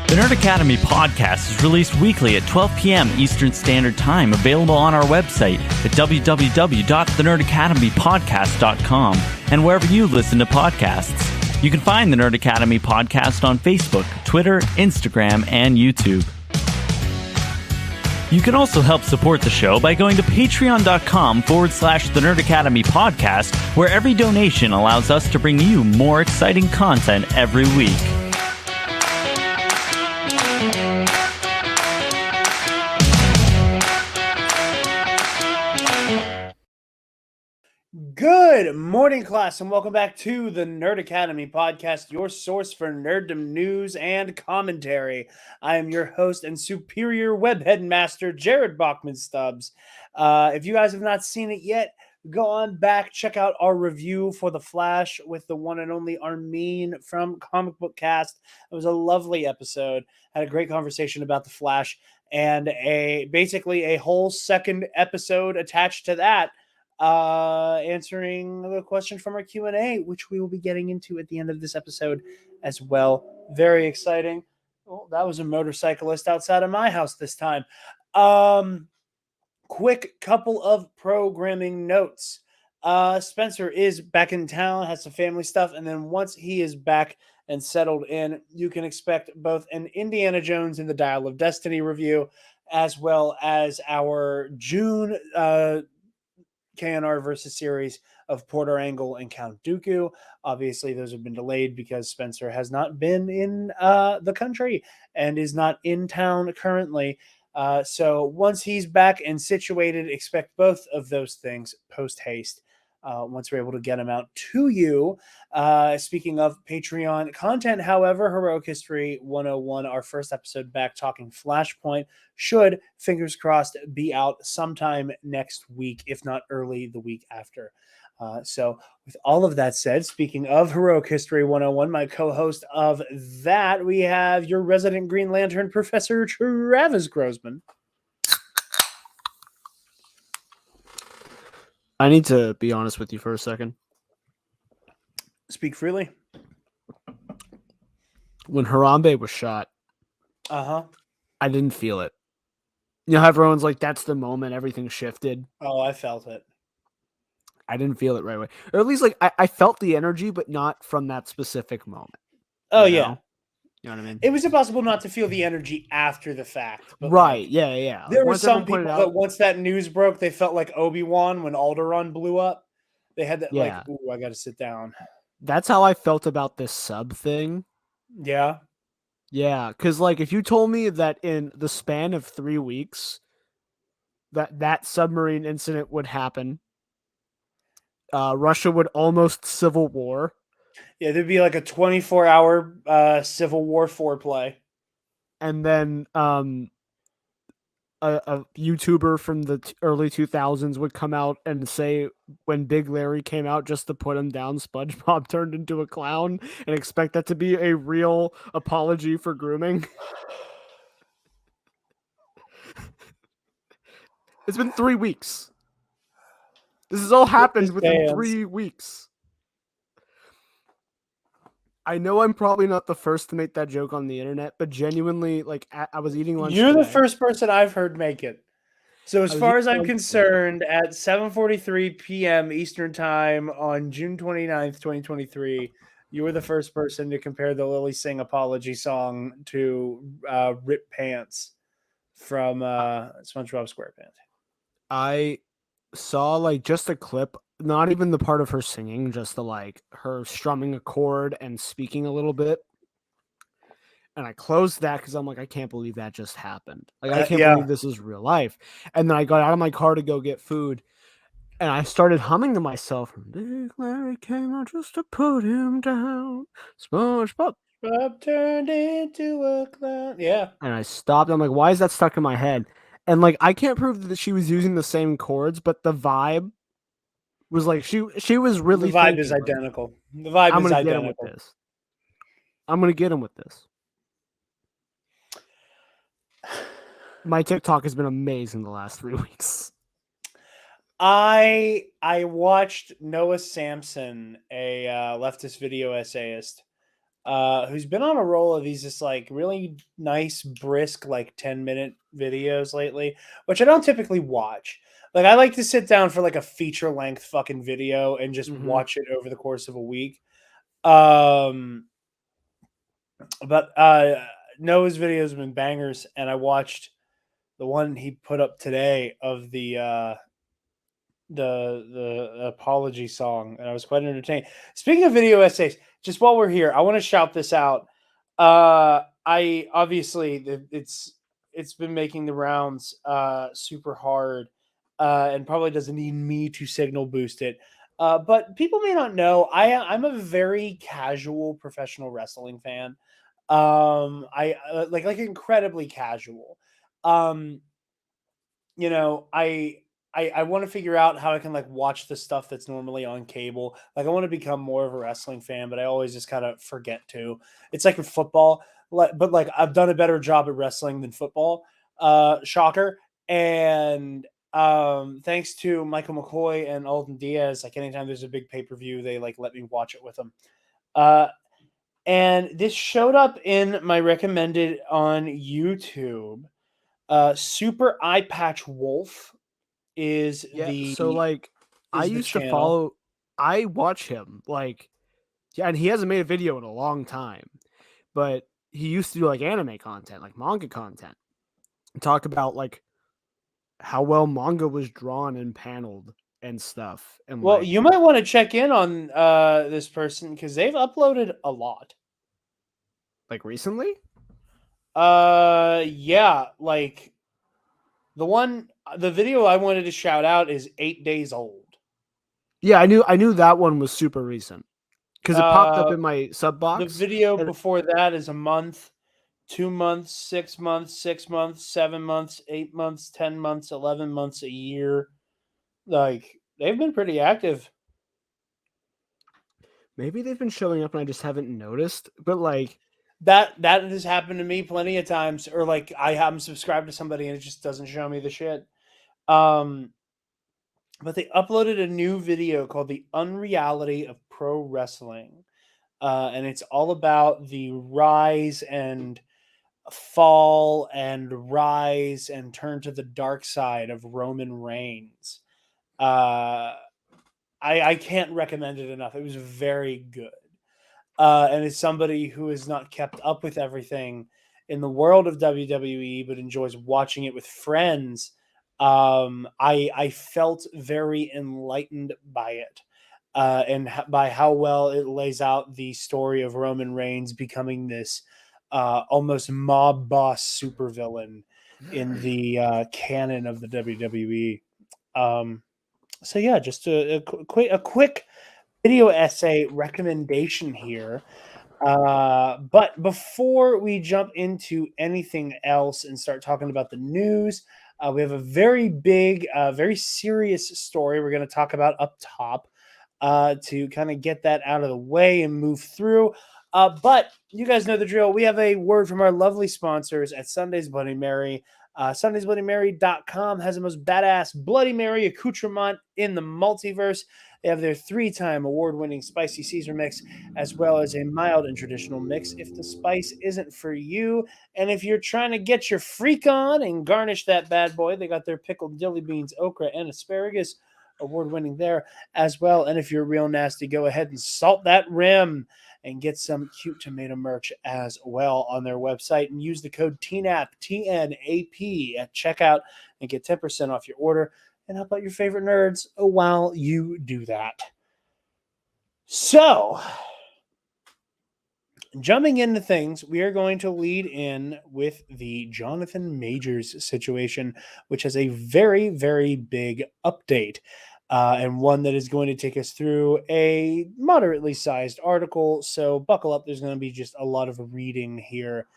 The Nerd Academy podcast is released weekly at 12 p.m. Eastern Standard Time, available on our website at www.thenerdacademypodcast.com and wherever you listen to podcasts. You can find the Nerd Academy podcast on Facebook, Twitter, Instagram, and YouTube. You can also help support the show by going to patreon.com/The Nerd Academy podcast, where every donation allows us to bring you more exciting content every week. Good morning, class, and welcome back to the Nerd Academy podcast, your source for nerddom news and commentary. I am your host and superior webhead master, Jarod Bachman-Stubbs. If you guys have not seen it yet, go on back, check out our review for The Flash with the one and only Armin from Comic Book Cast. It was a lovely episode. Had a great conversation about The Flash, and basically a whole second episode attached to that, answering the question from our Q&A, which we will be getting into at the end of this episode as well. Very exciting. Oh, that was a motorcyclist outside of my house this time. Quick couple of programming notes. Spencer is back in town, has some family stuff, and then once he is back and settled in, you can expect both an Indiana Jones and the Dial of Destiny review, as well as our June KNR versus series of Porter Angle and Count Dooku. Obviously, those have been delayed because Spencer has not been in the country and is not in town currently. So once he's back and situated, expect both of those things post haste. Once we're able to get them out to you. Speaking of Patreon content, however, Heroic History 101, our first episode back talking Flashpoint, should, fingers crossed, be out sometime next week, if not early the week after. So with all of that said, speaking of Heroic History 101, my co-host of that, we have your resident Green Lantern, Professor Travis Grossman. I need to be honest with you for a second. Speak freely. When Harambe was shot, I didn't feel it. You know how everyone's like, that's the moment everything shifted? Oh, I felt it. I didn't feel it right away. Or at least like I felt the energy, but not from that specific moment. Oh, you yeah. know? You know what I mean? It was impossible not to feel the energy after the fact. But right. like, Yeah. There were Once some everyone people put it out- that once that news broke, they felt like Obi-Wan when Alderaan blew up. They had that Yeah. like, ooh, I got to sit down. That's how I felt about this sub thing. Yeah. Yeah. Because like if you told me that in the span of 3 weeks that submarine incident would happen, Russia would almost civil war. Yeah, there'd be like a 24-hour Civil War foreplay. And then a YouTuber from the early 2000s would come out and say when Big Larry came out just to put him down, SpongeBob turned into a clown, and expect that to be a real apology for grooming. It's been 3 weeks. This has all happened within 3 weeks. I know I'm probably not the first to make that joke on the internet, but genuinely, like, I was eating lunch. You're the first person I've heard make it. So as far as I'm concerned, at 7:43 p.m. Eastern Time on June 29th, 2023, you were the first person to compare the Lily Singh apology song to Rip Pants from SpongeBob SquarePants. I saw like just a clip, not even the part of her singing, just the like her strumming a chord and speaking a little bit. And I closed that because I'm like, I can't believe that just happened. Like, I can't believe this is real life. And then I got out of my car to go get food, and I started humming to myself. Big Larry came out just to put him down. SpongeBob turned into a clown. Yeah. And I stopped. I'm like, why is that stuck in my head? And like, I can't prove that she was using the same chords, but the vibe was like she was really. The vibe is identical. The vibe is identical. Get him with this. I'm gonna get him with this. My TikTok has been amazing the last 3 weeks. I watched Noah Samson, a leftist video essayist, who's been on a roll of these just like really nice, brisk, like 10-minute videos lately, which I don't typically watch. Like I like to sit down for like a feature length fucking video and just Mhm. watch it over the course of a week. Um, but Noah's videos have been bangers, and I watched the one he put up today of the apology song, and I was quite entertained. Speaking of video essays, just while we're here, I want to shout this out. I obviously it's been making the rounds super hard, and probably doesn't need me to signal boost it. But people may not know I'm a very casual professional wrestling fan. I like incredibly casual. Um, you know, I want to figure out how I can like watch the stuff that's normally on cable. Like I want to become more of a wrestling fan, but I always just kind of forget to. It's like with football, but like I've done a better job at wrestling than football. Shocker. And thanks to Michael McCoy and Alden Diaz, like anytime there's a big pay-per-view, they like let me watch it with them. Uh and this showed up in my recommended on YouTube. Super Eye Patch Wolf is Yeah, so, like, I the used to channel. follow I watch him, like yeah, and he hasn't made a video in a long time, but he used to do, like, anime content, like, manga content, and talk about, like, how well manga was drawn and paneled and stuff, and, Well, like you might want to check in on this person because they've uploaded a lot. recently? Yeah, like the video I wanted to shout out is 8 days old. Yeah, I knew that one was super recent because it popped up Uh, in my sub the box, video and before that is a month, 2 months, 6 months, 6 months, 7 months, 8 months, 10 months, 11 months, a year. Like they've been pretty active. maybe they've been showing up and I just haven't noticed, but, like That has happened to me plenty of times, or like I'm subscribed to somebody and it just doesn't show me the shit. Um, but they uploaded a new video called "The Unreality of Pro Wrestling," and it's all about the rise and fall and rise and turn to the dark side of Roman Reigns. Uh, I can't recommend it enough. It was very good. And as somebody who has not kept up with everything in the world of WWE, but enjoys watching it with friends, I felt very enlightened by it, and by how well it lays out the story of Roman Reigns becoming this almost mob boss supervillain in the canon of the WWE. Um, so yeah, just a quick video essay recommendation here. But before we jump into anything else and start talking about the news, we have a very big, very serious story we're going to talk about up top to kind of get that out of the way and move through. But you guys know the drill. We have a word from our lovely sponsors at Sunday's Bloody Mary. SundaysBloodyMary.com has the most badass Bloody Mary accoutrement in the multiverse. They have their 3-time award-winning spicy Caesar mix, as well as a mild and traditional mix if the spice isn't for you. And if you're trying to get your freak on and garnish that bad boy, they got their pickled dilly beans, okra, and asparagus, award-winning there as well. And if you're real nasty, go ahead and salt that rim and get some cute tomato merch as well on their website, and use the code TNAP, TNAP at checkout and get 10% off your order and help out your favorite nerds while you do that. So, jumping into things, we are going to lead in with the Jonathan Majors situation, which has a very, very big update, and one that is going to take us through a moderately sized article. So, buckle up. There's going to be just a lot of reading here.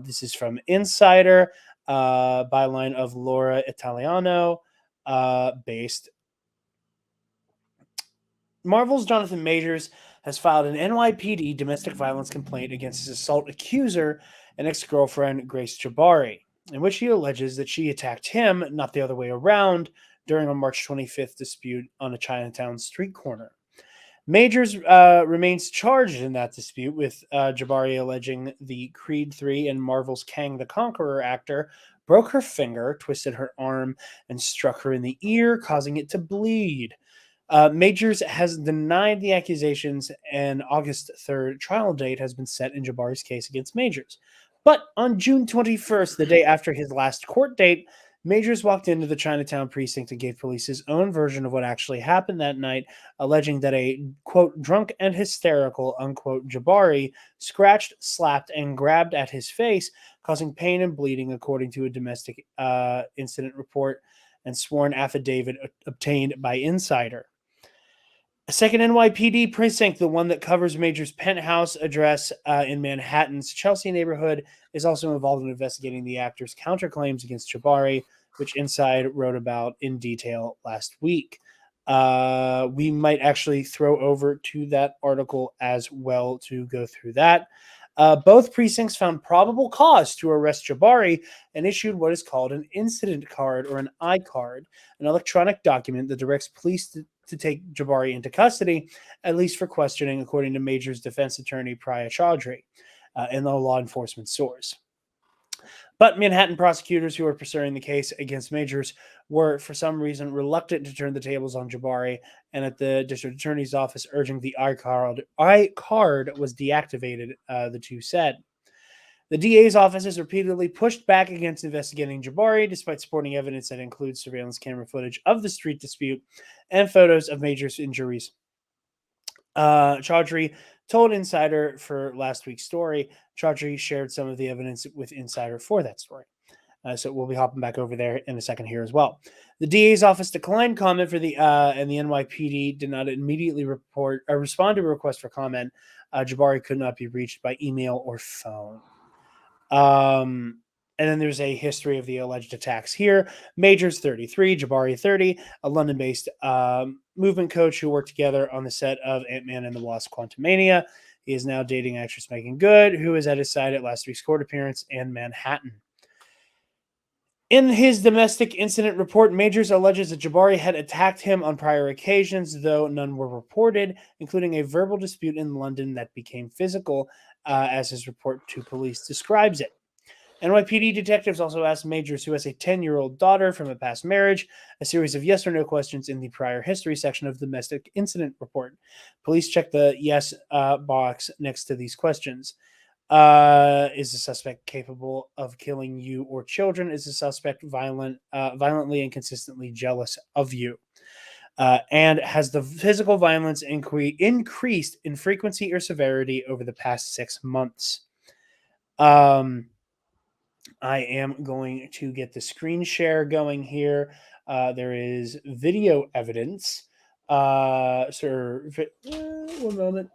This is from Insider, byline of Laura Italiano, based. Marvel's Jonathan Majors has filed an NYPD domestic violence complaint against his assault accuser and ex-girlfriend Grace Jabari, in which he alleges that she attacked him, not the other way around, during a March 25th dispute on a Chinatown street corner. Majors remains charged in that dispute, with Jabari alleging the Creed 3 and Marvel's Kang the Conqueror actor broke her finger, twisted her arm, and struck her in the ear, causing it to bleed. Majors has denied the accusations, and August 3rd trial date has been set in Jabari's case against Majors. But on June 21st, the day after his last court date, Majors walked into the Chinatown precinct and gave police his own version of what actually happened that night, alleging that a, quote, drunk and hysterical, unquote, Jabari scratched, slapped, and grabbed at his face, causing pain and bleeding, according to a domestic incident report and sworn affidavit obtained by Insider. A second NYPD precinct, the one that covers Major's penthouse address in Manhattan's Chelsea neighborhood, is also involved in investigating the actor's counterclaims against Jabari, which Inside wrote about in detail last week. We might actually throw over to that article as well to go through that. Both precincts found probable cause to arrest Jabari and issued what is called an incident card, or an I-card, an electronic document that directs police to take Jabari into custody, at least for questioning, according to Major's defense attorney Priya Chaudhry, and the law enforcement source. But Manhattan prosecutors who were pursuing the case against Majors were, for some reason, reluctant to turn the tables on Jabari, and at the district attorney's office urging the I-card was deactivated, the two said. The DA's office has repeatedly pushed back against investigating Jabari, despite supporting evidence that includes surveillance camera footage of the street dispute and photos of Major's injuries. Chaudhry told Insider for last week's story. Chaudhry shared some of the evidence with Insider for that story. So we'll be hopping back over there in a second here as well. The DA's office declined comment for and the NYPD did not immediately respond to a request for comment. Jabari could not be reached by email or phone. And then there's a history of the alleged attacks here. Majors 33, Jabari 30, a London-based movement coach who worked together on the set of Ant-Man and the Wasp: Quantumania. He is now dating actress Megan Good, who was at his side at last week's court appearance in Manhattan. In his domestic incident report, Majors alleges that Jabari had attacked him on prior occasions, though none were reported, including a verbal dispute in London that became physical, as his report to police describes it. NYPD detectives also asked Majors, who has a 10-year-old daughter from a past marriage, a series of yes or no questions in the prior history section of the domestic incident report. Police checked the yes box next to these questions. Is the suspect capable of killing you or children? Is the suspect violently and consistently jealous of you? And has the physical violence increased in frequency or severity over the past 6 months? I am going to get the screen share going here. There is video evidence. One moment.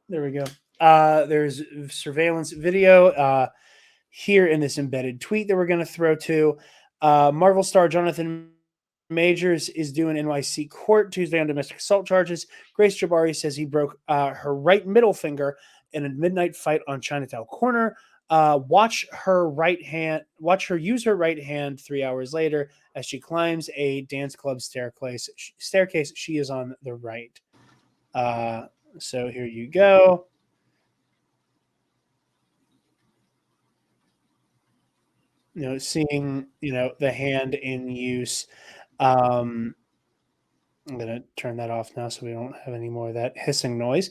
There we go. There's surveillance video here in this embedded tweet that we're going to throw to. Marvel star Jonathan Majors is due in NYC court Tuesday on domestic assault charges. Grace Jabari says he broke her right middle finger in a midnight fight on Chinatown Corner. Watch her use her right hand 3 hours later as she climbs a dance club staircase. She is on the right. So here you go. Seeing, the hand in use. I'm going to turn that off now so we don't have any more of that hissing noise.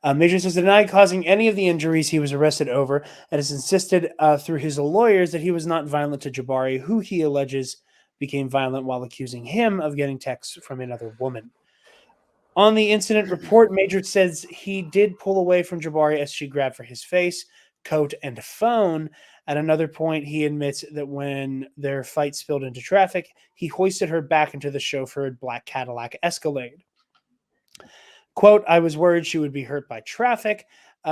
Majors has denied causing any of the injuries he was arrested over and has insisted through his lawyers that he was not violent to Jabari, who he alleges became violent while accusing him of getting texts from another woman. On the incident report, Majors says he did pull away from Jabari as she grabbed for his face, coat, and phone. At another point, he admits that when their fight spilled into traffic, he hoisted her back into the chauffeured black Cadillac Escalade. Quote, I was worried she would be hurt by traffic,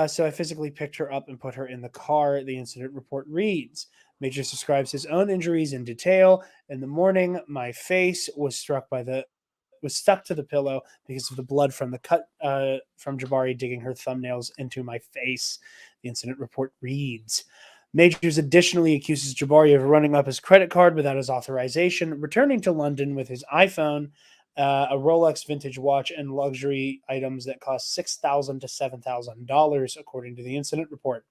so I physically picked her up and put her in the car, the incident report reads. Majors describes his own injuries in detail. In the morning, my face was stuck to the pillow because of the blood from the cut from Jabari digging her thumbnails into my face, the incident report reads. Majors additionally accuses Jabari of running up his credit card without his authorization, returning to London with his iPhone, a Rolex vintage watch, and luxury items that cost $6,000 to $7,000, according to the incident report.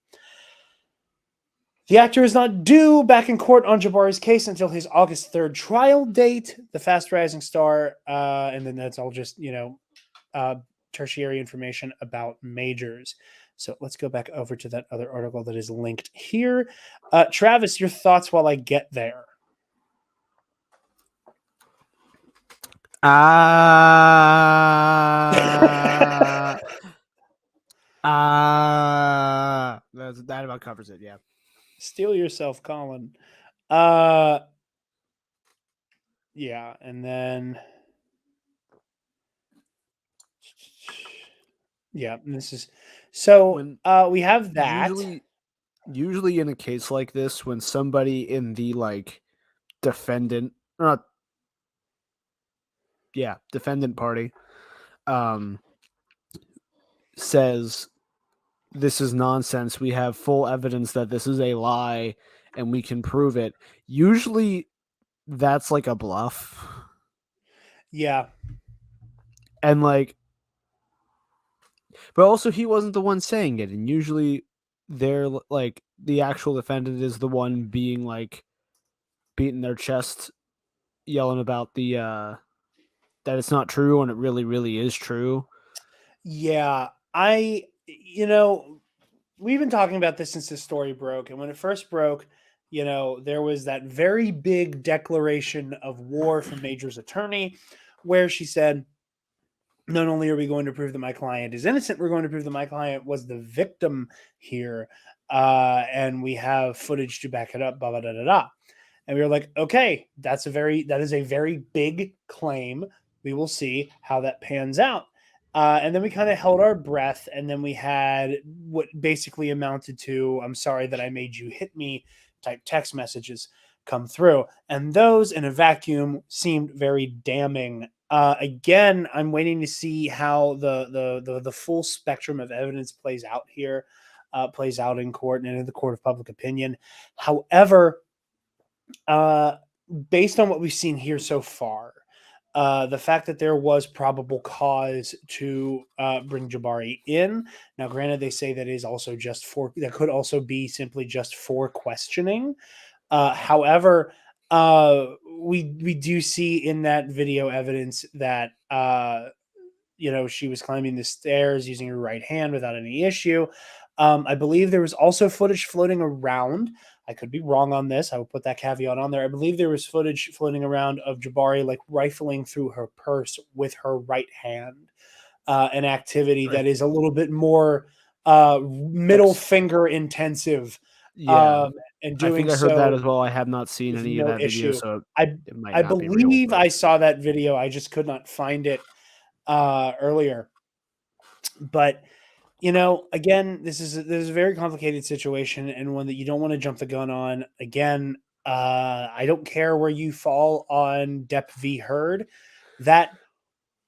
The actor is not due back in court on Jabari's case until his August 3rd trial date. The fast rising star, and then that's all just, tertiary information about majors. So let's go back over to that other article that is linked here. Travis, your thoughts while I get there. That about covers it. Yeah. Steal yourself, Colin. Yeah, and then yeah, and this is so we have that. Usually in a case like this, when somebody in the defendant party says this is nonsense, we have full evidence that this is a lie and we can prove it, usually that's like a bluff. Yeah. And but also he wasn't the one saying it, and usually they're the actual defendant is the one being beating their chest, yelling about the that it's not true when it really, really is true. Yeah, we've been talking about this since the story broke, and when it first broke, there was that very big declaration of war from Major's attorney, where she said, not only are we going to prove that my client is innocent, we're going to prove that my client was the victim here, and we have footage to back it up, blah, blah, blah, blah, blah. And we were like, okay, that is a very big claim. We will see how that pans out. And then we kind of held our breath, and then we had what basically amounted to, I'm sorry that I made you hit me type text messages come through. And those in a vacuum seemed very damning. Again, I'm waiting to see how the full spectrum of evidence plays out here, plays out in court and in the court of public opinion. However, based on what we've seen here so far, the fact that there was probable cause to bring Jabari in. Now, granted, they say that is also that could also be simply just for questioning. However, we do see in that video evidence that she was climbing the stairs using her right hand without any issue. I believe there was also footage floating around. I could be wrong on this. I will put that caveat on there. I believe there was footage floating around of Jabari rifling through her purse with her right hand, an activity that is a little bit more middle finger intensive. Yeah. And doing I think I heard that as well. I have not seen any of that video, so I believe I saw that video. I just could not find it earlier. But again, this is a very complicated situation, and one that you don't want to jump the gun on. Again, I don't care where you fall on Depp v. Heard. That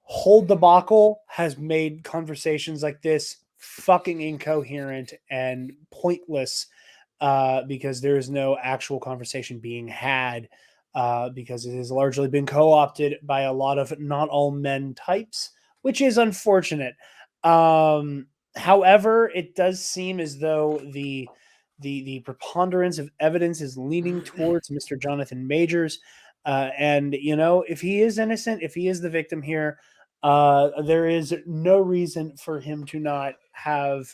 whole debacle has made conversations like this fucking incoherent and pointless, because there is no actual conversation being had, because it has largely been co-opted by a lot of not all men types, which is unfortunate. However, it does seem as though the preponderance of evidence is leaning towards Mr. Jonathan Majors. And if he is innocent, if he is the victim here, there is no reason for him to not have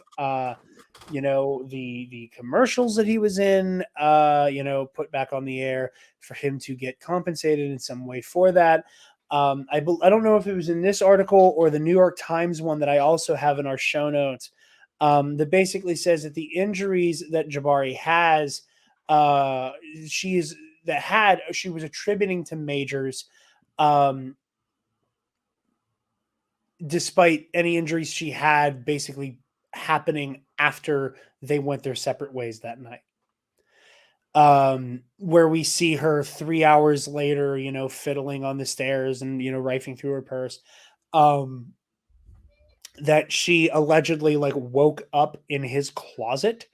the commercials that he was in put back on the air, for him to get compensated in some way for that. I don't know if it was in this article or the New York Times one that I also have in our show notes, that basically says that the injuries that Jabari has, she was attributing to Majors, despite any injuries she had basically happening after they went their separate ways that night. Where we see her 3 hours later, fiddling on the stairs and, rifling through her purse, that she allegedly woke up in his closet,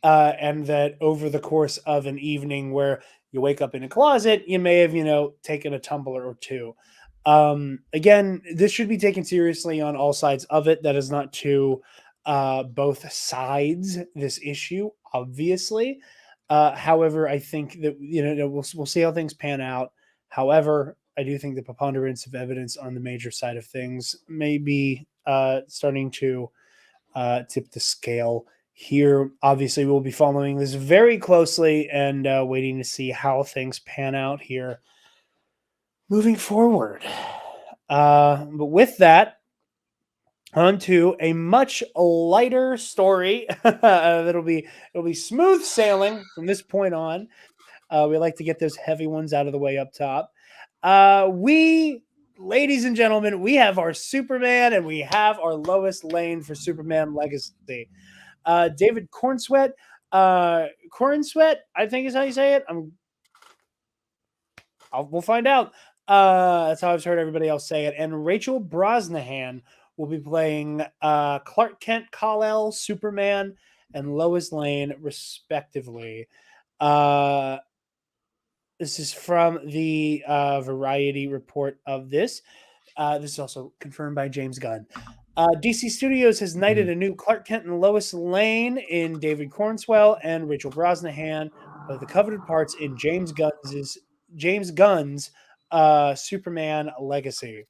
and that over the course of an evening where you wake up in a closet, you may have, taken a tumbler or two. Again, this should be taken seriously on all sides of it. That is not to both sides this issue, obviously. However, I think that we'll see how things pan out. However, I do think the preponderance of evidence on the major side of things may be starting to tip the scale here. Obviously, we'll be following this very closely and waiting to see how things pan out here moving forward. But with that, on to a much lighter story. It'll be smooth sailing from this point on. We like to get those heavy ones out of the way up top. Ladies and gentlemen, we have our Superman and we have our Lois Lane for Superman Legacy. David Cornsweet, Cornsweet, I think is how you say it. We'll find out. That's how I've heard everybody else say it. And Rachel Brosnahan will be playing Clark Kent, Kal-El, Superman, and Lois Lane, respectively. This is from the Variety report of this. This is also confirmed by James Gunn. DC Studios has knighted a new Clark Kent and Lois Lane in David Cornswell and Rachel Brosnahan of the coveted parts in James Gunn's Superman Legacy.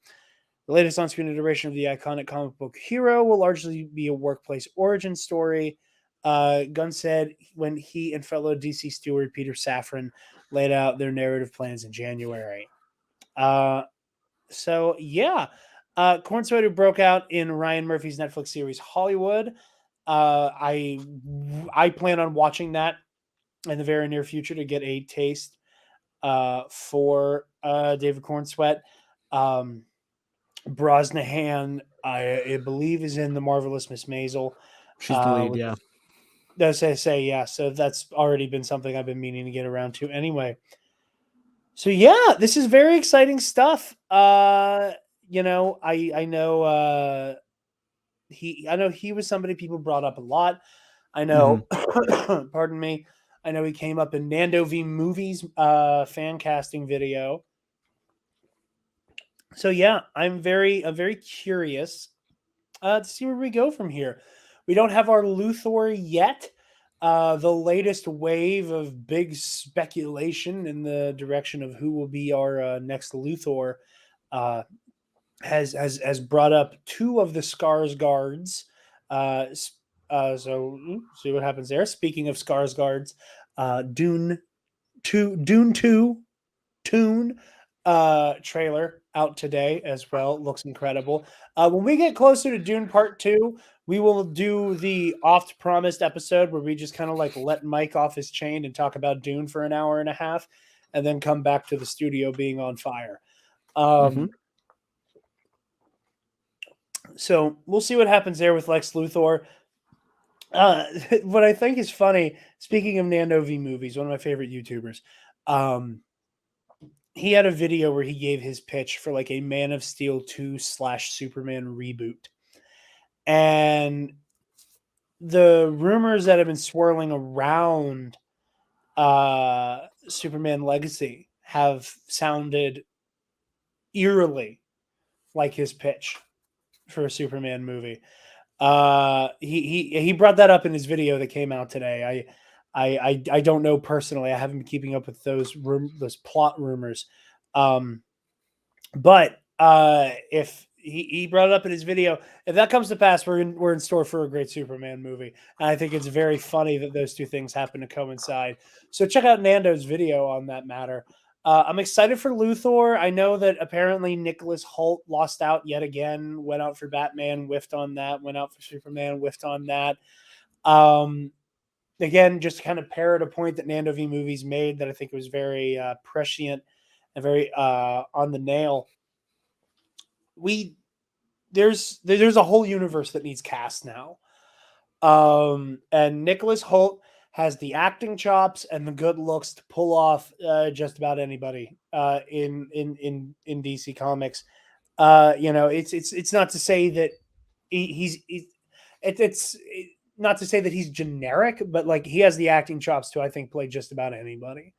The latest on-screen iteration of the iconic comic book hero will largely be a workplace origin story. Gunn said when he and fellow DC steward Peter Safran laid out their narrative plans in January. So yeah, Cornsweet, who broke out in Ryan Murphy's Netflix series Hollywood. I plan on watching that in the very near future to get a taste for David Cornsweet. Brosnahan, I believe, is in The Marvelous Miss Maisel. She's the lead, yeah. As I say, yeah. So that's already been something I've been meaning to get around to anyway. So yeah, this is very exciting stuff. I know he was somebody people brought up a lot. I know, pardon me. I know he came up in Nando v Movies fan casting video. So yeah, I'm very curious to see where we go from here. We don't have our Luthor yet. The latest wave of big speculation in the direction of who will be our next Luthor has brought up two of the Skarsgårds. So see what happens there. Speaking of Skarsgårds, Dune 2 trailer out today as well. Looks incredible. When we get closer to Dune Part 2, we will do the oft-promised episode where we just kind of like let Mike off his chain and talk about Dune for an hour and a half and then come back to the studio being on fire. So we'll see what happens there with Lex Luthor. What I think is funny, speaking of Nando V Movies, one of my favorite YouTubers, he had a video where he gave his pitch for like a Man of Steel 2 / Superman reboot. And the rumors that have been swirling around Superman Legacy have sounded eerily like his pitch for a Superman movie. He brought that up in his video that came out today. I don't know personally. I haven't been keeping up with those plot rumors. But if he brought it up in his video, if that comes to pass, we're in store for a great Superman movie. And I think it's very funny that those two things happen to coincide. So check out Nando's video on that matter. I'm excited for Luthor. I know that apparently Nicholas Hoult lost out yet again, went out for Batman, whiffed on that, went out for Superman, whiffed on that. Again, just to kind of parrot a point that Nando V Movies made that I think was very prescient and very on the nail. There's a whole universe that needs cast now. And Nicholas Hoult has the acting chops and the good looks to pull off just about anybody in DC Comics. It's not to say that it's not to say that he's generic, but like he has the acting chops to I think play just about anybody.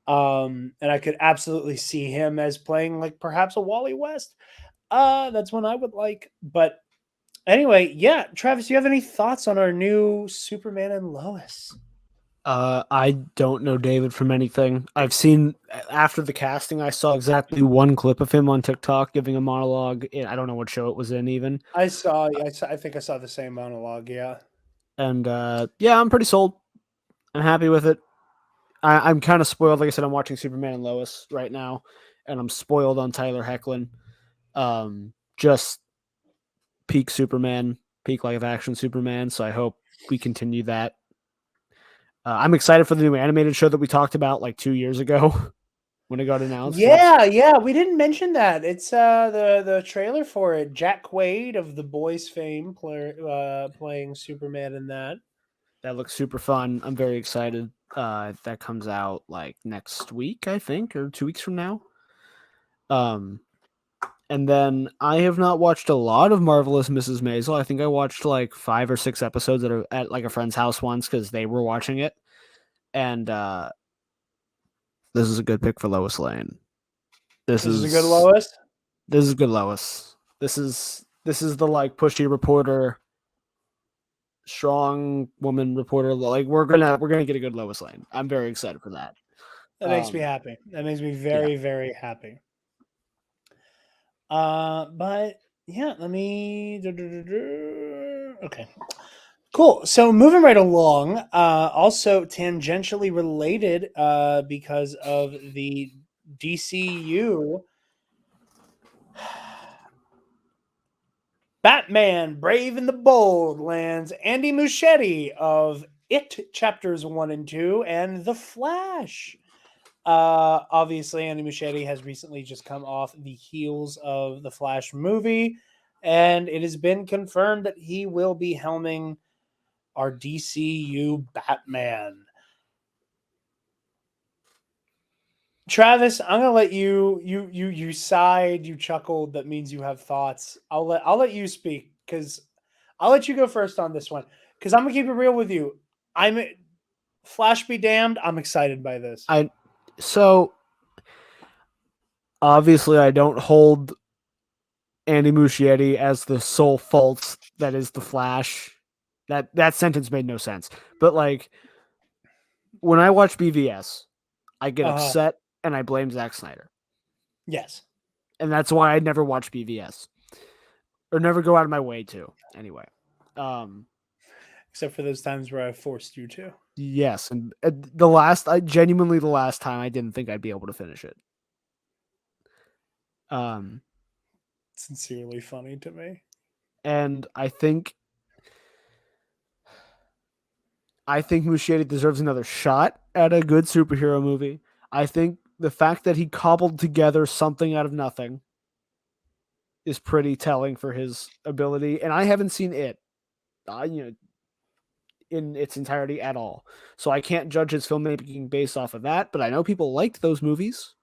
And I could absolutely see him as playing like perhaps a Wally West. That's one I would like. But anyway, yeah, Travis, do you have any thoughts on our new Superman and Lois? I don't know David from anything. I've seen after the casting, I saw exactly one clip of him on TikTok giving a monologue. I don't know what show it was in even. I think I saw the same monologue. Yeah. And yeah, I'm pretty sold. I'm happy with it. I'm kind of spoiled. Like I said, I'm watching Superman and Lois right now, and I'm spoiled on Tyler Hoechlin. Just peak Superman, peak live action Superman. So I hope we continue that. I'm excited for the new animated show that we talked about like 2 years ago when it got announced. Yeah, we didn't mention that. It's the trailer for it. Jack Quaid of The Boys fame playing Superman in that. That looks super fun. I'm very excited. That comes out like next week, I think, or 2 weeks from now. And then I have not watched a lot of Marvelous Mrs. Maisel. I think I watched like 5 or 6 episodes at like a friend's house once because they were watching it. And this is a good pick for Lois Lane. This is a good Lois. This is good Lois. This is the like pushy reporter, strong woman reporter. Like we're gonna get a good Lois Lane. I'm very excited for that. That makes me happy. That makes me very, very happy. But yeah, let me. Okay, cool. So moving right along. Also tangentially related. Because of the DCU. Batman Brave and the Bold lands Andy Muschietti of It Chapters 1 and 2 and The Flash. Obviously, Andy Muschietti has recently just come off the heels of the Flash movie, and it has been confirmed that he will be helming our DCU Batman. Travis, I'm gonna let you sighed, you chuckled. That means you have thoughts. I'll let you speak because I'll let you go first on this one because I'm gonna keep it real with you. I'm Flash be damned. I'm excited by this. So obviously I don't hold Andy Muschietti as the sole fault that is the Flash. That sentence made no sense. But like when I watch BVS, I get upset and I blame Zack Snyder. Yes. And that's why I never watch BVS. Or never go out of my way to. Anyway. Except for those times where I forced you to. Yes. And the last time I didn't think I'd be able to finish it. Sincerely funny to me. And I think Muschietti deserves another shot at a good superhero movie. I think the fact that he cobbled together something out of nothing is pretty telling for his ability. And I haven't seen it, in its entirety at all. So I can't judge his filmmaking based off of that, but I know people liked those movies.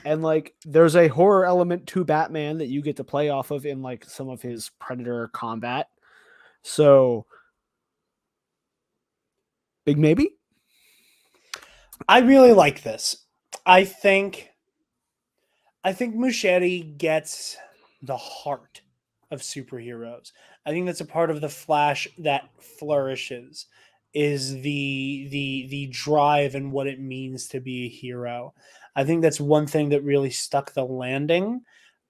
And like there's a horror element to Batman that you get to play off of in like some of his Predator combat. So big maybe? I really like this. I think Muschietti gets the heart of superheroes. I think that's a part of the Flash that flourishes is the drive and what it means to be a hero. I think that's one thing that really stuck the landing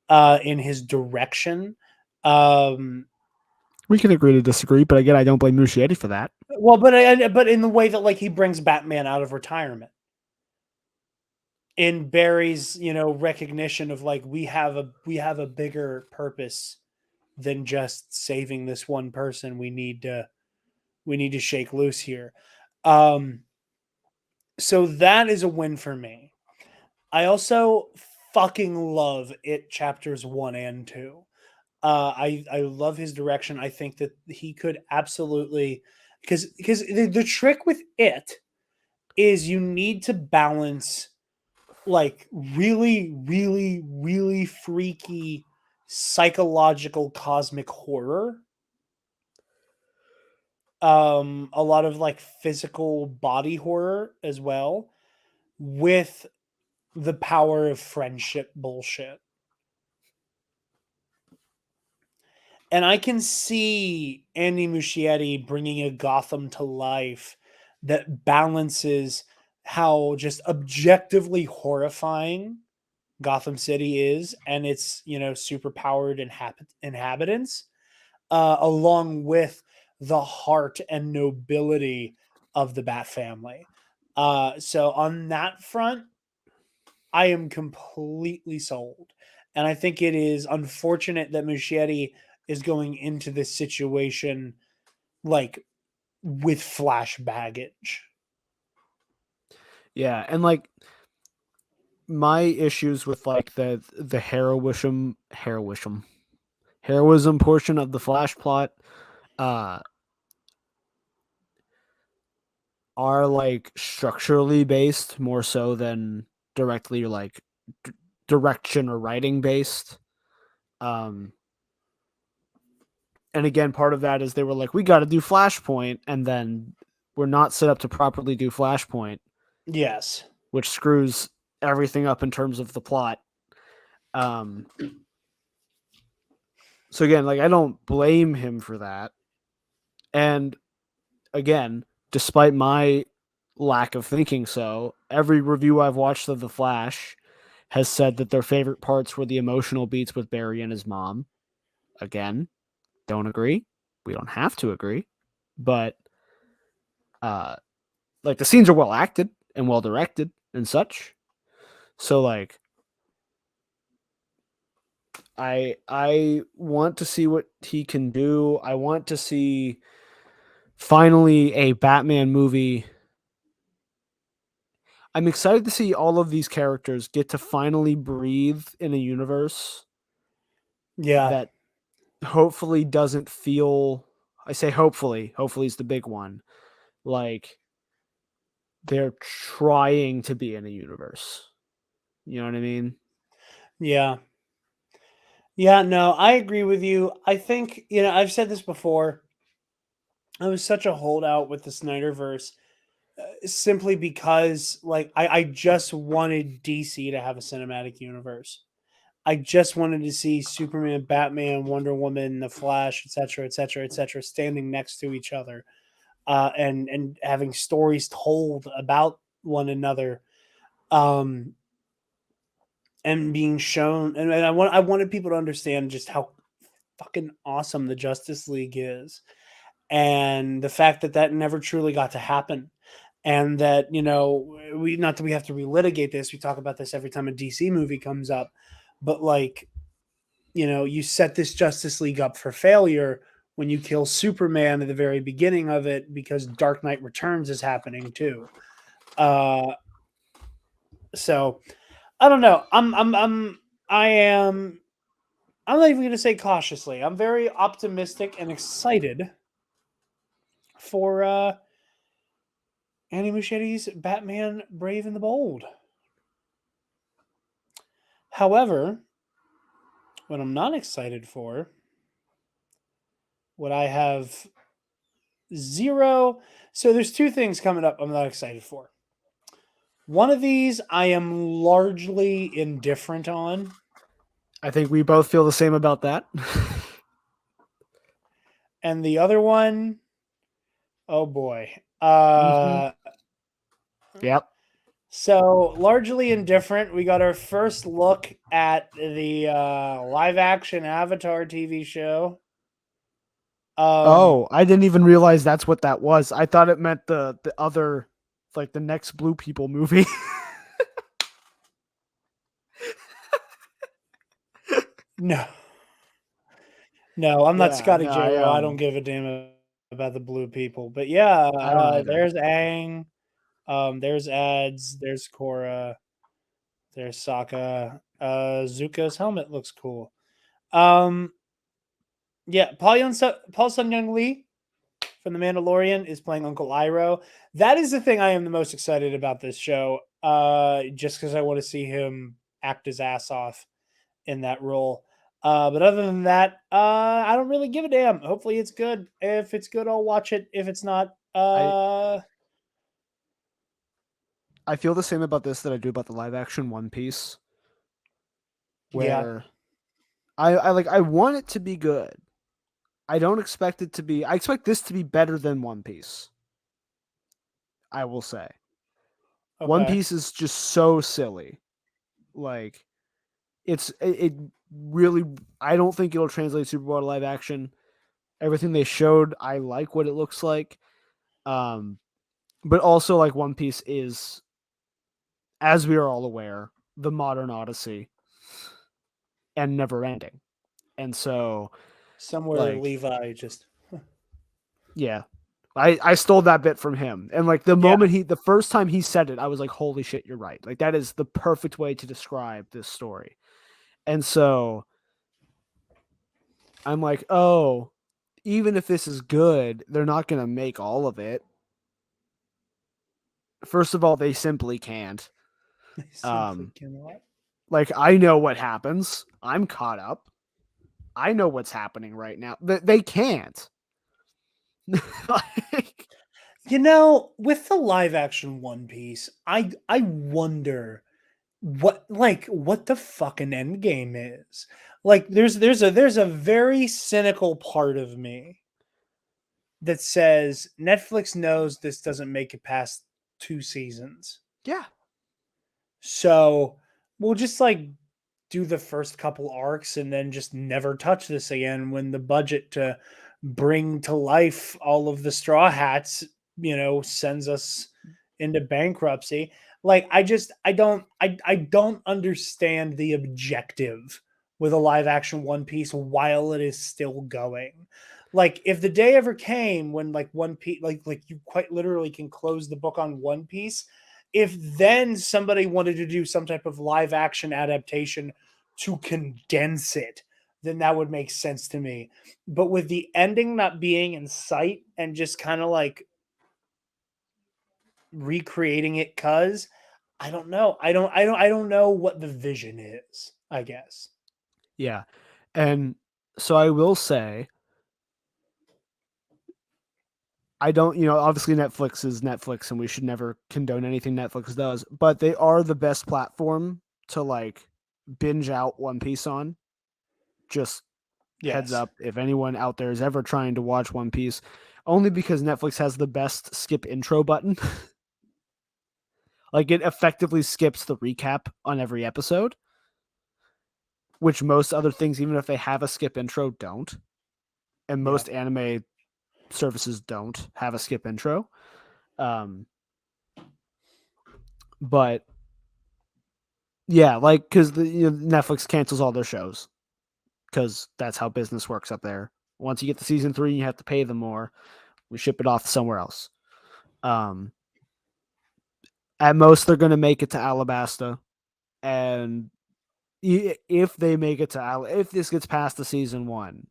in his direction. We can agree to disagree, but again, I don't blame Muschietti for that. Well, but in the way that like he brings Batman out of retirement. In Barry's, recognition of like we have a bigger purpose than just saving this one person. We need to shake loose here. So that is a win for me. I also fucking love It Chapters 1 and 2. I love his direction. I think that he could absolutely because the trick with it is you need to balance like really, really, really freaky psychological cosmic horror. A lot of like physical body horror as well. with the power of friendship bullshit. And I can see Andy Muschietti bringing a Gotham to life that balances how just objectively horrifying Gotham City is and its, super powered inhabitants, along with the heart and nobility of the Bat family. So on that front, I am completely sold. And I think it is unfortunate that Muschietti is going into this situation like with Flash baggage. Yeah, and like my issues with like the heroism portion of the Flash plot uh are like structurally based more so than directly like direction or writing based. Um and again, part of that is they were like, we got to do Flashpoint, and then we're not set up to properly do Flashpoint, Yes. which screws everything up in terms of the plot. Um so again, like I don't blame him for that. And again, despite my lack of thinking so, every review I've watched of The Flash has said that their favorite parts were the emotional beats with Barry and his mom. Again, don't agree. We don't have to agree. But like the scenes are well acted and well directed and such. So like I want to see what he can do. I want to see finally a Batman movie. I'm excited to see all of these characters get to finally breathe in a universe Yeah. that hopefully doesn't feel, I say hopefully is the big one, like they're trying to be in a universe. You know what I mean? Yeah. Yeah, no, I agree with you. I think, I've said this before. I was such a holdout with the Snyderverse simply because like I just wanted DC to have a cinematic universe. I just wanted to see Superman, Batman, Wonder Woman, The Flash, etc., etc., etc., standing next to each other, and having stories told about one another, um, and being shown. And I wanted people to understand just how fucking awesome the Justice League is, and the fact that that never truly got to happen. And that, we not that we have to relitigate this, we talk about this every time a DC movie comes up, but like, you set this Justice League up for failure when you kill Superman at the very beginning of it because Dark Knight Returns is happening too. Uh, so I don't know. I am. I'm not even going to say cautiously. I'm very optimistic and excited for Andy Muschietti's Batman: Brave and the Bold. However, what I'm not excited for, what I have zero. So there's two things coming up I'm not excited for. One of these I am largely indifferent on, I think we both feel the same about that. and the other one, oh boy. Mm-hmm. Yep. So largely indifferent. We got our first look at the live action Avatar TV show. Oh, I didn't even realize that's what that was. I thought it meant the other, like the next Blue People movie. No, no, I'm not Yeah, Scotty no, J. Rowe. I don't give a damn about the blue people. But yeah, I don't either. there's Aang. There's Ads. There's Korra. There's Sokka. Zuko's helmet looks cool. Yeah, Paul Sun Young Lee from The Mandalorian is playing Uncle Iroh. That is the thing I am the most excited about this show. Just because I want to see him act his ass off in that role. But other than that, I don't really give a damn. Hopefully it's good. If it's good, I'll watch it. If it's not, I I feel the same about this that I do about the live action One Piece, Yeah. where I want it to be good. I don't expect it to be. I expect this to be better than One Piece. I will say. One Okay. Piece is just so silly. Like it really. I don't think it'll translate super well to live action. Everything they showed, I like what it looks like. But also like One Piece is, as we are all aware, the modern Odyssey and never ending. And so Somewhere like Levi just. yeah. I stole that bit from him. And like Yeah. the first time he said it, I was like, holy shit, you're right. Like that is the perfect way to describe this story. And so I'm like, oh, even if this is good, they're not going to make all of it. First of all, they simply can't. They simply cannot. Like I know what happens. I'm caught up. I know what's happening right now. They can't. Like, With the live action One Piece, I wonder what the fucking end game is. Like there's a very cynical part of me that says Netflix knows this doesn't make it past 2 seasons. yeah. So we'll just like do the first couple arcs and then just never touch this again when the budget to bring to life all of the Straw Hats, sends us into bankruptcy. Like I don't understand the objective with a live action One Piece while it is still going. Like if the day ever came when like One Piece like you quite literally can close the book on One Piece, if then somebody wanted to do some type of live action adaptation to condense it, then that would make sense to me. But with the ending not being in sight and just kind of like recreating it cuz I don't know. I don't know what the vision is, I guess. Yeah. And so I will say, I don't, obviously Netflix is Netflix and we should never condone anything Netflix does, but they are the best platform to like binge out One Piece on. Just heads Yes. up if anyone out there is ever trying to watch One Piece, only because Netflix has the best skip intro button. Like it effectively skips the recap on every episode, which most other things, even if they have a skip intro, don't. And Yeah. most anime services don't have a skip intro. Um, but yeah, like because Netflix cancels all their shows because that's how business works up there. Once you get to season 3, you have to pay them more. We ship it off somewhere else. At most, they're going to make it to Alabasta, and if they make it to if this gets past the season 1,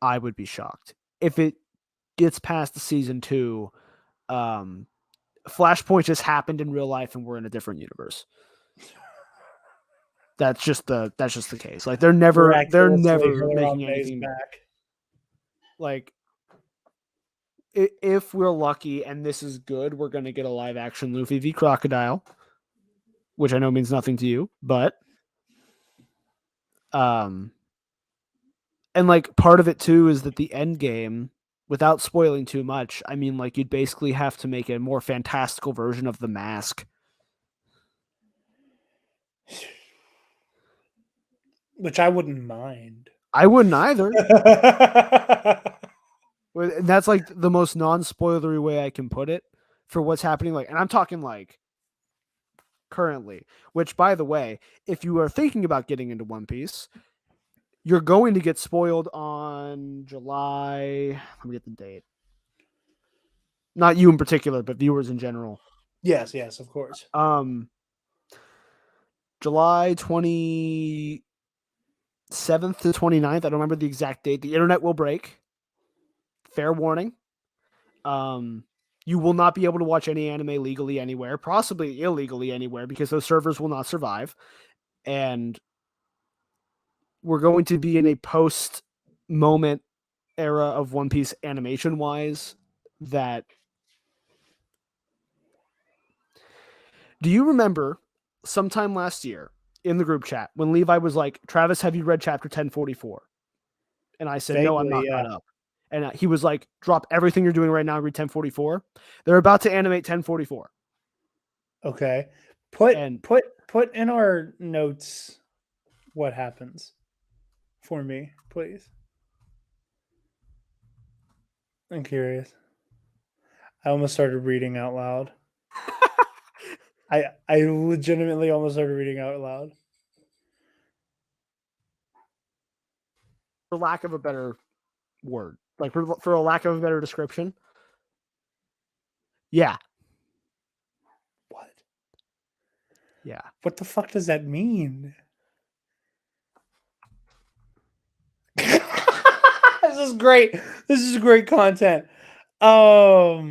I would be shocked. If it gets past the season 2, Flashpoint just happened in real life, and we're in a different universe. That's just the case. Like they're never Miraculously, making Harambe's anything back. like if we're lucky and this is good, we're gonna get a live action Luffy v Crocodile, which I know means nothing to you, but and like part of it too is that the end game, without spoiling too much, I mean like you'd basically have to make a more fantastical version of the mask. Which I wouldn't mind. I wouldn't either. That's like the most non-spoilery way I can put it for what's happening. Like, and I'm talking like currently, which by the way, if you are thinking about getting into One Piece, you're going to get spoiled on July. Let me get the date. Not you in particular, but viewers in general. Yes, of course. July 27th to 29th. I don't remember the exact date. The internet will break. Fair warning. You will not be able to watch any anime legally anywhere, possibly illegally anywhere, because those servers will not survive. And we're going to be in a post moment era of One Piece animation wise that Do you remember sometime last year in the group chat when Levi was like, Travis, have you read chapter 1044? And I said, no, I'm Vaguely, not yeah. caught up. And he was like, drop everything you're doing right now and read 1044. They're about to animate 1044. Okay. And Put in our notes what happens for me, please. I'm curious. I almost started reading out loud. I legitimately almost started reading out loud. for lack of a better word, like for a lack of a better description. Yeah. What? Yeah. What the fuck does that mean? This is great. This is great content. I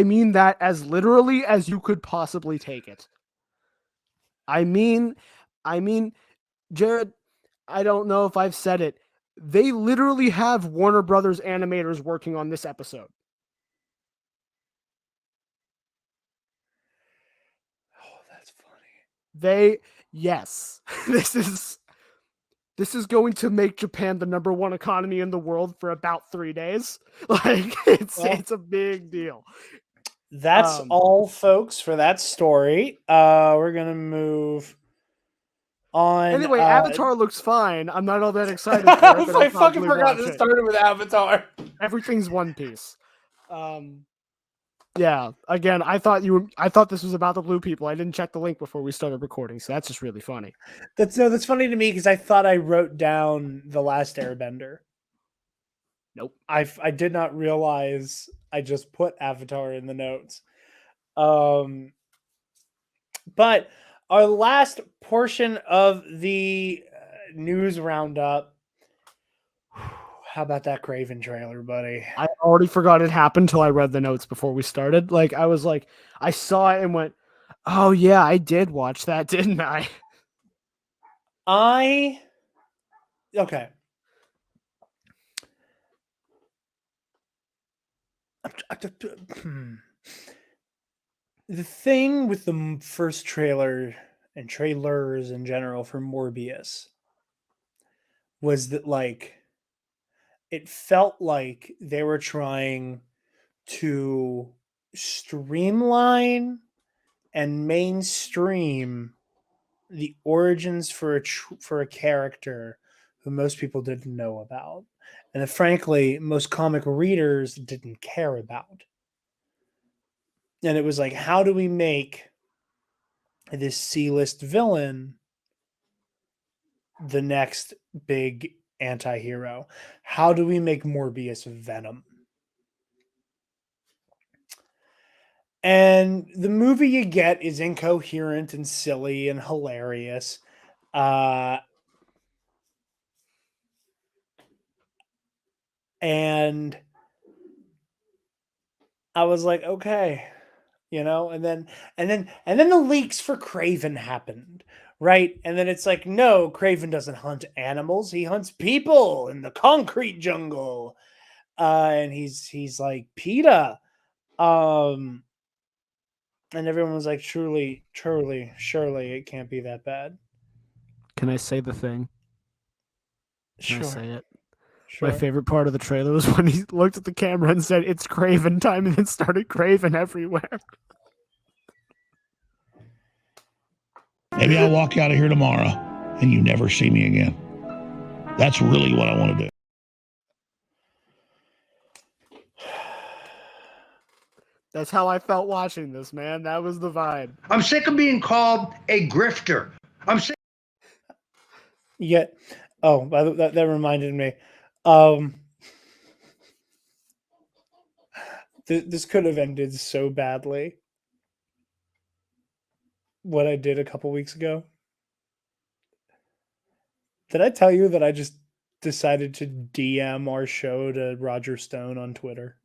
mean that as literally as you could possibly take it. I mean, Jared, I don't know if I've said it. They literally have Warner Brothers animators working on this episode. Oh, that's funny. Yes, this is going to make Japan the #1 economy in the world for about 3 days. Like it's a big deal. That's all, folks, for that story. We're gonna move on. Anyway, Avatar looks fine. I'm not all that excited for it, but I fucking forgot this started with Avatar. Everything's One Piece. Yeah. Again, I thought this was about the blue people. I didn't check the link before we started recording, so that's just really funny. That's funny to me because I thought I wrote down The Last Airbender. Nope. I did not realize I just put Avatar in the notes. But our last portion of the news roundup. How about that Craven trailer, buddy? I already forgot it happened until I read the notes before we started. Like I was like, I saw it and went, "Oh yeah, I did watch that, didn't I?" Okay. The thing with the first trailer and trailers in general for Morbius was that, like, it felt like they were trying to streamline and mainstream the origins for a character who most people didn't know about, and that frankly most comic readers didn't care about. And it was like, how do we make this C-list villain the next big anti-hero? How do we make Morbius Venom? And the movie you get is incoherent and silly and hilarious. And I was like, okay, and then the leaks for Craven happened, right? And then it's like, no, Craven doesn't hunt animals; he hunts people in the concrete jungle. And he's like PETA. And everyone was like, surely, it can't be that bad. Can I say the thing? Can I say it? Sure. My favorite part of the trailer was when he looked at the camera and said, "It's Craven time," and then started Craven everywhere. Maybe I'll walk out of here tomorrow and you never see me again. That's really what I want to do. That's how I felt watching this, man. That was the vibe. I'm sick of being called a grifter. I'm sick. Yeah. Oh, that reminded me. This could have ended so badly. What I did a couple weeks ago. Did I tell you that I just decided to DM our show to Roger Stone on Twitter?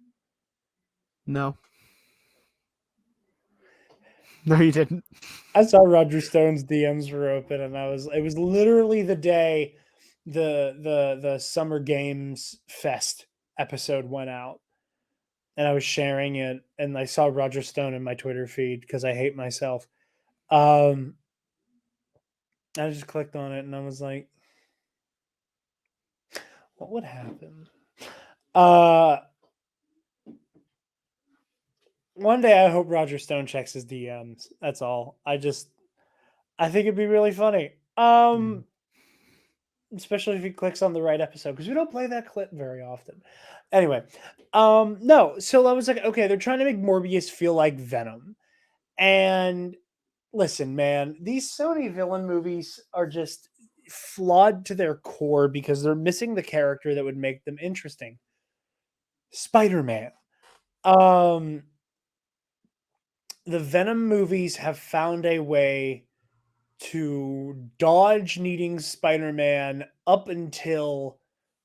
No. No, you didn't. I saw Roger Stone's DMs were open, and it was literally the day the Summer Games Fest episode went out. and I was sharing it, and I saw Roger Stone in my Twitter feed because I hate myself. I just clicked on it, and I was like, "What would happen?" One day I hope Roger Stone checks his DMs. That's all. I think it'd be really funny. Especially if he clicks on the right episode, because we don't play that clip very often. Anyway, no. So I was like, okay, they're trying to make Morbius feel like Venom. And listen, man, these Sony villain movies are just flawed to their core because they're missing the character that would make them interesting. Spider-Man. The Venom movies have found a way to dodge needing Spider-Man up until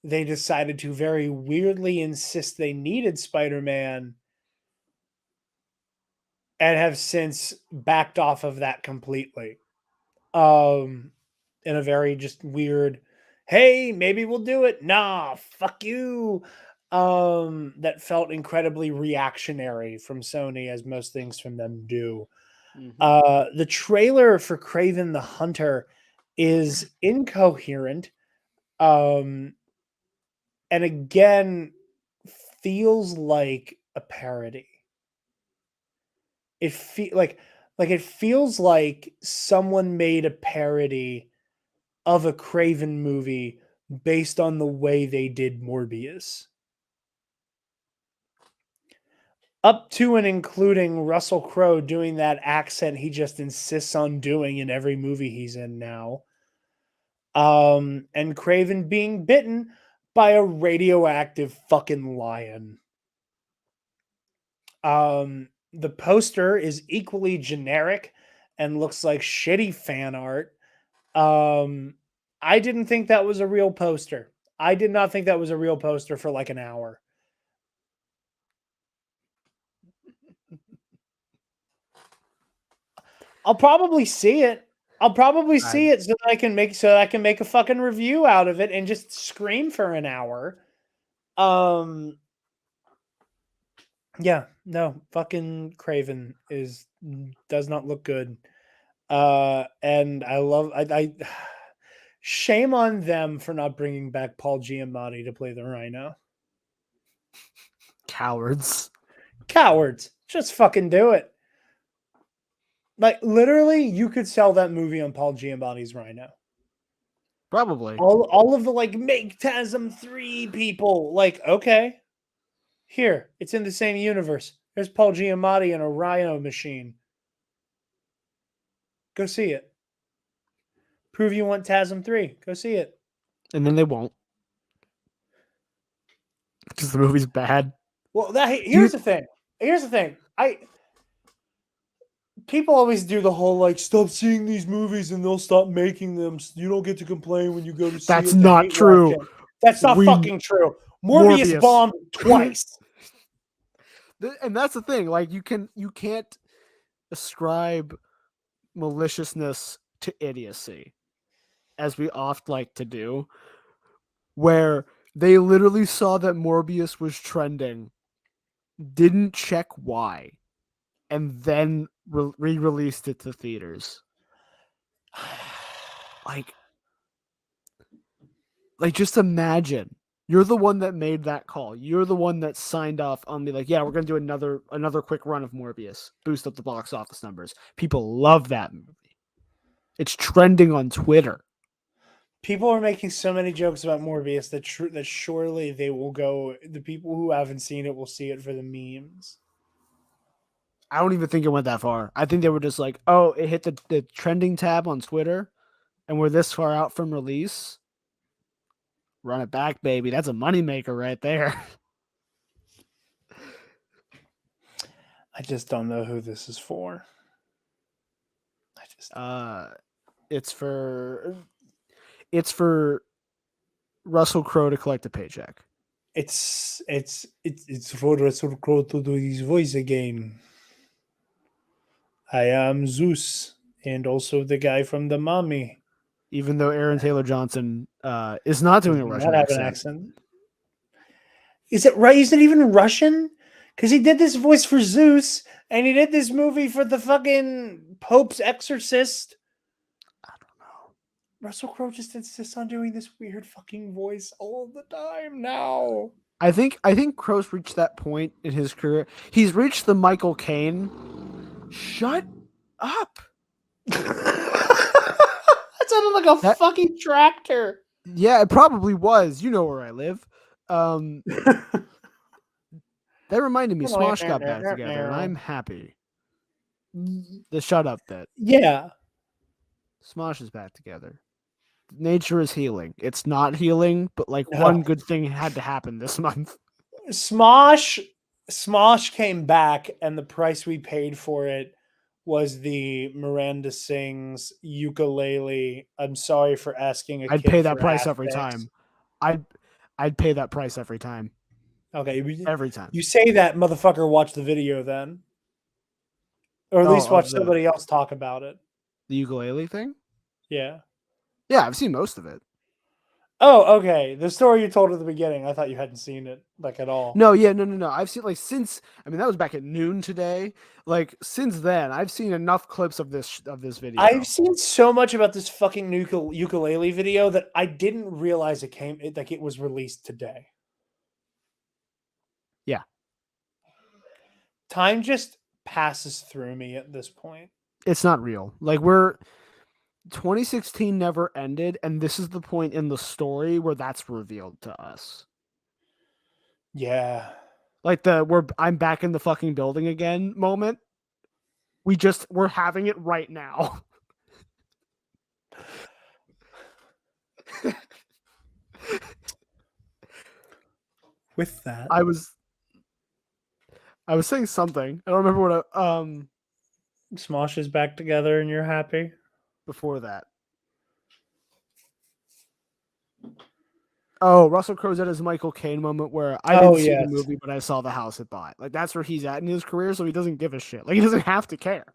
they decided to very weirdly insist they needed Spider-Man, and have since backed off of that completely. In a very just weird, hey, maybe we'll do it. Nah, fuck you. That felt incredibly reactionary from Sony, as most things from them do. The trailer for Kraven the Hunter is incoherent. And again, feels like a parody. It it feels like someone made a parody of a Kraven movie based on the way they did Morbius. Up to and including Russell Crowe doing that accent he just insists on doing in every movie he's in now. And Kraven being bitten by a radioactive fucking lion. The poster is equally generic and looks like shitty fan art. I didn't think that was a real poster. I did not think that was a real poster for like an hour. I'll probably see it. I'll probably see it so that I can make a fucking review out of it and just scream for an hour. Yeah, no, fucking Kraven does not look good. And I shame on them for not bringing back Paul Giamatti to play the Rhino. Cowards. Just fucking do it. Like, literally, you could sell that movie on Paul Giamatti's Rhino. Probably. All of the, like, make TASM 3 people. Like, okay. Here, it's in the same universe. There's Paul Giamatti in a Rhino machine. Go see it. Prove you want TASM 3. Go see it. And then they won't. Because the movie's bad. Well, here's the thing. People always do the whole, like, stop seeing these movies and they'll stop making them. You don't get to complain when you go to see That's it. not true. That's not fucking true. Morbius bombed twice. And that's the thing. Like, you can't ascribe maliciousness to idiocy, as we oft like to do, where they literally saw that Morbius was trending, didn't check why, and then re-released it to theaters. Like, just imagine you're the one that made that call. You're the one that signed off on me. Like, yeah, we're gonna do another quick run of Morbius, boost up the box office numbers. People love that movie. It's trending on Twitter. People are making so many jokes about Morbius that surely they will go. The people who haven't seen it will see it for the memes. I don't even think it went that far. I think they were just like, oh, it hit the trending tab on Twitter, and we're this far out from release. Run it back, baby. That's a moneymaker right there. I just don't know who this is for. It's for Russell Crowe to collect a paycheck. It's for Russell Crowe to do his voice again. I am Zeus, and also the guy from The Mummy. Even though Aaron Taylor Johnson is not doing a Russian accent. Is it right? Is it even Russian? Because he did this voice for Zeus, and he did this movie for the fucking Pope's Exorcist. I don't know. Russell Crowe just insists on doing this weird fucking voice all the time now. I think Crowe's reached that point in his career. He's reached the Michael Caine. Shut up. That sounded like a fucking tractor. Yeah, it probably was. You know where I live. That reminded me, Smosh got back together, and I'm happy. The shut up bit. Yeah. Smosh is back together. Nature is healing. It's not healing, but like No. one good thing had to happen this month. Smosh came back, and the price we paid for it was the Miranda Sings ukulele. I'm sorry for asking. I'd pay that price every time. I'd pay that price every time. Okay, Every time. You say that, motherfucker. Watch the video then, or at least watch somebody else talk about it. The ukulele thing. Yeah. Yeah, I've seen most of it. Oh, okay. The story you told at the beginning, I thought you hadn't seen it like at all. No. I've seen since. I mean, that was back at noon today. Like since then, I've seen enough clips of this video. I've seen so much about this fucking ukulele video that I didn't realize it was released today. Yeah. Time just passes through me at this point. It's not real. 2016 never ended, and this is the point in the story where that's revealed to us. Yeah. Like I'm back in the fucking building again moment. We're having it right now. With that, I was saying something. I don't remember what Smosh is back together and you're happy. Before that. Oh, Russell Crowe's at his Michael Caine moment where I didn't see the movie, but I saw the house it bought. Like that's where he's at in his career, so he doesn't give a shit. Like he doesn't have to care.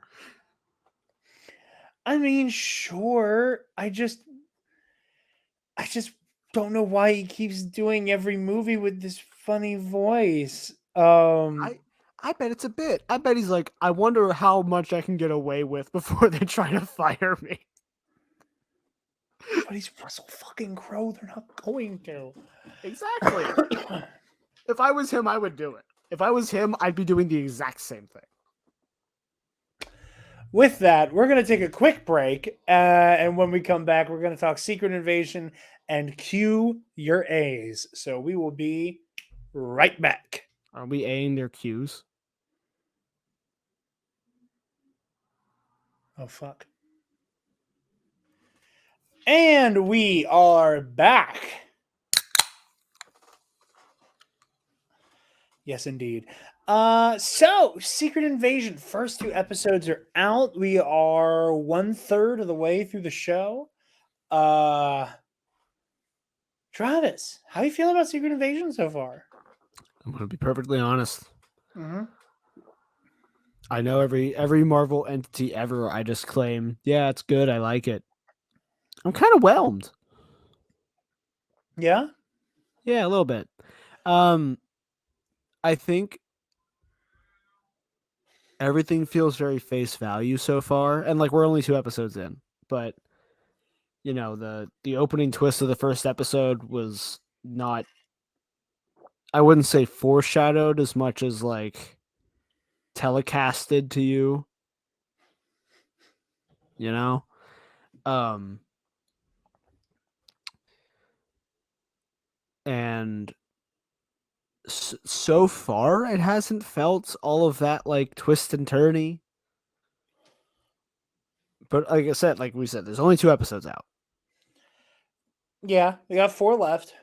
I mean, sure. I just don't know why he keeps doing every movie with this funny voice. I bet it's a bit. I bet he's like, I wonder how much I can get away with before they try to fire me. But he's Russell fucking Crowe. They're not going to. Exactly. If I was him, I would do it. If I was him, I'd be doing the exact same thing. With that, we're going to take a quick break. And when we come back, we're going to talk Secret Invasion and cue your A's. So we will be right back. Are we Aing their cues? Oh, fuck. And we are back. Yes, indeed. So Secret Invasion, first 2 episodes are out. We are 1/3 of the way through the show. Travis, how do you feel about Secret Invasion so far? I'm going to be perfectly honest. Mm-hmm. I know every Marvel entity ever, I just claim, yeah, it's good. I like it. I'm kind of whelmed. Yeah? Yeah, a little bit. I think everything feels very face value so far. And we're only 2 episodes in. But, the opening twist of the first episode was not, I wouldn't say foreshadowed as much as telecasted to you. And so far it hasn't felt all of that twist and turny. But like I said, like we said, there's only 2 episodes out. Yeah, we got 4 left.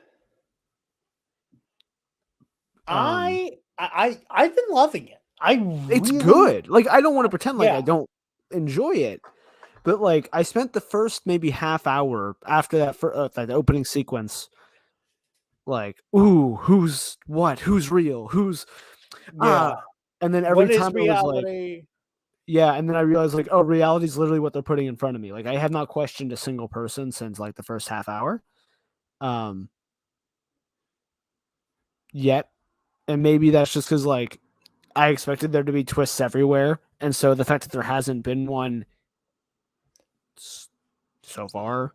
I've been loving it. It's good. I don't want to pretend I don't enjoy it. But I spent the first maybe half hour after that the opening sequence ooh, who's what? Who's real? Who's and then every time it was and then I realized oh, reality is literally what they're putting in front of me. I have not questioned a single person since the first half hour. Yet. And maybe that's just because I expected there to be twists everywhere, and so the fact that there hasn't been one so far,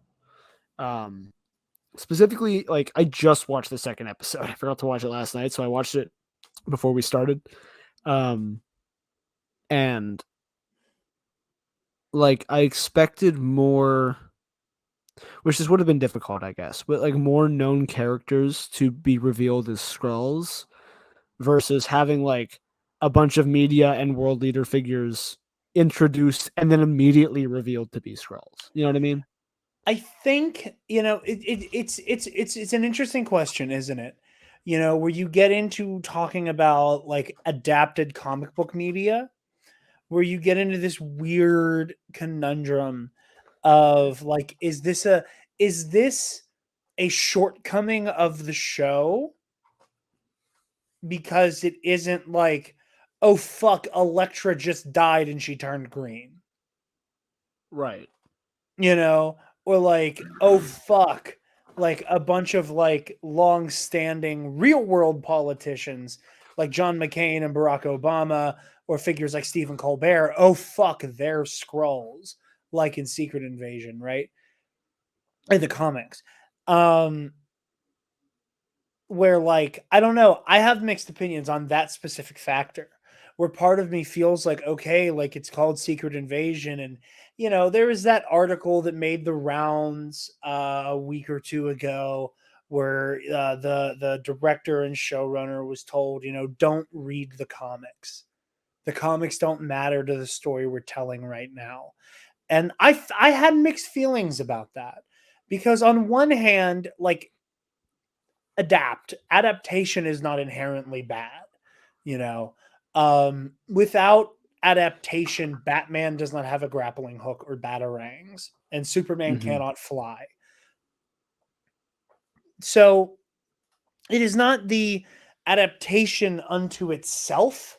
specifically, like I just watched the second episode. I forgot to watch it last night, so I watched it before we started, and like I expected more, which would have been difficult, I guess, but like more known characters to be revealed as Skrulls versus having like a bunch of media and world leader figures introduced and then immediately revealed to be Skrulls. You know what I mean? I think, it's an interesting question, isn't it? Where you get into talking about like adapted comic book media, where you get into this weird conundrum of like, is this a shortcoming of the show because it isn't like, oh fuck, Elektra just died and she turned green, Right. or like, oh fuck, like a bunch of like long-standing real world politicians like John McCain and Barack Obama, or figures like Stephen Colbert, oh fuck, they're Skrulls, like in Secret Invasion, right? In the comics. Where like, I don't know, I have mixed opinions on that specific factor, where part of me feels like, okay, like it's called Secret Invasion, and there was that article that made the rounds a week or two ago where the director and showrunner was told, don't read the comics. The comics don't matter to the story we're telling right now. And I had mixed feelings about that, because on one hand, like, adaptation is not inherently bad. Without adaptation, Batman does not have a grappling hook or batarangs, and Superman cannot fly. So it is not the adaptation unto itself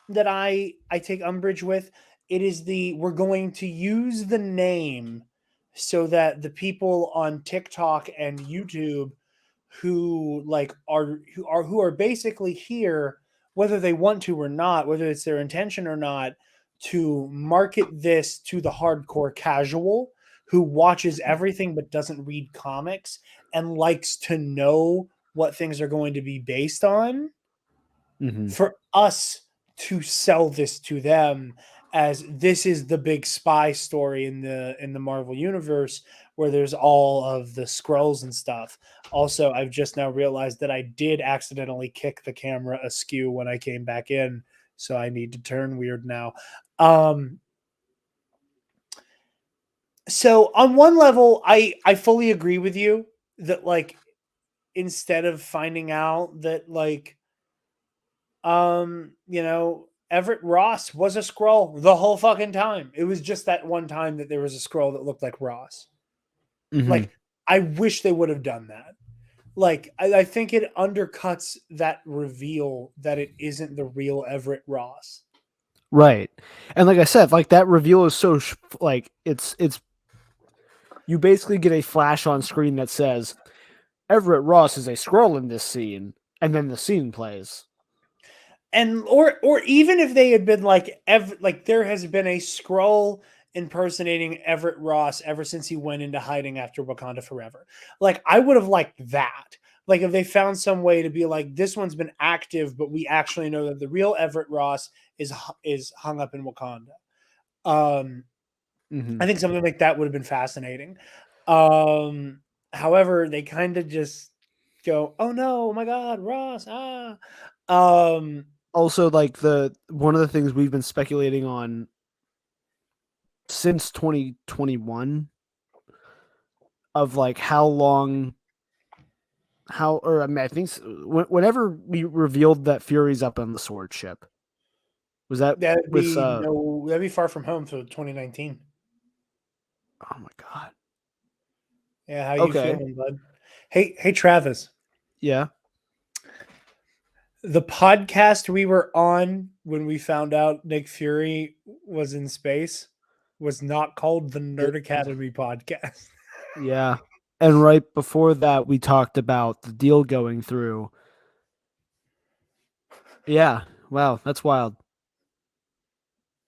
that I take umbrage with. It is we're going to use the name so that the people on TikTok and YouTube who are basically here, whether they want to or not, whether it's their intention or not, to market this to the hardcore casual who watches everything but doesn't read comics and likes to know what things are going to be based on, for us to sell this to them as this is the big spy story in the Marvel universe, where there's all of the Skrulls and stuff. Also, I've just now realized that I did accidentally kick the camera askew when I came back in, so I need to turn weird now. So on one level, I fully agree with you that, like, instead of finding out that, like, Everett Ross was a Skrull the whole fucking time, it was just that one time that there was a Skrull that looked like Ross. Like, I wish they would have done that. Like, I think it undercuts that reveal that it isn't the real Everett Ross. Right. And like I said, like that reveal is so like it's you basically get a flash on screen that says Everett Ross is a Skrull in this scene, and then the scene plays. And or even if they had been like there has been a Skrull impersonating Everett Ross ever since he went into hiding after Wakanda Forever. Like, I would have liked that. Like, if they found some way to be like, this one's been active, but we actually know that the real Everett Ross is hung up in Wakanda. I think something like that would have been fascinating. However, they kind of just go, oh no, oh my God, Ross. Also, like one of the things we've been speculating on since 2021 of like I think whenever we revealed that Fury's up on the sword ship, was that that'd be Far From Home for 2019. Oh my God. Yeah, how you feeling, bud? Hey, Travis. Yeah. The podcast we were on when we found out Nick Fury was in space was not called the Nerd Academy podcast. Yeah. And right before that, we talked about the deal going through. Yeah. Wow, that's wild.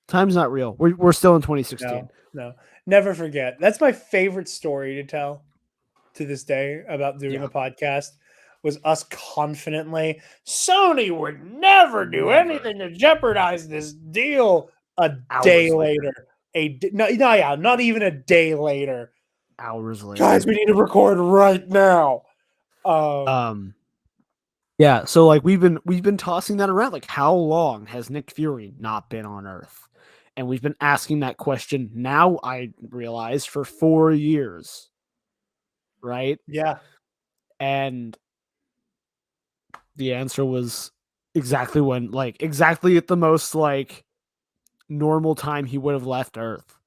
Time's not real. We're still in 2016. No, never forget. That's my favorite story to tell to this day about doing Yeah. a podcast. Was us confidently, Sony would never do Never. anything to jeopardize this deal. A Hours day later. later, not even a day later. Hours later. Guys, we need to record right now. Yeah, so like we've been tossing that around. Like, how long has Nick Fury not been on Earth? And we've been asking that question now, I realize, for 4 years. Right? Yeah. And the answer was exactly at the most like normal time he would have left Earth.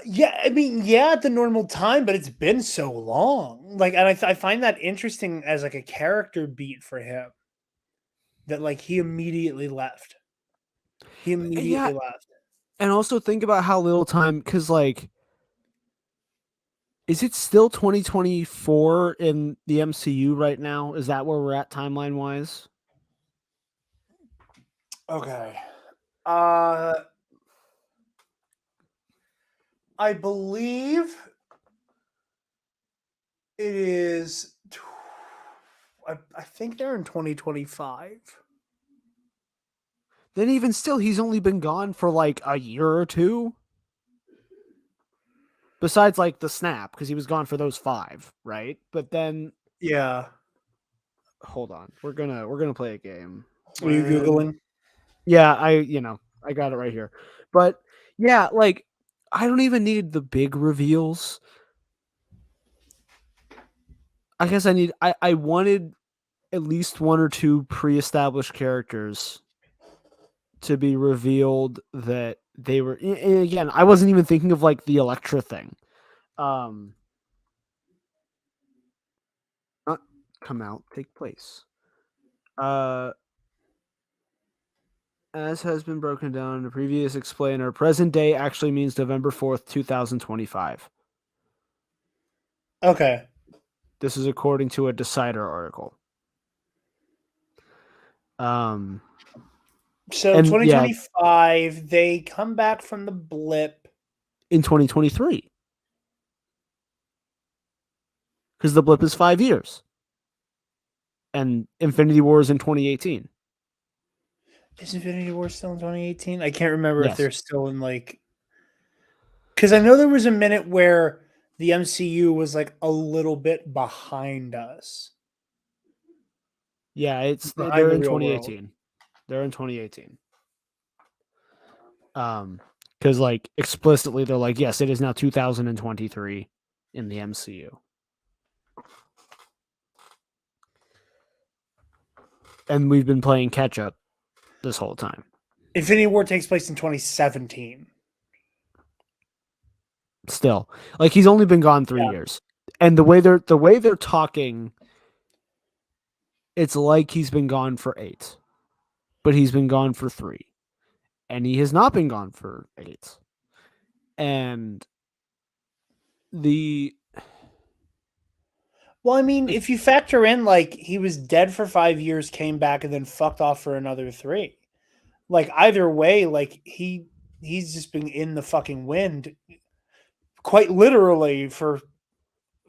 Yeah, I mean, yeah, at the normal time, but it's been so long. Like, and I find that interesting as like a character beat for him. That like he immediately left. He immediately left. And also think about how little time, because like, is it still 2024 in the MCU right now? Is that where we're at timeline wise? Okay. I believe it is. I think they're in 2025. Then even still, he's only been gone for like a year or two. Besides like the snap, because he was gone for those 5, right? But then, Yeah. hold on, we're gonna play a game. Are you Googling? Yeah, I got it right here. But yeah, like I don't even need the big reveals. I guess I wanted at least 1 or 2 pre-established characters to be revealed that they were, and again, I wasn't even thinking of like the Elektra thing. Not come out, take place. As has been broken down in a previous explainer, present day actually means November 4th, 2025. Okay. This is according to a Decider article. So And, 2025, they come back from the blip. in 2023. Because the blip is 5 years. And Infinity War is in 2018. Is Infinity War still in 2018? I can't remember Yes. if they're still in like. Because I know there was a minute where the MCU was like a little bit behind us. Yeah, Behind they're the in real 2018. world. They're in 2018. Because like explicitly they're like, yes, it is now 2023 in the MCU. And we've been playing catch up this whole time. Infinity War takes place in 2017. Still, like he's only been gone 3 years, and the way they're talking, it's like he's been gone for 8, but he's been gone for 3, and he has not been gone for 8. And Well, I mean, if you factor in like he was dead for 5 years, came back, and then fucked off for another 3, like either way, like he's just been in the fucking wind, quite literally for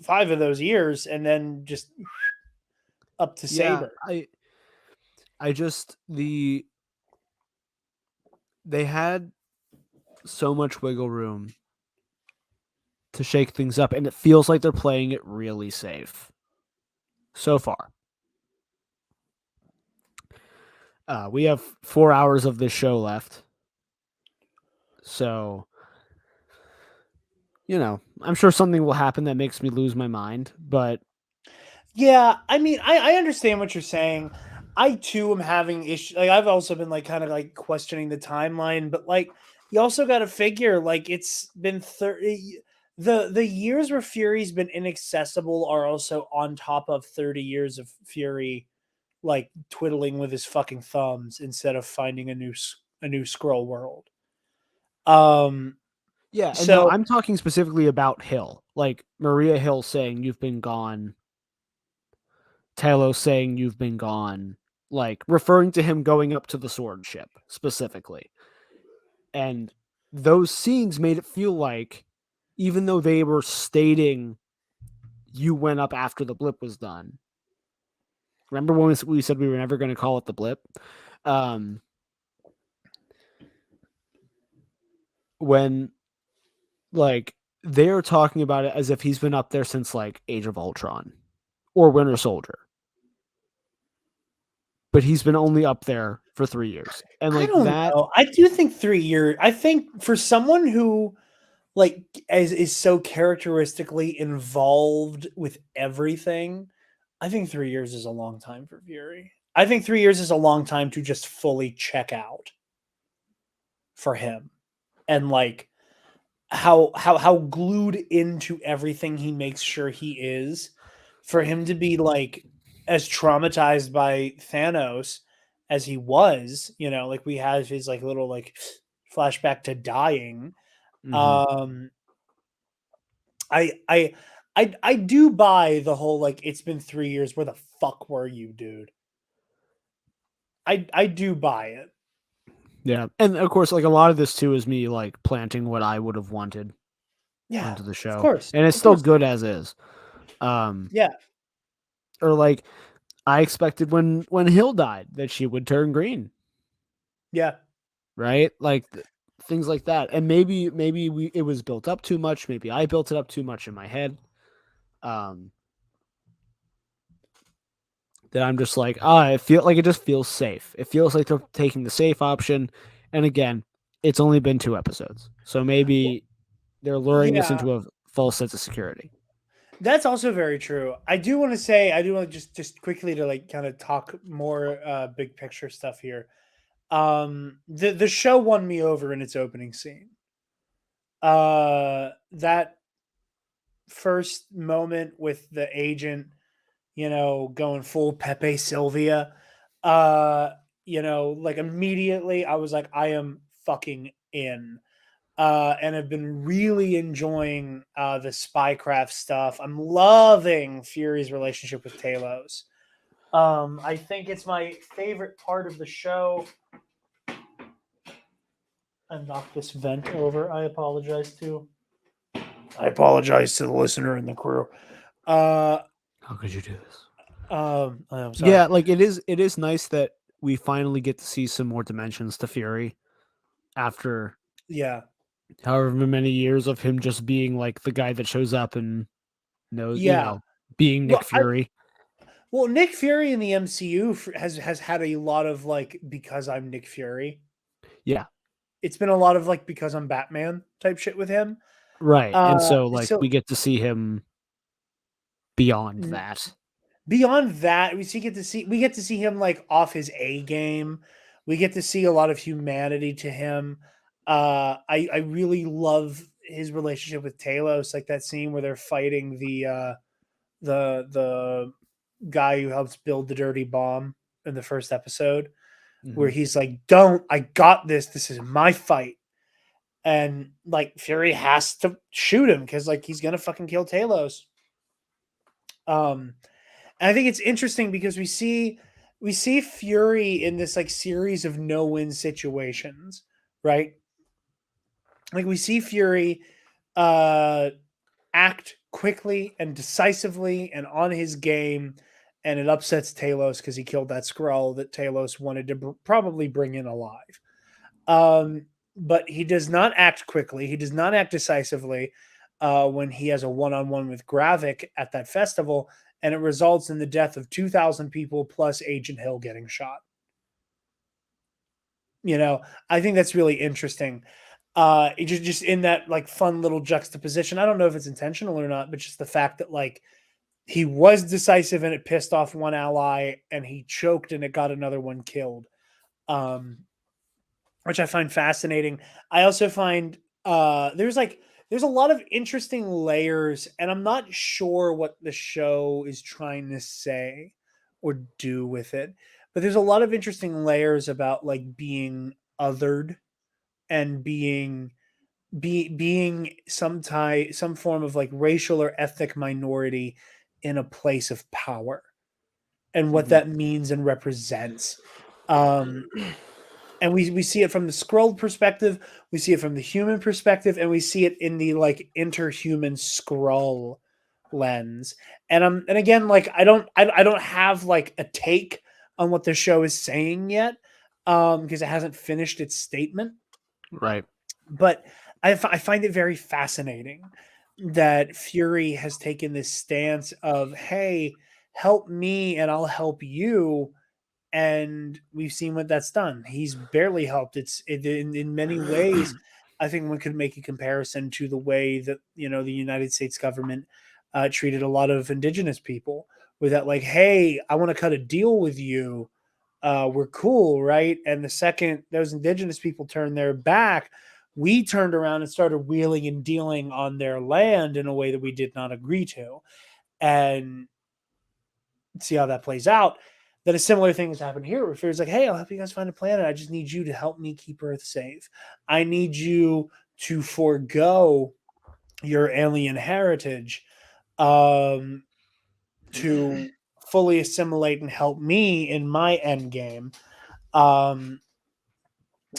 5 of those years, and then just up to Saber. I just they had so much wiggle room to shake things up, and it feels like they're playing it really safe so far. We have 4 hours of this show left, so I'm sure something will happen that makes me lose my mind, but Yeah, I mean, I understand what you're saying. I too am having issues. Like I've also been like kind of like questioning the timeline, but like you also got to figure like it's been 30. The years where Fury's been inaccessible are also on top of 30 years of Fury, like twiddling with his fucking thumbs instead of finding a new scroll world. yeah. And So no, I'm talking specifically about Hill, like Maria Hill saying you've been gone, Talos saying you've been gone. like referring to him going up to the sword ship specifically. And those scenes made it feel like, even though they were stating you went up after the blip was done. Remember when we said we were never going to call it the blip? When like they're talking about it as if he's been up there since like Age of Ultron or Winter Soldier. But he's been only up there for 3 years. And like I don't that know. I do think 3 years. I think for someone who like is so characteristically involved with everything, I think 3 years is a long time for Fury. I think 3 years is a long time to just fully check out for him. And like how glued into everything he makes sure he is, for him to be like as traumatized by Thanos as he was, like we have his like little like flashback to dying. Mhm. I do buy the whole like it's been 3 years. Where the fuck were you, dude? I do buy it. Yeah. And of course, like a lot of this too is me like planting what I would have wanted Yeah, onto the of show. course, And it's of still course. good as is. Um Yeah, or like I expected when Hill died that she would turn green, yeah. right? Like things like that. And maybe it was built up too much, maybe I built it up too much in my head. That I'm just like, I feel like it just feels safe. It feels like they're taking the safe option. And again, it's only been 2 episodes. So maybe they're luring us Yeah, into a false sense of security. that's also very true. I do want to say, I do want to just quickly to like kind of talk more big picture stuff here. The show won me over in its opening scene. That first moment with the agent, going full Pepe Sylvia, like immediately I was like, I am fucking in. And have been really enjoying the spycraft stuff. I'm loving Fury's relationship with Talos. I think it's my favorite part of the show. I knocked this vent over. I apologize to. I apologize to the listener and the crew. Uh, How could you do this? I'm sorry. Yeah, like it is nice that we finally get to see some more dimensions to Fury after Yeah, however many years of him just being like the guy that shows up and knows, yeah. being Nick Well, Fury. Nick Fury in the MCU has had a lot of like because I'm Nick Fury. Yeah. It's been a lot of like because I'm Batman type shit with him. Right. And so like So we get to see him beyond that. beyond that, we get to see him like off his A game. We get to see a lot of humanity to him. I really love his relationship with Talos, like that scene where they're fighting the guy who helps build the dirty bomb in the first episode, where Mhm. he's like, "Don't, I got this. This is my fight." And like Fury has to shoot him because like he's gonna fucking kill Talos. And I think it's interesting because we see Fury in this like series of no-win situations, right? Like we see Fury uh act quickly and decisively and on his game, and it upsets Talos because he killed that Skrull that Talos wanted to probably bring in alive. But he does not act quickly. He does not act decisively when he has a one-on-one with Gravik at that festival, and it results in the death of 2,000 people plus Agent Hill getting shot. I think that's really interesting. Just in that like fun little juxtaposition. I don't know if it's intentional or not, but just the fact that like he was decisive and it pissed off one ally, and he choked and it got another one killed. Um, which I find fascinating. I also find there's a lot of interesting layers, and I'm not sure what the show is trying to say or do with it. But there's a lot of interesting layers about like being othered and being some form of like racial or ethnic minority in a place of power. and what that means and represents. And we see it from the Skrull perspective, we see it from the human perspective, and we see it in the like interhuman Skrull lens. And again, like I don't have like a take on what the show is saying yet, because it hasn't finished its statement. Right. But I find it very fascinating that Fury has taken this stance of, hey, help me and I'll help you. And we've seen what that's done. He's barely helped. In many ways, I think one could make a comparison to the way that, the United States government treated a lot of indigenous people, with that, like, hey, I want to cut a deal with you. We're cool, right? And the second those indigenous people turned their back, we turned around and started wheeling and dealing on their land in a way that we did not agree to. And see how that plays out. That a similar thing has happened here, where Fear's like, hey, I'll help you guys find a planet. I just need you to help me keep Earth safe. I need you to forego your alien heritage, to fully assimilate and help me in my end game. But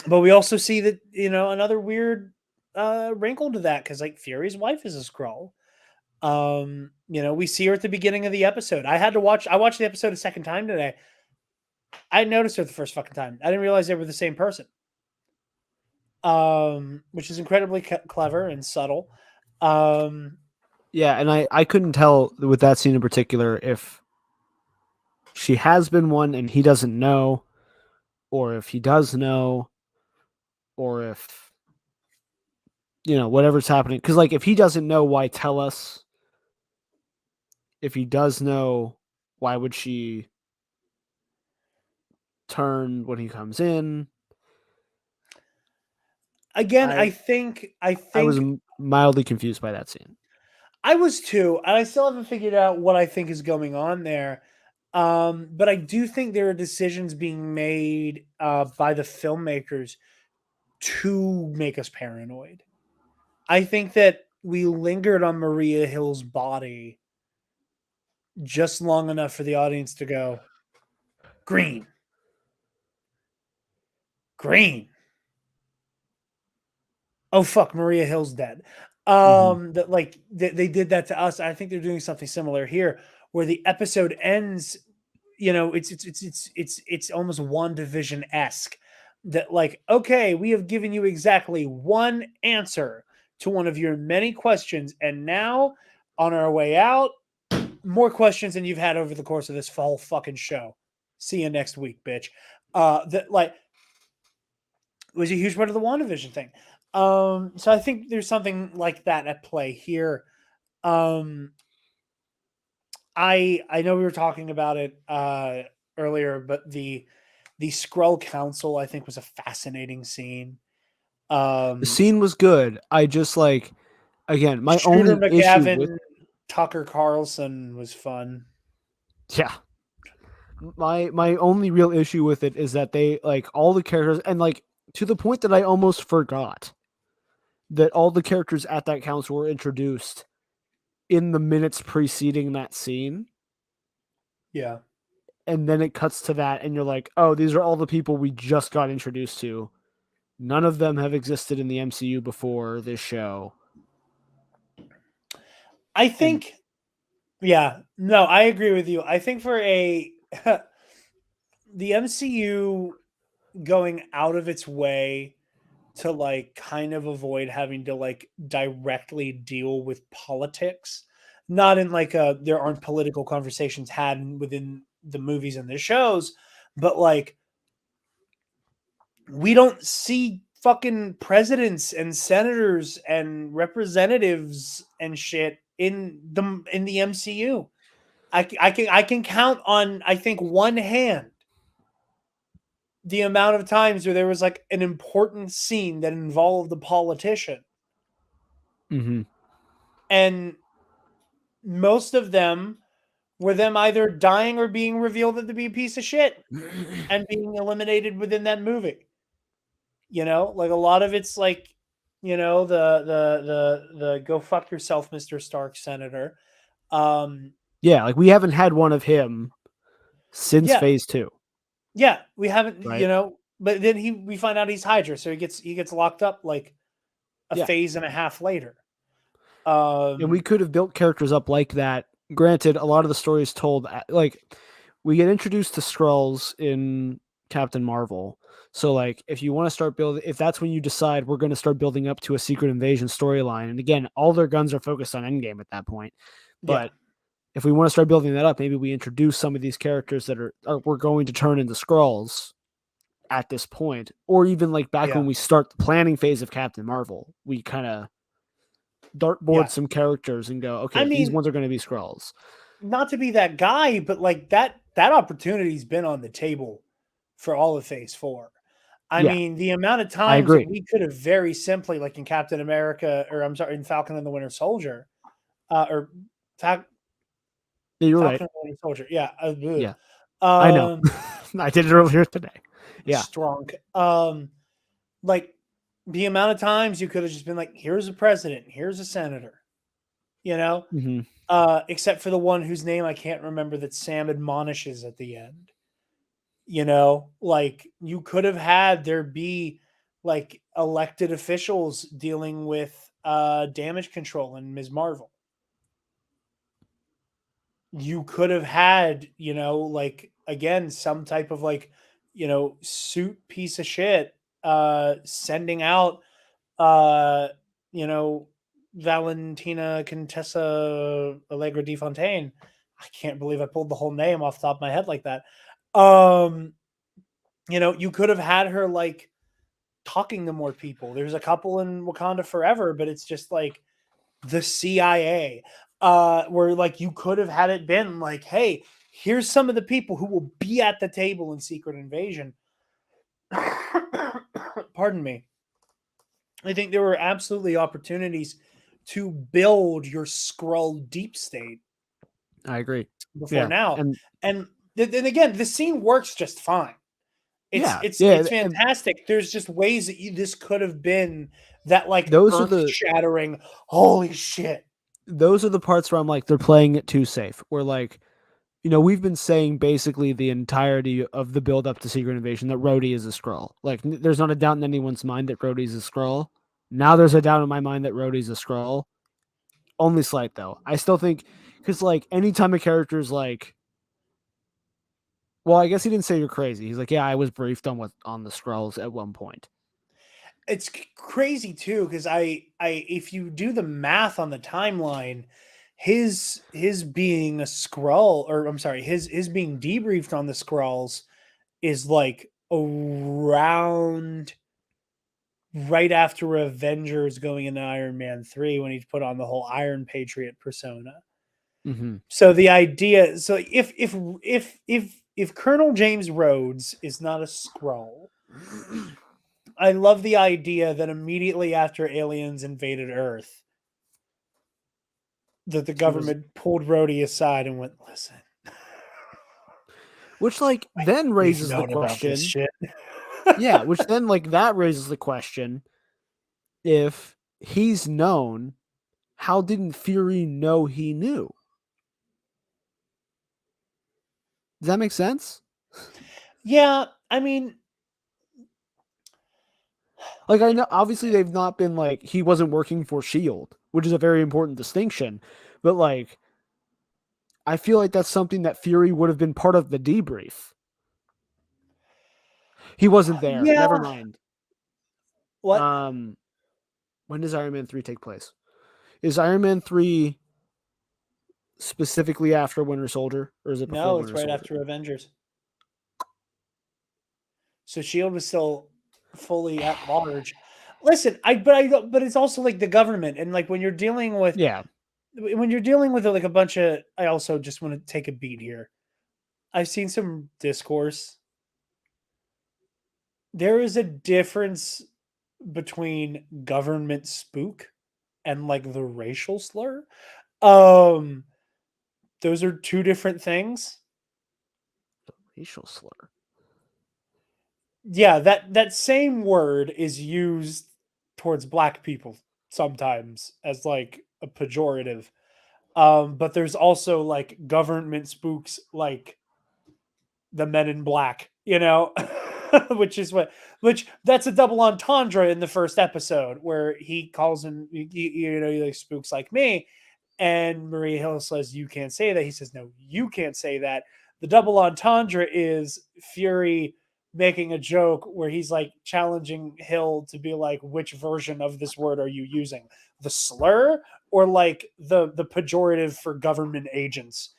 we also see that, another weird wrinkle to that, because like Fury's wife is a Skrull. We see her at the beginning of the episode. I watched the episode a second time today. I noticed her the first fucking time. I didn't realize they were the same person. Which is incredibly clever and subtle. Yeah, and I couldn't tell with that scene in particular if she has been one and he doesn't know, or if he does know, or if whatever's happening. Because like if he doesn't know, why tell us? If he does know, why would she turn when he comes in? Again, I think I was mildly confused by that scene. I was too, and I still haven't figured out what I think is going on there. But I do think there are decisions being made by the filmmakers to make us paranoid. I think that we lingered on Maria Hill's body just long enough for the audience to go, green. Green. Oh fuck, Maria Hill's dead. That like they did that to us. I think they're doing something similar here, where the episode ends. It's almost WandaVision-esque. That like, okay, we have given you exactly one answer to one of your many questions, and now on our way out, more questions than you've had over the course of this fall fucking show. See you next week, bitch. That like was a huge part of the WandaVision thing. So I think there's something like that at play here. I know we were talking about it earlier, but the Skrull Council I think was a fascinating scene. The scene was good. I just like, again, my Shooter only McGavin, issue with Tucker Carlson was fun. yeah. My only real issue with it is that they like all the characters, and like to the point that I almost forgot that all the characters at that council were introduced in the minutes preceding that scene. Yeah. And then it cuts to that, and you're like, oh, these are all the people we just got introduced to. None of them have existed in the MCU before this show. I think, yeah, no, I agree with you. I think for the MCU going out of its way to like kind of avoid having to like directly deal with politics, not in like there aren't political conversations had within the movies and the shows, but like we don't see fucking presidents and senators and representatives and shit in the MCU. I can count on, I think, one hand the amount of times where there was like an important scene that involved the politician. Mm-hmm. And most of them were them either dying or being revealed to be a piece of shit and being eliminated within that movie. Like a lot of it's like, the go fuck yourself, Mr. Stark senator. Yeah, like we haven't had one of him since Yeah. phase 2. Yeah, we haven't, Right. but then we find out he's Hydra, so he gets locked up like a Yeah. phase and a half later. And we could have built characters up like that. Granted, a lot of the stories told, like, we get introduced to Skrulls in Captain Marvel. So, like, if you want to start building, if that's when you decide we're going to start building up to a Secret Invasion storyline, and again, all their guns are focused on Endgame at that point. But if we want to start building that up, maybe we introduce some of these characters that are we're going to turn into Skrulls at this point, or even like back when we start the planning phase of Captain Marvel, we kind of dartboard some characters and go, okay, these ones are going to be Skrulls. Not to be that guy, but like that opportunity's been on the table for all of Phase 4. I mean, the amount of times that we could have very simply, like in Captain America, or I'm sorry, in Falcon and the Winter Soldier, or you're Falcon right. and the Winter Soldier, yeah. I know. I did it earlier today. Yeah, strong. Like the amount of times you could have just been like, here's a president, here's a senator, except for the one whose name I can't remember that Sam admonishes at the end. Like you could have had there be like elected officials dealing with damage control in Ms. Marvel. You could have had, like again, some type of like, suit piece of shit sending out Valentina Contessa Allegra Di Fontaine. I can't believe I pulled the whole name off the top of my head like that. You could have had her like talking to more people. There's a couple in Wakanda Forever, but it's just like the CIA, where like you could have had it been like, hey, here's some of the people who will be at the table in Secret Invasion. Pardon me. I think there were absolutely opportunities to build your Skrull deep state. I agree. Before now, and then again, the scene works just fine. It's fantastic. There's just ways that this could have been that like those earth shattering. Holy shit! Those are the parts where I'm like, they're playing it too safe. Where like, we've been saying basically the entirety of the build up to Secret Invasion that Rhodey is a Skrull. Like, there's not a doubt in anyone's mind that Rhodey's a Skrull. Now there's a doubt in my mind that Rhodey's a Skrull. Only slight though. I still think because like anytime a character's like, well, I guess he didn't say you're crazy. He's like, yeah, I was briefed on the Skrulls at one point. It's crazy too because I if you do the math on the timeline, his being a Skrull, or I'm sorry, his being debriefed on the Skrulls is like around right after Avengers going into Iron Man 3 when he's put on the whole Iron Patriot persona. Mm-hmm. So the idea, so if Colonel James Rhodes is not a Skrull, I love the idea that immediately after aliens invaded Earth, that the government pulled Rhodey aside and went, listen. Which like then raises the question. Yeah, which then like that raises the question: if he's known, how didn't Fury know he knew? Does that make sense? Yeah, I mean, like I know obviously they've not been like he wasn't working for S.H.I.E.L.D., which is a very important distinction, but like I feel like that's something that Fury would have been part of the debrief. He wasn't there. Yeah. Never mind. What? When does Iron Man 3 take place? Is Iron Man 3 specifically after Winter Soldier, or is it before? No, Winter it's right Soldier? after Avengers. So S.H.I.E.L.D. was still fully at large. Listen, but it's also like the government, and like when you're dealing with like a bunch of, I also just want to take a beat here. I've seen some discourse. There is a difference between government spook and like the racial slur. Those are two different things. The racial slur. Yeah, that same word is used towards black people sometimes as like a pejorative. But there's also like government spooks, like the Men in Black, you know, which that's a double entendre in the first episode where he calls him, you know, he like spooks like me. And Maria Hill says, you can't say that. He says, no, you can't say that. The double entendre is Fury making a joke where he's like challenging Hill to be like, which version of this word are you using? The slur or like the pejorative for government agents?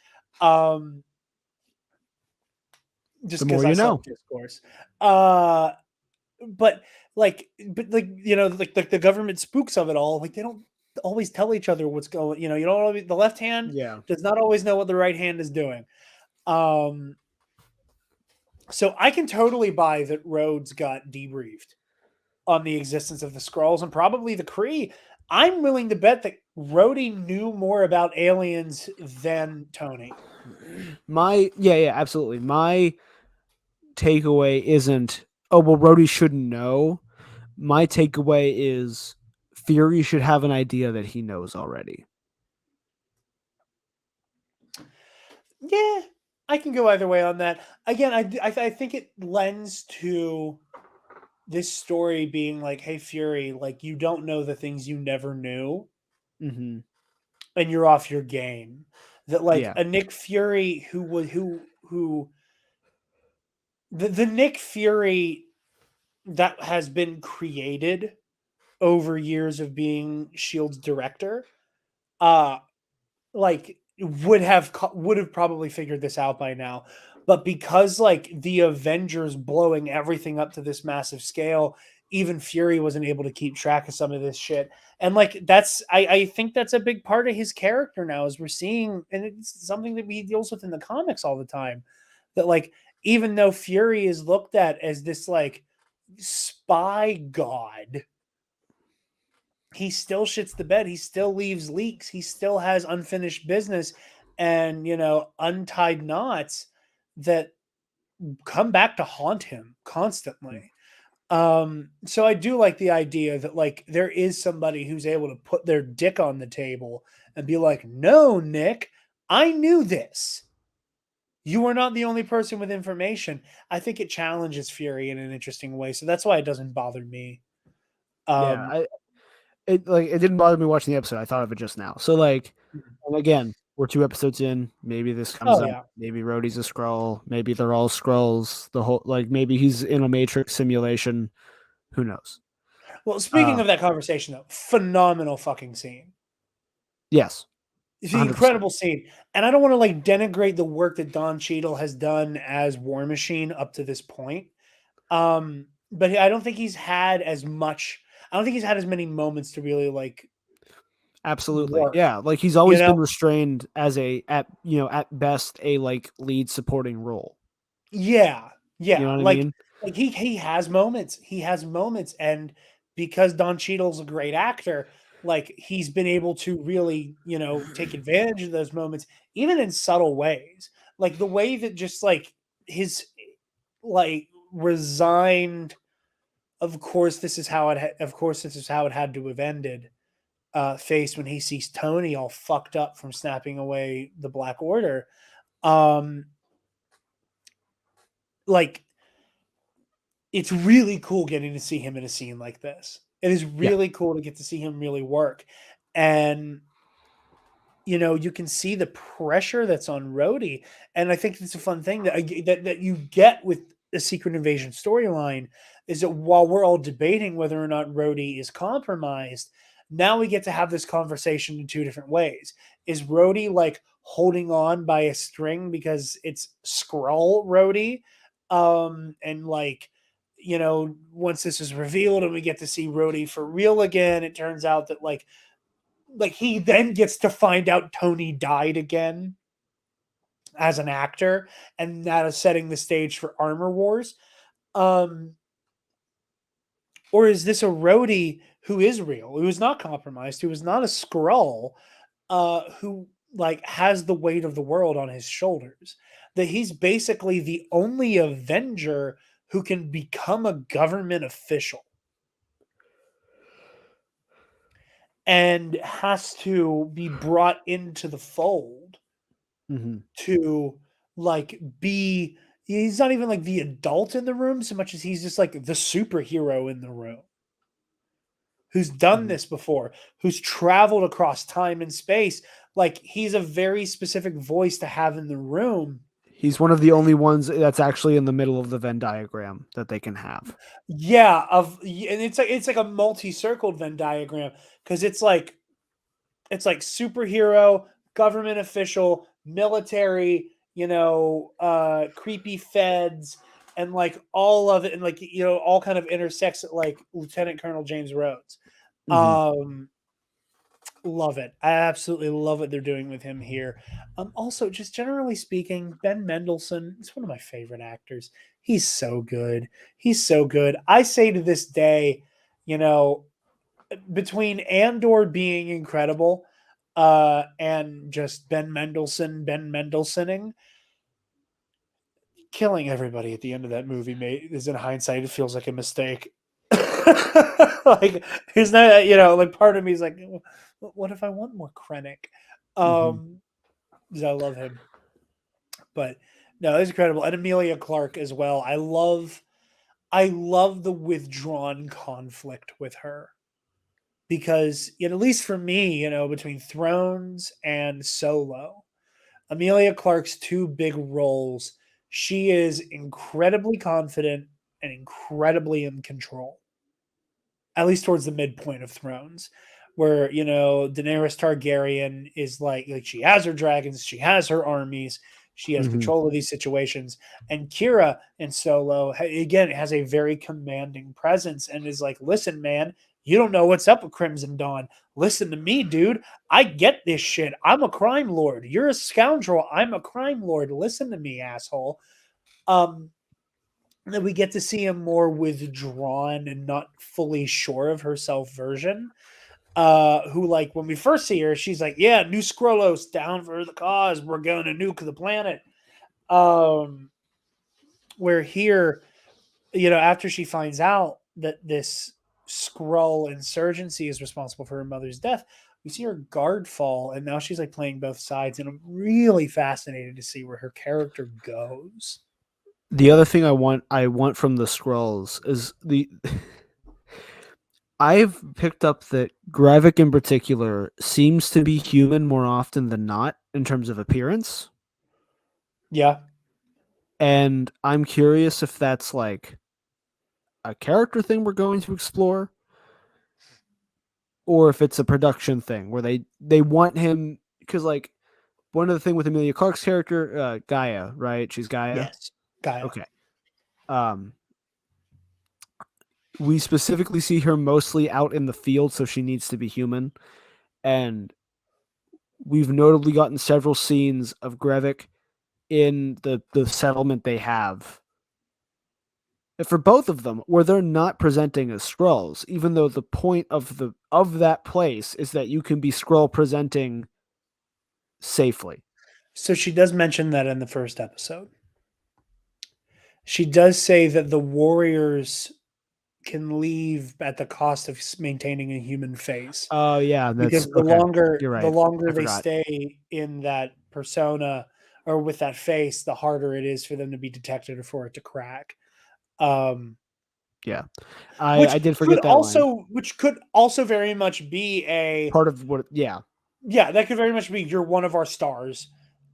Just The more because I you saw know. discourse. But you know, like the government spooks of it all, like they don't always tell each other what's going, you know, the left hand Yeah. does not always know what the right hand is doing. So I can totally buy that Rhodes got debriefed on the existence of the Skrulls and probably the Kree. I'm willing to bet that Rhodey knew more about aliens than Tony. Absolutely. My takeaway isn't, oh well, Rhodey shouldn't know. My takeaway is Fury should have an idea that he knows already. Yeah, I can go either way on that. Again, I think it lends to this story being like, hey, Fury, like you don't know the things you never knew, Mm-hmm. and you're off your game. That like Yeah. a Nick Fury who the Nick Fury that has been created over years of being Shield's director, like would have probably figured this out by now, but because like the Avengers blowing everything up to this massive scale, even Fury wasn't able to keep track of some of this shit. And like I think that's a big part of his character now, as we're seeing, and it's something that he deals with in the comics all the time, that like even though Fury is looked at as this like spy god, he still shits the bed. He still leaves leaks. He still has unfinished business and, you know, untied knots that come back to haunt him constantly. So I do like the idea that like there is somebody who's able to put their dick on the table and be like, no, Nick, I knew this. You are not the only person with information. I think it challenges Fury in an interesting way. So that's why it doesn't bother me. It didn't bother me watching the episode. I thought of it just now. So like, and again, we're 2 episodes in. Maybe this comes up. Yeah. Maybe Rhodey's a Skrull. Maybe they're all Skrulls. The whole maybe he's in a Matrix simulation. Who knows? Well, speaking of that conversation, though, phenomenal fucking scene. Yes. It's an incredible scene. And I don't want to like denigrate the work that Don Cheadle has done as War Machine up to this point. But I don't think he's had as many moments to really like. Absolutely. Work. Yeah. Like he's always been restrained as at best a like lead supporting role. Yeah. Yeah. You know what like, I mean? Like he has moments. He has moments. And because Don Cheadle's a great actor, like he's been able to really, you know, take advantage of those moments, even in subtle ways. Like the way that just like his like resigned, of course this is how it had to have ended, face when he sees Tony all fucked up from snapping away the Black Order. Like it's really cool getting to see him in a scene like this. It is really cool to get to see him really work. And, you know, you can see the pressure that's on Rhodey. And I think it's a fun thing that you get with the Secret Invasion storyline is that while we're all debating whether or not Rhodey is compromised, now we get to have this conversation in 2 different ways. Is Rhodey like holding on by a string because it's Skrull Rhodey? And like, you know, once this is revealed and we get to see Rhodey for real again, it turns out that like he then gets to find out Tony died again as an actor, and that is setting the stage for Armor Wars. Or is this a Rhodey who is real, who is not compromised, who is not a Skrull, who like has the weight of the world on his shoulders? That he's basically the only Avenger who can become a government official and has to be brought into the fold to like be, he's not even like the adult in the room so much as he's just like the superhero in the room who's done this before, who's traveled across time and space. Like he's a very specific voice to have in the room. He's one of the only ones that's actually in the middle of the Venn diagram that they can have. Yeah, and it's like a multi-circled Venn diagram because it's like superhero, government official, military, creepy feds, and like all of it, and like all kind of intersects at like Lieutenant Colonel James Rhodes. Love it. I absolutely love what they're doing with him here. Also, just generally speaking, Ben Mendelsohn is one of my favorite actors. He's so good. He's so good. I say to this day, between Andor being incredible, and just Ben Mendelsohning, killing everybody at the end of that movie is in hindsight, it feels like a mistake. Like, there's not, like part of me is like, what if I want more Krennic? Because I love him. But no, it's incredible. And Emilia Clarke as well. I love the withdrawn conflict with her. Because, at least for me, between Thrones and Solo, Emilia Clarke's two big roles, she is incredibly confident and incredibly in control. At least towards the midpoint of Thrones, where, Daenerys Targaryen is like she has her dragons, she has her armies, she has control of these situations. And Kira in Solo, again, has a very commanding presence and is like, listen, man, you don't know what's up with Crimson Dawn. Listen to me, dude. I get this shit. I'm a crime lord. You're a scoundrel. I'm a crime lord. Listen to me, asshole. That we get to see a more withdrawn and not fully sure of herself version. Who, like, when we first see her, she's like, yeah, New Skrullos down for the cause. We're going to nuke the planet. Where here, after she finds out that this Skrull insurgency is responsible for her mother's death, we see her guard fall, and now she's like playing both sides, and I'm really fascinated to see where her character goes. The other thing I want from the Skrulls is I've picked up that Gravik in particular seems to be human more often than not in terms of appearance. Yeah. And I'm curious if that's like a character thing we're going to explore, or if it's a production thing where they want him, because like one of the thing with Emilia Clarke's character, Gaia, right? She's Gaia. Yes. Gaia. Okay. We specifically see her mostly out in the field, so she needs to be human. And we've notably gotten several scenes of Gravik in the settlement they have. For both of them, where they're not presenting as Skrulls, even though the point of that place is that you can be Skrull presenting safely. So she does mention that in the first episode. She does say that the warriors can leave at the cost of maintaining a human face. Oh yeah, because okay. You're right. the longer I they forgot. stay in that persona or with that face, the harder it is for them to be detected or for it to crack. Yeah, I did forget that line. Which could also very much be a Part of what. Yeah, that could very much be you're one of our stars.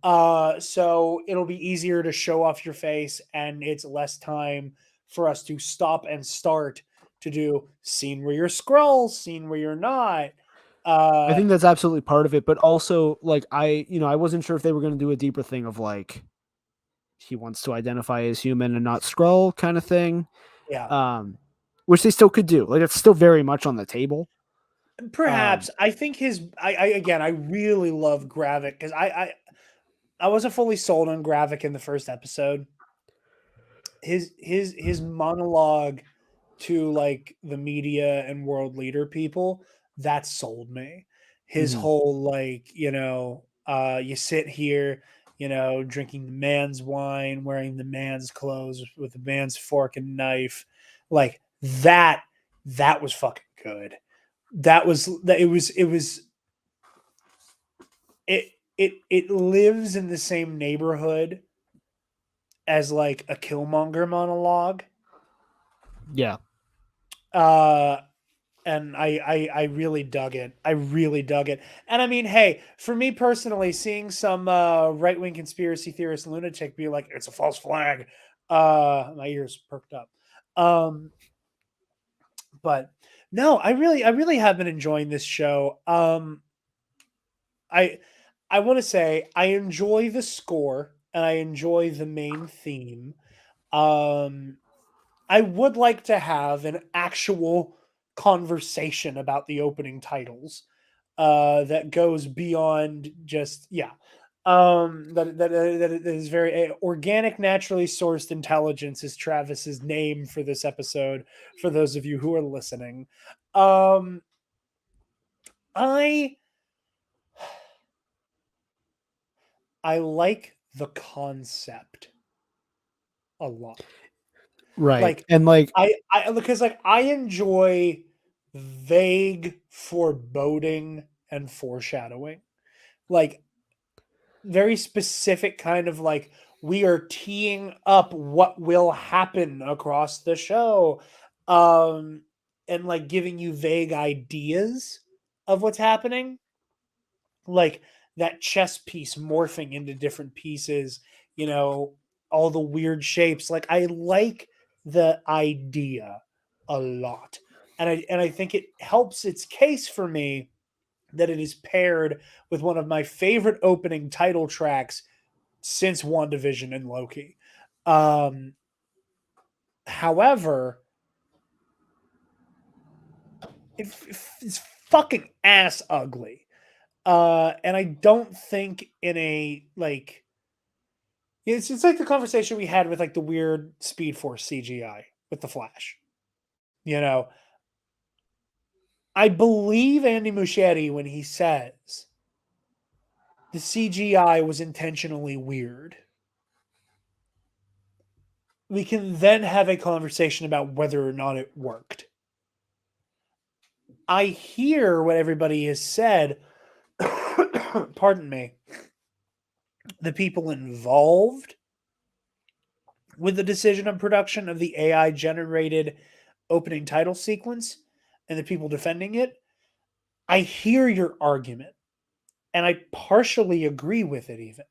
So it'll be easier to show off your face, and it's less time for us to stop and start to do scene where you're Skrull, scene where you're not. I think that's absolutely part of it, but also like I wasn't sure if they were going to do a deeper thing of like he wants to identify as human and not Skrull kind of thing. Yeah. Which they still could do. Like it's still very much on the table. Perhaps. I think I really love Gravik because I wasn't fully sold on Gravik in the first episode. His monologue to like the media and world leader people, that sold me. His whole like, you sit here, drinking the man's wine, wearing the man's clothes with the man's fork and knife. Like that was fucking good. It lives in the same neighborhood as like a Killmonger monologue. Yeah. And I really dug it. I really dug it. And I mean, hey, for me personally, seeing some right-wing conspiracy theorist lunatic be like, it's a false flag, my ears perked up. But no, I really have been enjoying this show. I want to say I enjoy the score and I enjoy the main theme. I would like to have an actual conversation about the opening titles that goes beyond just that is very organic, naturally sourced intelligence is Travis's name for this episode. For those of you who are listening, I like the concept a lot. Right. Like and like I because like I enjoy vague foreboding and foreshadowing. Like very specific kind of like we are teeing up what will happen across the show. And like giving you vague ideas of what's happening. Like that chess piece morphing into different pieces, all the weird shapes. Like I like the idea a lot. And I think it helps its case for me that it is paired with one of my favorite opening title tracks since WandaVision and Loki. However, it's fucking ass ugly. And I don't think in a like it's like the conversation we had with like the weird Speed Force CGI with the Flash. I believe Andy Muschietti when he says the CGI was intentionally weird. We can then have a conversation about whether or not it worked. I hear what everybody has said. Pardon me. The people involved with the decision of production of the AI generated opening title sequence and the people defending it. I hear your argument and I partially agree with it even.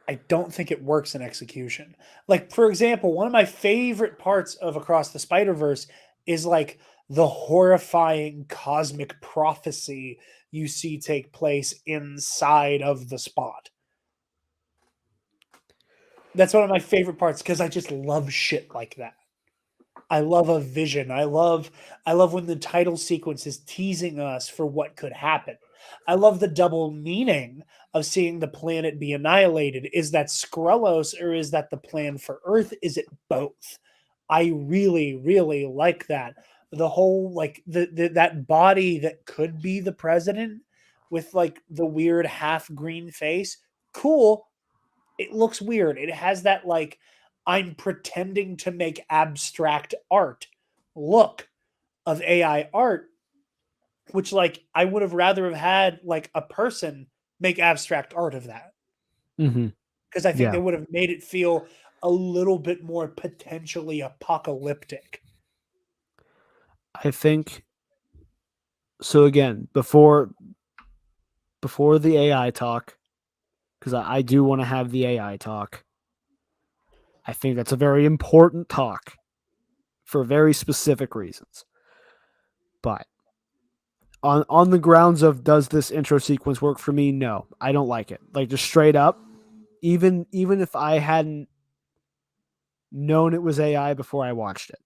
I don't think it works in execution. Like, for example, one of my favorite parts of Across the Spider-Verse is like the horrifying cosmic prophecy you see take place inside of the Spot. That's one of my favorite parts because I just love shit like that. I love a vision. I love when the title sequence is teasing us for what could happen. I love the double meaning of seeing the planet be annihilated. Is that Skrullos or is that the plan for Earth? Is it both? I really, really like that. The whole like that body that could be the president with like the weird half green face. Cool. It looks weird. It has that like I'm pretending to make abstract art look of AI art, which like I would have rather have had like a person make abstract art of that. Because I think they would have made it feel a little bit more potentially apocalyptic. I think so. Again, before the AI talk, because I do want to have the AI talk. I think that's a very important talk for very specific reasons. But on the grounds of does this intro sequence work for me? No, I don't like it. Like just straight up, even if I hadn't known it was AI before I watched it,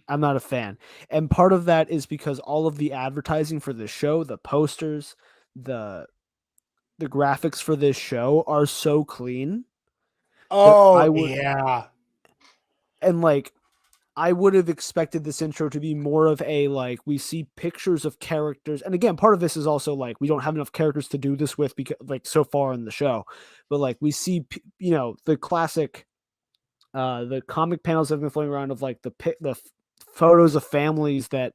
I'm not a fan. And part of that is because all of the advertising for this show, the posters, the graphics for this show are so clean. Oh, yeah. And like I would have expected this intro to be more of a like we see pictures of characters, and again, part of this is also like we don't have enough characters to do this with because like so far in the show, but like we see the classic, the comic panels have been floating around of like the photos of families that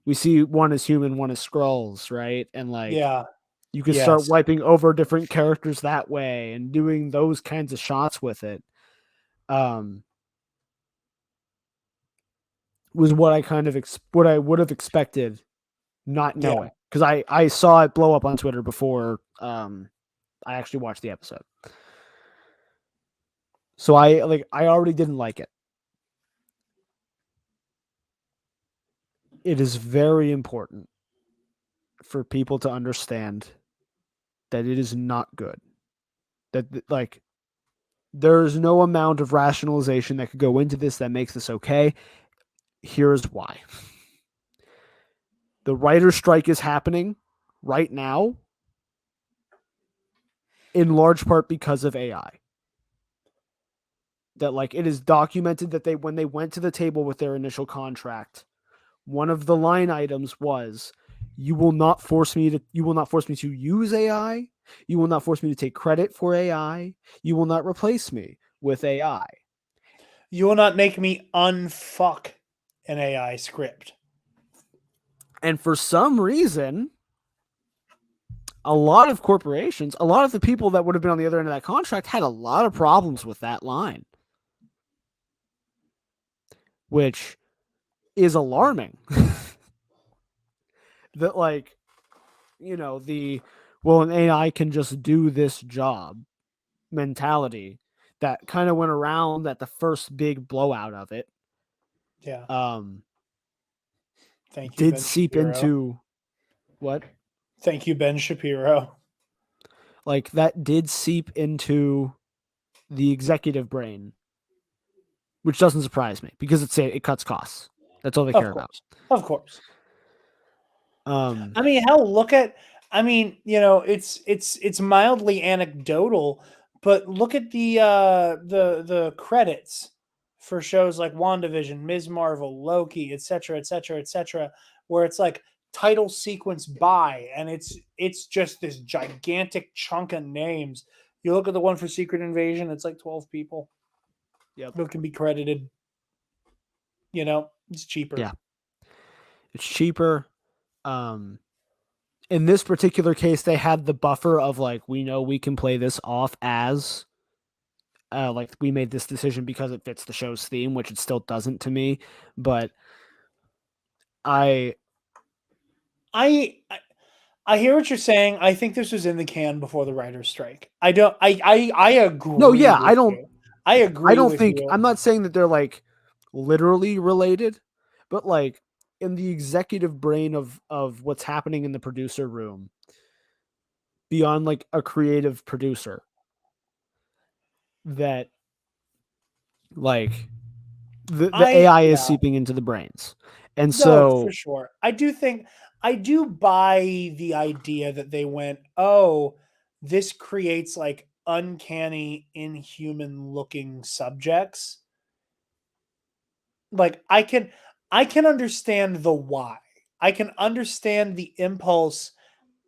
we see one is human, one is Skrulls, right? And like yeah, You could start Yes. wiping over different characters that way and doing those kinds of shots with it. Was what I kind of what I would have expected, not Yeah. knowing, because I saw it blow up on Twitter before I actually watched the episode. So I already didn't like it. It is very important for people to understand that it is not good. That like there's no amount of rationalization that could go into this that makes this okay. Here's why. The writer's strike is happening right now in large part because of AI. That like it is documented that when they went to the table with their initial contract, one of the line items was, you will not force me to use AI. You will not force me to take credit for AI. You will not replace me with AI. You will not make me unfuck an AI script. And for some reason, a lot of corporations, a lot of the people that would have been on the other end of that contract had a lot of problems with that line, which is alarming. That like, an AI can just do this job mentality that kind of went around at the first big blowout of it. Yeah. Thank you, Did Ben seep Shapiro. into what? Thank you, Ben Shapiro. Like that did seep into the executive brain, which doesn't surprise me because it cuts costs. That's all they care about. Of course. I mean, hell, look at. I mean, it's mildly anecdotal, but look at the credits for shows like WandaVision, Ms. Marvel, Loki, etc., etc., etc., where it's like title sequence by, and it's just this gigantic chunk of names. You look at the one for Secret Invasion, it's like 12 people. Yep. Who can be credited. It's cheaper. Yeah. It's cheaper. In this particular case, they had the buffer of like, we know we can play this off as like we made this decision because it fits the show's theme, which it still doesn't to me. But I hear what you're saying. I think this was in the can before the writer's strike. I agree. No, yeah, I don't. You. I agree. I don't with think you. I'm not saying that they're like literally related, but like in the executive brain of what's happening in the producer room, beyond like a creative producer, that like the AI is seeping into the brains. And so for sure. I do buy the idea that they went, oh, this creates like uncanny, inhuman looking subjects. Like I can understand the why. I can understand the impulse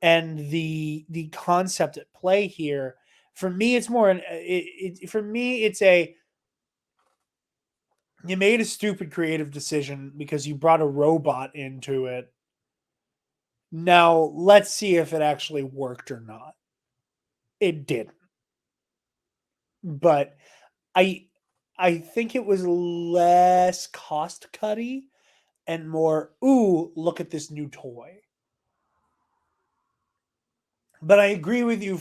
and the concept at play here. For me, it's more you made a stupid creative decision because you brought a robot into it. Now let's see if it actually worked or not. It didn't. But I think it was less cost cutty and more, ooh, look at this new toy. But I agree with you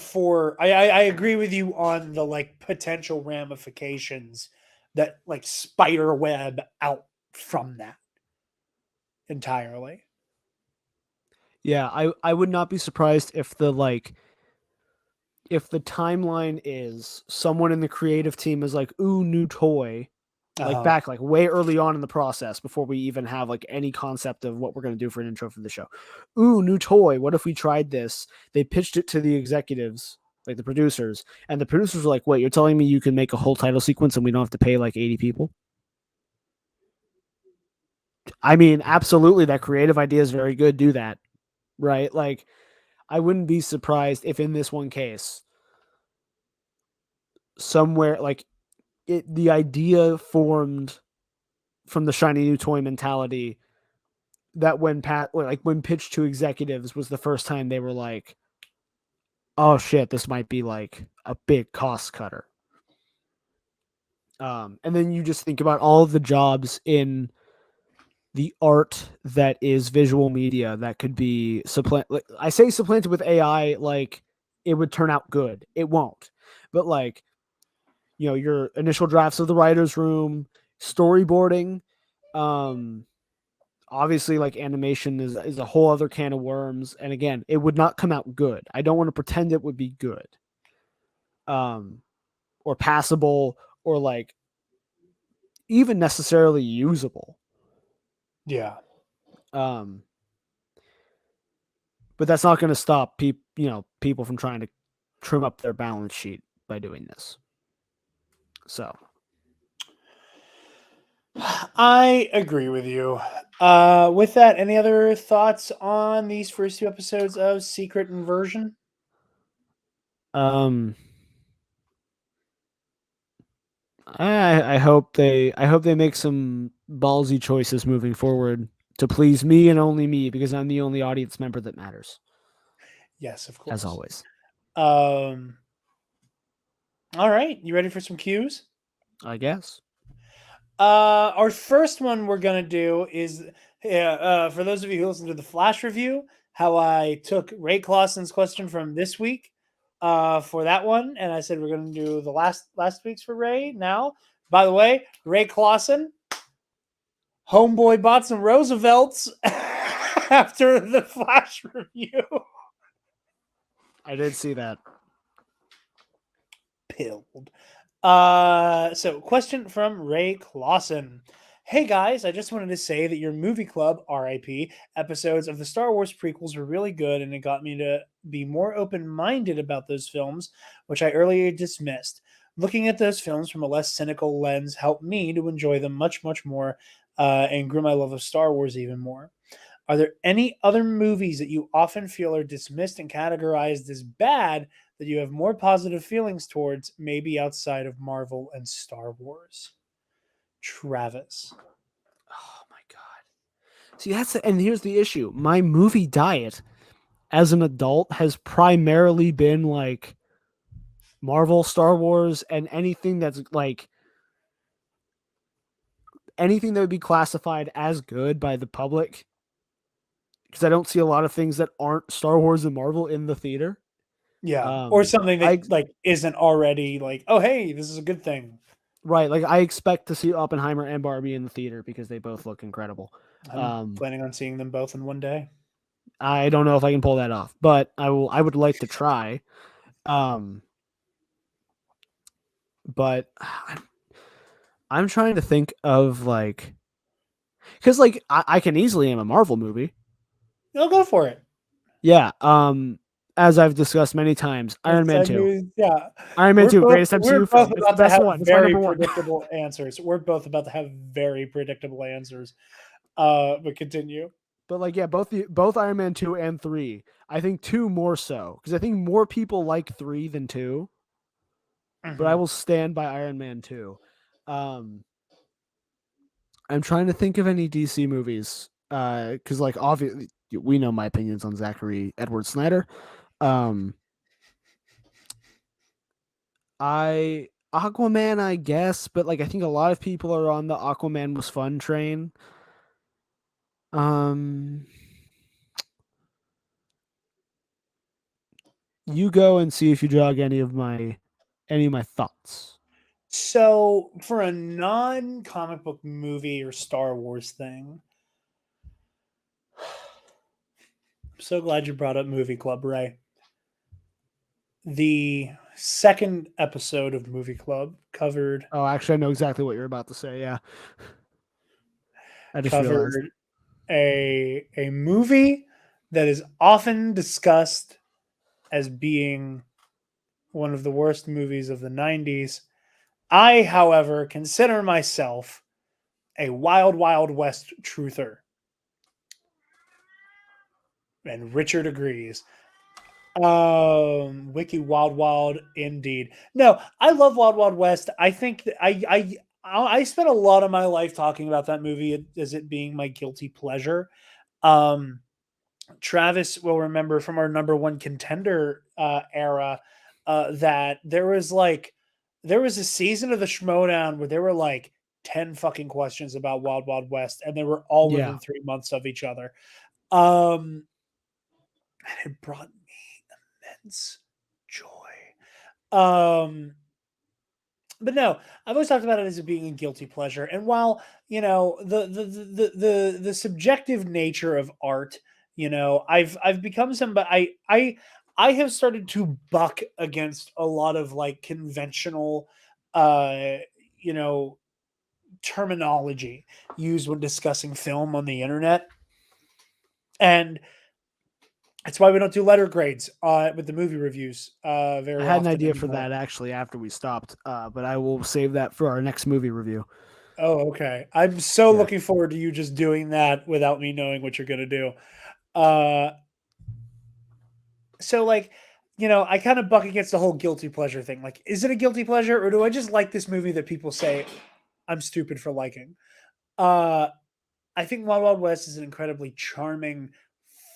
I agree with you on the like potential ramifications that like spider web out from that entirely. yeah, I would not be surprised if the timeline is someone in the creative team is like, ooh, new toy, like back like way early on in the process before we even have like any concept of what we're going to do for an intro for the show. Ooh, new toy. What if we tried this? They pitched it to the executives, like the producers, and the producers were like, wait, you're telling me you can make a whole title sequence and we don't have to pay like 80 people? I mean, absolutely, that creative idea is very good. Do that, right? Like, I wouldn't be surprised if in this one case, somewhere like the idea formed from the shiny new toy mentality that when pitched to executives was the first time they were like, oh shit, this might be like a big cost cutter. And then you just think about all of the jobs in the art that is visual media that could be I say supplanted with AI, like it would turn out good. It won't. But like, your initial drafts of the writer's room, storyboarding, um, obviously like animation is a whole other can of worms. And again, it would not come out good. I don't want to pretend it would be good. Or passable or like even necessarily usable. Yeah. But that's not going to stop people from trying to trim up their balance sheet by doing this. So I agree with you. With that, any other thoughts on these first 2 episodes of Secret Inversion? I hope they make some ballsy choices moving forward to please me and only me, because I'm the only audience member that matters. Yes, of course. As always. All right, you ready for some cues? I guess. Our first one we're gonna do is for those of you who listen to the Flash review, how I took Ray Clausen's question from this week for that one, and I said we're gonna do the last week's for Ray now. By the way, Ray Clausen, homeboy bought some Roosevelts after the Flash review. I did see that. Pilled. So question from Ray Clausen. Hey guys, I just wanted to say that your movie club, RIP, episodes of the Star Wars prequels were really good, and it got me to be more open-minded about those films, which I earlier dismissed. Looking at those films from a less cynical lens helped me to enjoy them much, much more, and grew my love of Star Wars even more. Are there any other movies that you often feel are dismissed and categorized as bad that you have more positive feelings towards, maybe outside of Marvel and Star Wars? Travis. Oh my god. See, and here's the issue. My movie diet as an adult has primarily been like Marvel, Star Wars, and anything that's like anything that would be classified as good by the public. Because I don't see a lot of things that aren't Star Wars and Marvel in the theater. Yeah. Or something that like isn't already like, oh hey, this is a good thing. Right. Like I expect to see Oppenheimer and Barbie in the theater because they both look incredible. I'm planning on seeing them both in one day. I don't know if I can pull that off, but I would like to try. But I'm trying to think of like, because like I can easily name a Marvel movie. I'll go for it. Yeah. As I've discussed many times, Iron Man 2. Yeah. Iron Man 2, greatest MCU We're film. both It's the about to best have one. It's my very number one. predictable answers. We're both about to have very predictable answers. But continue. But like, yeah, both Iron Man 2 and 3. I think 2 more so, because I think more people like 3 than 2. But I will stand by Iron Man 2. I'm trying to think of any DC movies. Because like obviously we know my opinions on Zachary Edward Snyder. Aquaman, I guess, but like I think a lot of people are on the Aquaman was fun train. You go and see if you jog any of my thoughts. So, for a non-comic book movie or Star Wars thing, I'm so glad you brought up Movie Club, Ray. The second episode of Movie Club covered. Oh, actually, I know exactly what you're about to say. Yeah, I just realized. Covered a movie that is often discussed as being one of the worst movies of the 90s. I, however, consider myself a Wild Wild West truther. And Richard agrees. Wiki Wild Wild indeed. No, I love Wild Wild West. I think that I spent a lot of my life talking about that movie as it being my guilty pleasure. Travis will remember from our number one contender era that there was a season of the Schmodown where there were like 10 fucking questions about Wild Wild West, and they were all Yeah. within 3 months of each other. And it brought me immense joy. But no, I've always talked about it as being a guilty pleasure. And while the subjective nature of art, I've become somebody. I have started to buck against a lot of like conventional, uh, you know, terminology used when discussing film on the internet, and that's why we don't do letter grades with the movie reviews very I had an often idea for anymore. that actually after we stopped, but I will save that for our next movie review. Oh, okay. I'm so Yeah. looking forward to you just doing that without me knowing what you're going to do. Uh, so like, I kind of buck against the whole guilty pleasure thing. Like, is it a guilty pleasure or do I just like this movie that people say I'm stupid for liking? Uh, I think Wild Wild West is an incredibly charming,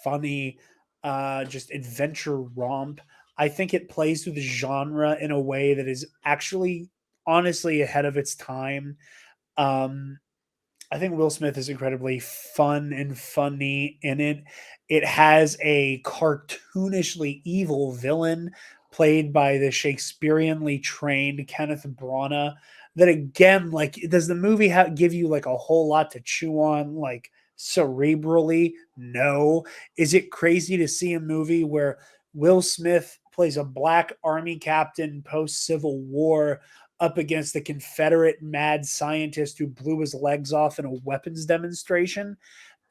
funny, just adventure romp. I think it plays through the genre in a way that is actually honestly ahead of its time. Um, I think Will Smith is incredibly fun and funny in it. It has a cartoonishly evil villain played by the Shakespeareanly trained Kenneth Branagh. That again, like, does the movie give you like a whole lot to chew on, like cerebrally? No. Is it crazy to see a movie where Will Smith plays a black army captain post Civil War up against the Confederate mad scientist who blew his legs off in a weapons demonstration?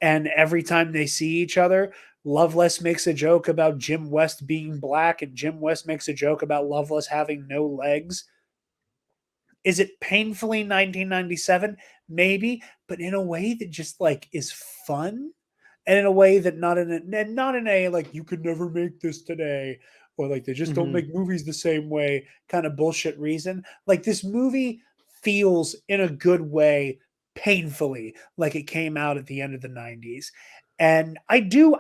And every time they see each other, Loveless makes a joke about Jim West being black, and Jim West makes a joke about Loveless having no legs. Is it painfully 1997? Maybe, but in a way that just like is fun, and in a way that not in a like you could never make this today, or like they just don't Mhm. make movies the same way kind of bullshit reason. Like this movie feels in a good way painfully like it came out at the end of the 90s. And I do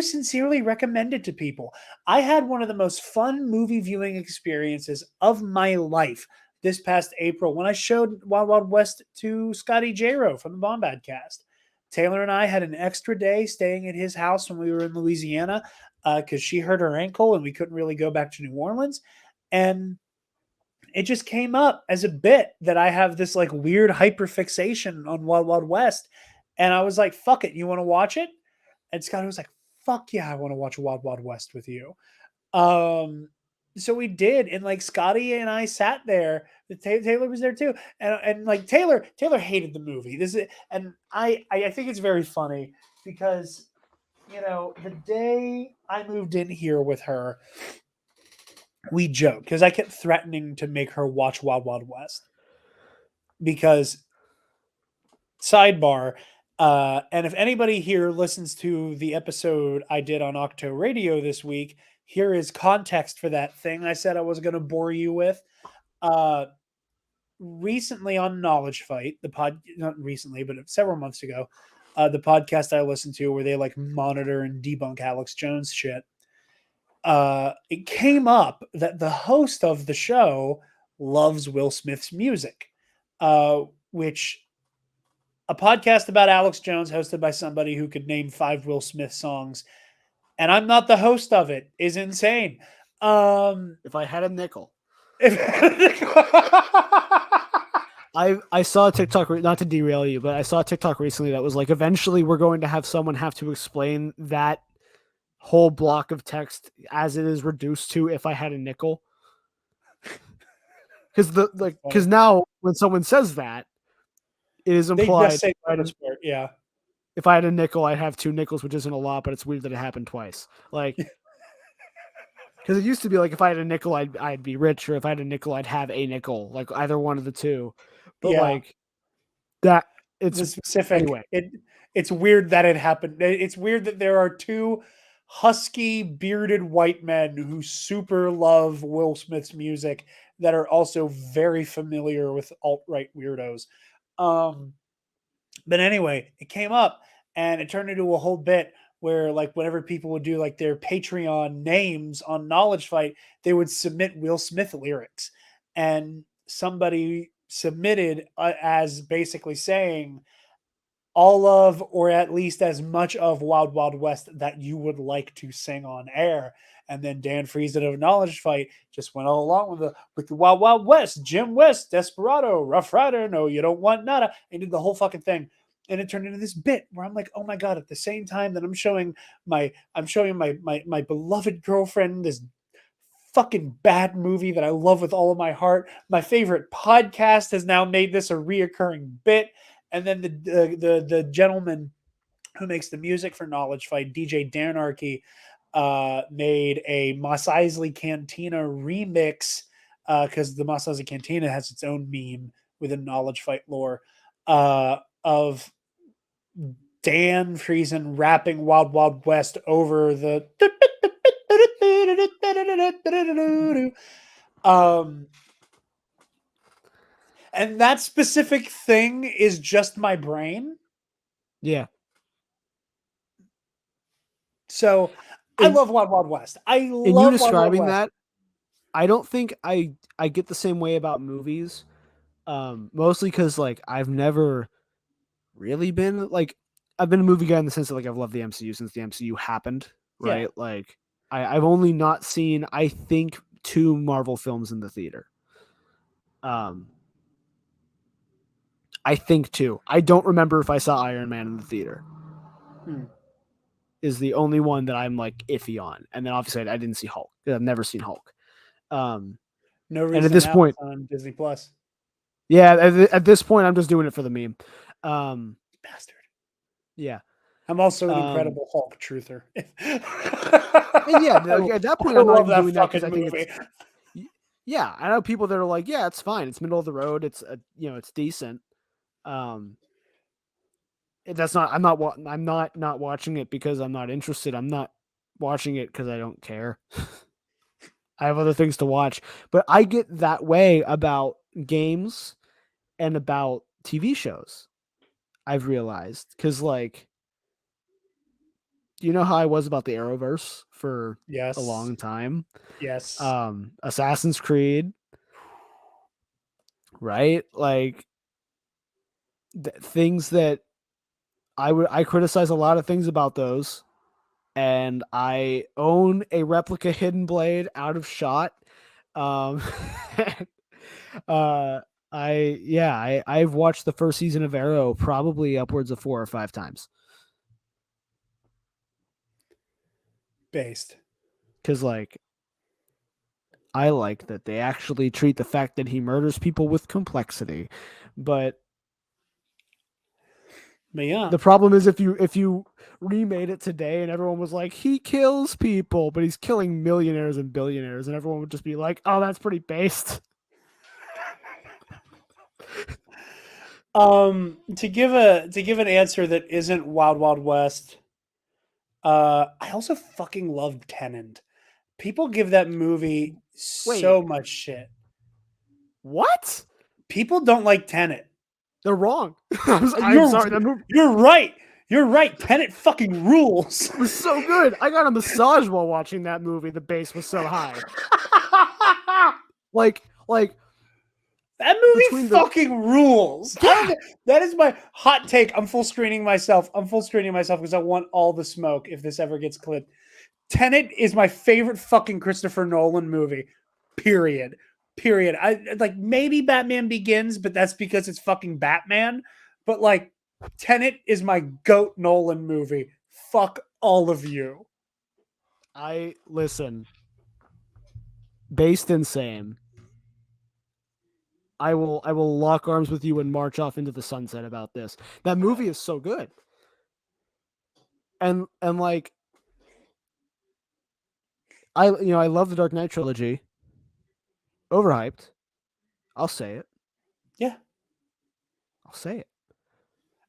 sincerely recommend it to people. I had one of the most fun movie viewing experiences of my life this past April when I showed Wild Wild West to Scotty Jaro from the Bombad cast. Taylor and I had an extra day staying at his house when we were in Louisiana because she hurt her ankle and we couldn't really go back to New Orleans. And it just came up as a bit that I have this like weird hyperfixation on Wild Wild West. And I was like, fuck it, you want to watch it? And Scotty was like, fuck yeah, I want to watch Wild Wild West with you. Um, so we did, and like Scotty and I sat there. Taylor was there too, and like Taylor hated the movie. And I think it's very funny because the day I moved in here with her, we joked because I kept threatening to make her watch Wild Wild West because sidebar. And if anybody here listens to the episode I did on Octo Radio this week, here is context for that thing I said I was going to bore you with. Recently on Knowledge Fight, not recently, but several months ago, the podcast I listened to where they like monitor and debunk Alex Jones shit. It came up that the host of the show loves Will Smith's music, which a podcast about Alex Jones hosted by somebody who could name 5 Will Smith songs, and I'm not the host of it, is insane. If I had a nickel. I saw a TikTok, not to derail you, but I saw a TikTok recently that was like, eventually we're going to have someone have to explain that whole block of text as it is reduced to if I had a nickel. Because now when someone says that, it is they implied just say part, yeah. If I had a nickel, I'd have 2 nickels, which isn't a lot, but it's weird that it happened twice. Like, because it used to be like if I had a nickel, I'd be rich, or if I had a nickel, I'd have a nickel, like either one of the two. But Yeah. like that, it's the specific. anyway. It's weird that it happened. It's weird that there are 2 husky bearded white men who super love Will Smith's music that are also very familiar with alt-right weirdos. But anyway, it came up and it turned into a whole bit where like whenever people would do like their Patreon names on Knowledge Fight, they would submit Will Smith lyrics, and somebody submitted as basically saying all of, or at least as much of Wild Wild West that you would like to sing on air. And then Dan Friesen of Knowledge Fight just went all along with the Wild Wild West, Jim West, Desperado, Rough Rider, No, You Don't Want Nada, and did the whole fucking thing. And it turned into this bit where I'm like, oh my god! At the same time that I'm showing my beloved girlfriend this fucking bad movie that I love with all of my heart. My favorite podcast has now made this a reoccurring bit. And then the gentleman who makes the music for Knowledge Fight, DJ Danarchy, made a Mos Eisley Cantina remix because the Mos Eisley Cantina has its own meme within Knowledge Fight lore of Dan Friesen rapping Wild Wild West over the and that specific thing is just my brain. Yeah. So I love Wild Wild West. I love you Wild Wild describing West. that, I don't think I get the same way about movies. Mostly because like I've never really been like I've been a movie guy in the sense that like I've loved the MCU since the MCU happened, right? Yeah. Like I've only not seen I think 2 Marvel films in the theater. I think 2. I don't remember if I saw Iron Man in the theater. Is the only one that I'm like iffy on, and then obviously I didn't see Hulk. I've never seen Hulk. No reason. And at this point, on Disney Plus. Yeah, at this point, I'm just doing it for the meme. Bastard. Yeah. I'm also an incredible Hulk truther. And yeah, at that point, I'm not even doing that because I think it's. Yeah, I know people that are like, yeah, it's fine. It's middle of the road. It's it's decent. That's not. I'm not watching it because I'm not interested. I'm not watching it because I don't care. I have other things to watch, but I get that way about games and about TV shows. I've realized because like. You know how I was about the Arrowverse for a long time? Yes. Assassin's Creed, right? Like things that I criticize a lot of things about those, and I own a replica Hidden Blade out of shot. I've watched the first season of Arrow probably upwards of 4 or 5 times. Based. Because like I like that they actually treat the fact that he murders people with complexity. But yeah, the problem is if you remade it today and everyone was like, he kills people, but he's killing millionaires and billionaires, and everyone would just be like, oh, that's pretty based. To give an answer that isn't Wild Wild West, I also fucking love Tenet. People give that movie so much shit. What? People don't like Tenet. They're wrong. I'm sorry. You're right. You're right. Tenet fucking rules. It was so good. I got a massage while watching that movie. The bass was so high. like that movie fucking rules. Yeah. That is my hot take. I'm full screening myself because I want all the smoke if this ever gets clipped. Tenet is my favorite fucking Christopher Nolan movie. Period. I like maybe Batman Begins, but that's because it's fucking Batman. But like Tenet is my GOAT Nolan movie. Fuck all of you. Listen. Based in same. I will lock arms with you and march off into the sunset about this. That movie is so good. And like I love the Dark Knight trilogy. Overhyped. I'll say it. Yeah. I'll say it.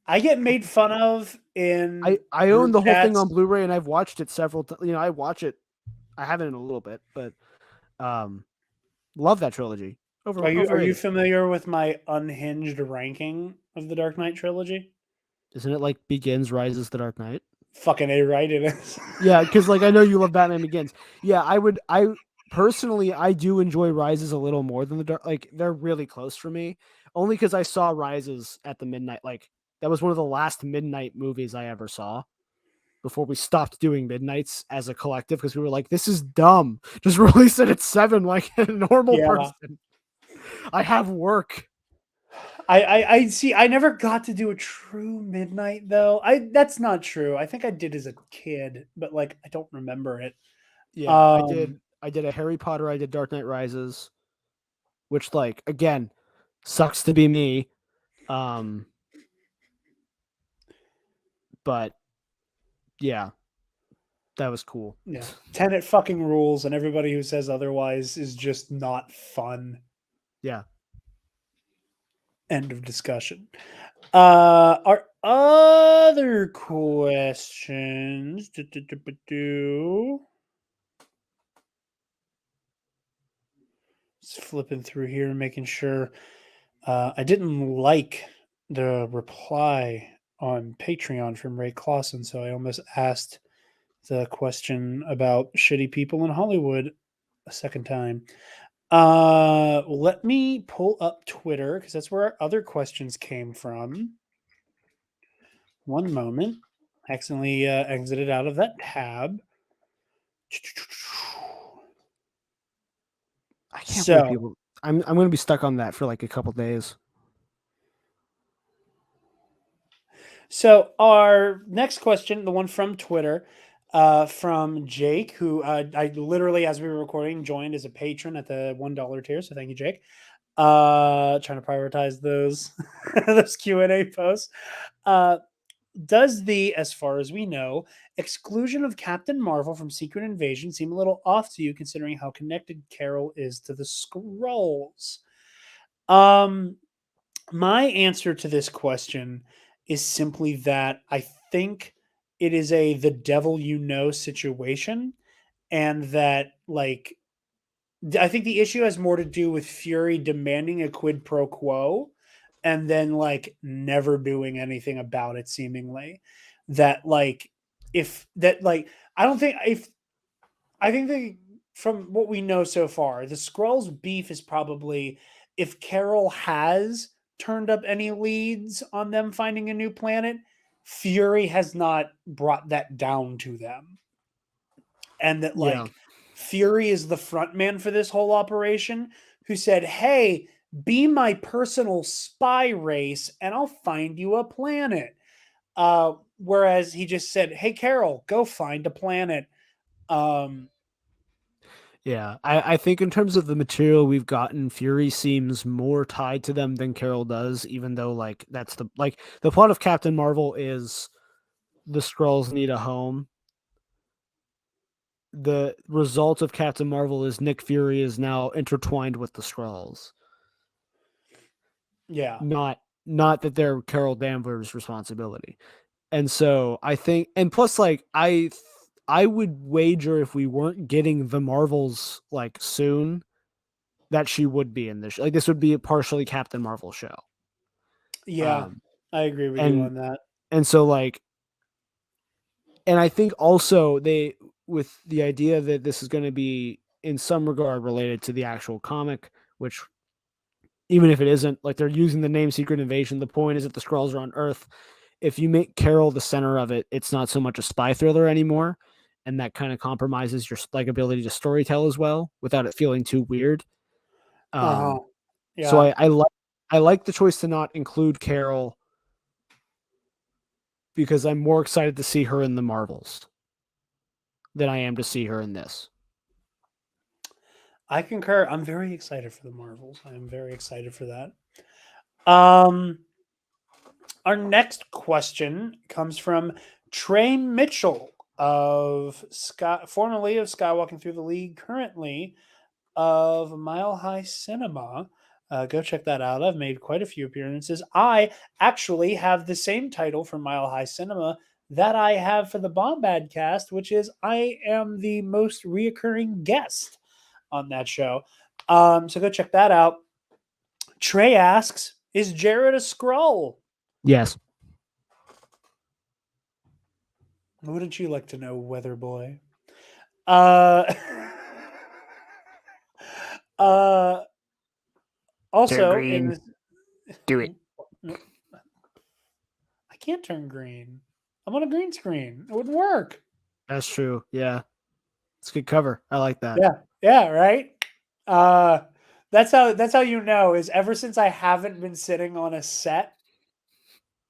I get made fun of in I own the whole thing on Blu-ray and I've watched it several times. I watch it. I haven't in a little bit, but love that trilogy. Are you familiar with my unhinged ranking of the Dark Knight trilogy? Isn't it like Begins, Rises, The Dark Knight? Fucking A right it is. Yeah, because like I know you love Batman Begins. Yeah, I personally I do enjoy Rises a little more than the Dark. Like they're really close for me, only because I saw Rises at the midnight. Like that was one of the last midnight movies I ever saw before we stopped doing midnights as a collective because we were like, this is dumb. Just release it at 7 like a normal Yeah. person. I have work. I see. I never got to do a true midnight though. That's not true. I think I did as a kid, but like I don't remember it. Yeah, I did a Harry Potter, I did Dark Knight Rises, which like again sucks to be me. But yeah, that was cool. Yeah. Tenet fucking rules, and everybody who says otherwise is just not fun. Yeah. End of discussion. Our other questions. Just flipping through here and making sure I didn't like the reply on Patreon from Ray Clausen, so I almost asked the question about shitty people in Hollywood a second time. Let me pull up Twitter because that's where our other questions came from. One moment. Accidentally exited out of that tab. I can't So- believe people. I'm going to be stuck on that for like a couple days. So our next question, the one from Twitter, from Jake, who I literally, as we were recording, joined as a patron at the $1 tier. So thank you, Jake. Trying to prioritize those those Q&A posts. Does the, as far as we know, exclusion of Captain Marvel from Secret Invasion seem a little off to you, considering how connected Carol is to the Skrulls? My answer to this question is simply that I think it is a the devil you know situation, and that like I think the issue has more to do with Fury demanding a quid pro quo and then like never doing anything about it seemingly. That like if that like I don't think if I think that from what we know so far, the Skrulls beef is probably if Carol has turned up any leads on them finding a new planet, Fury has not brought that down to them. And that like Yeah. Fury is the front man for this whole operation who said, "Hey, be my personal spy race and I'll find you a planet." Whereas he just said, "Hey Carol, go find a planet." Yeah. I think in terms of the material we've gotten, Fury seems more tied to them than Carol does, even though like that's the plot of Captain Marvel is the Skrulls need a home. The result of Captain Marvel is Nick Fury is now intertwined with the Skrulls. Yeah. Not that they're Carol Danvers' responsibility. And so I think, and plus like I would wager if we weren't getting the Marvels like soon, that she would be in this. Like this would be a partially Captain Marvel show. Yeah. I agree with you and on that. and so like, and I think also they with the idea that this is going to be in some regard related to the actual comic, which even if it isn't, like they're using the name Secret Invasion. The point is that the Skrulls are on Earth. If you make Carol the center of it, it's not so much a spy thriller anymore, and that kind of compromises your like ability to storytell as well without it feeling too weird. Yeah. So I like the choice to not include Carol because I'm more excited to see her in the Marvels than I am to see her in this. I concur. I'm very excited for the Marvels. I am very excited for that. Our next question comes from Trey Mitchell of formerly of Skywalking Through the League, currently of Mile High Cinema. Go check that out. I've made quite a few appearances. I actually have the same title for Mile High Cinema that I have for the Bombad cast, which is I am the most reoccurring guest on that show. So go check that out. Trey asks, is Jarod a Skrull? Yes. Wouldn't you like to know, Weather Boy? Uh, uh, Turn also, in green. this, Do it. I can't turn green. I'm on a green screen. It wouldn't work. That's true. Yeah. It's a good cover. I like that. Yeah, right. Uh, that's how you know is ever since I haven't been sitting on a set.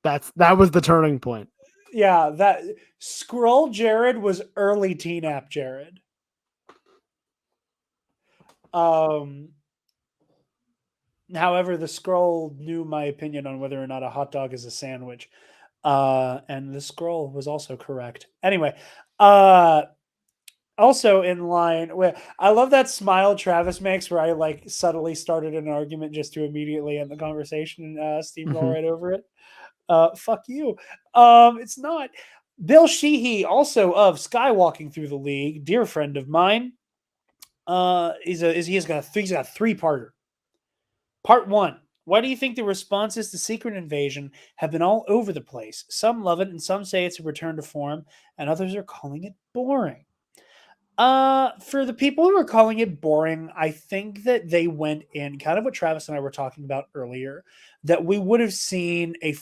That was the turning point. Yeah, that Scroll Jared was early teen app Jared. Um, However, the scroll knew my opinion on whether or not a hot dog is a sandwich. And the scroll was also correct. Anyway, also in line with, I love that smile Travis makes where I like subtly started an argument just to immediately end the conversation and steamroll Mhm. right over it. Fuck you. It's not. Bill Sheehy, also of Skywalking Through the League, dear friend of mine. He's got a 3-parter. Part 1. Why do you think the responses to Secret Invasion have been all over the place? Some love it, and some say it's a return to form, and others are calling it boring. For the people who are calling it boring, I think that they went in kind of what Travis and I were talking about earlier, that we would have seen a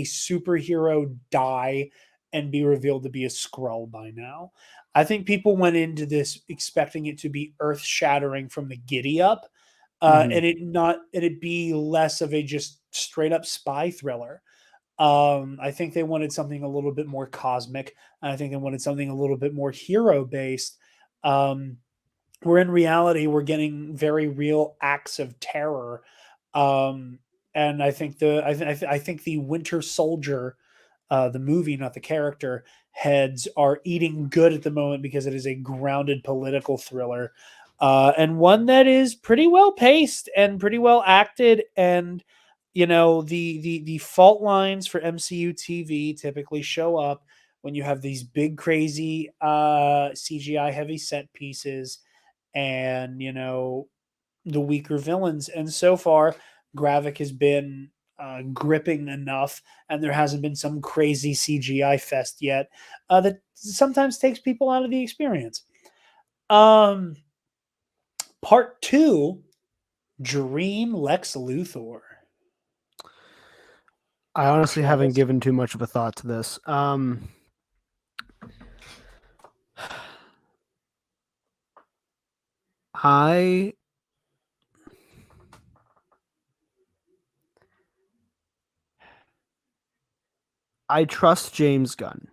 superhero die and be revealed to be a Skrull by now. I think people went into this expecting it to be earth shattering from the giddy up, Mhm. and it be less of a just straight up spy thriller. I think they wanted something a little bit more cosmic. And I think they wanted something a little bit more hero based. Um, where in reality, we're getting very real acts of terror. Um, and I think I think the Winter Soldier, the movie, not the character, heads are eating good at the moment because it is a grounded political thriller, and one that is pretty well paced and pretty well acted. And the fault lines for MCU TV typically show up when you have these big crazy CGI heavy set pieces, and the weaker villains. And so far, Gravik has been gripping enough, and there hasn't been some crazy CGI fest yet that sometimes takes people out of the experience. Um, Part 2, Dream Lex Luthor. I honestly haven't Travis? given too much of a thought to this. I I trust James Gunn.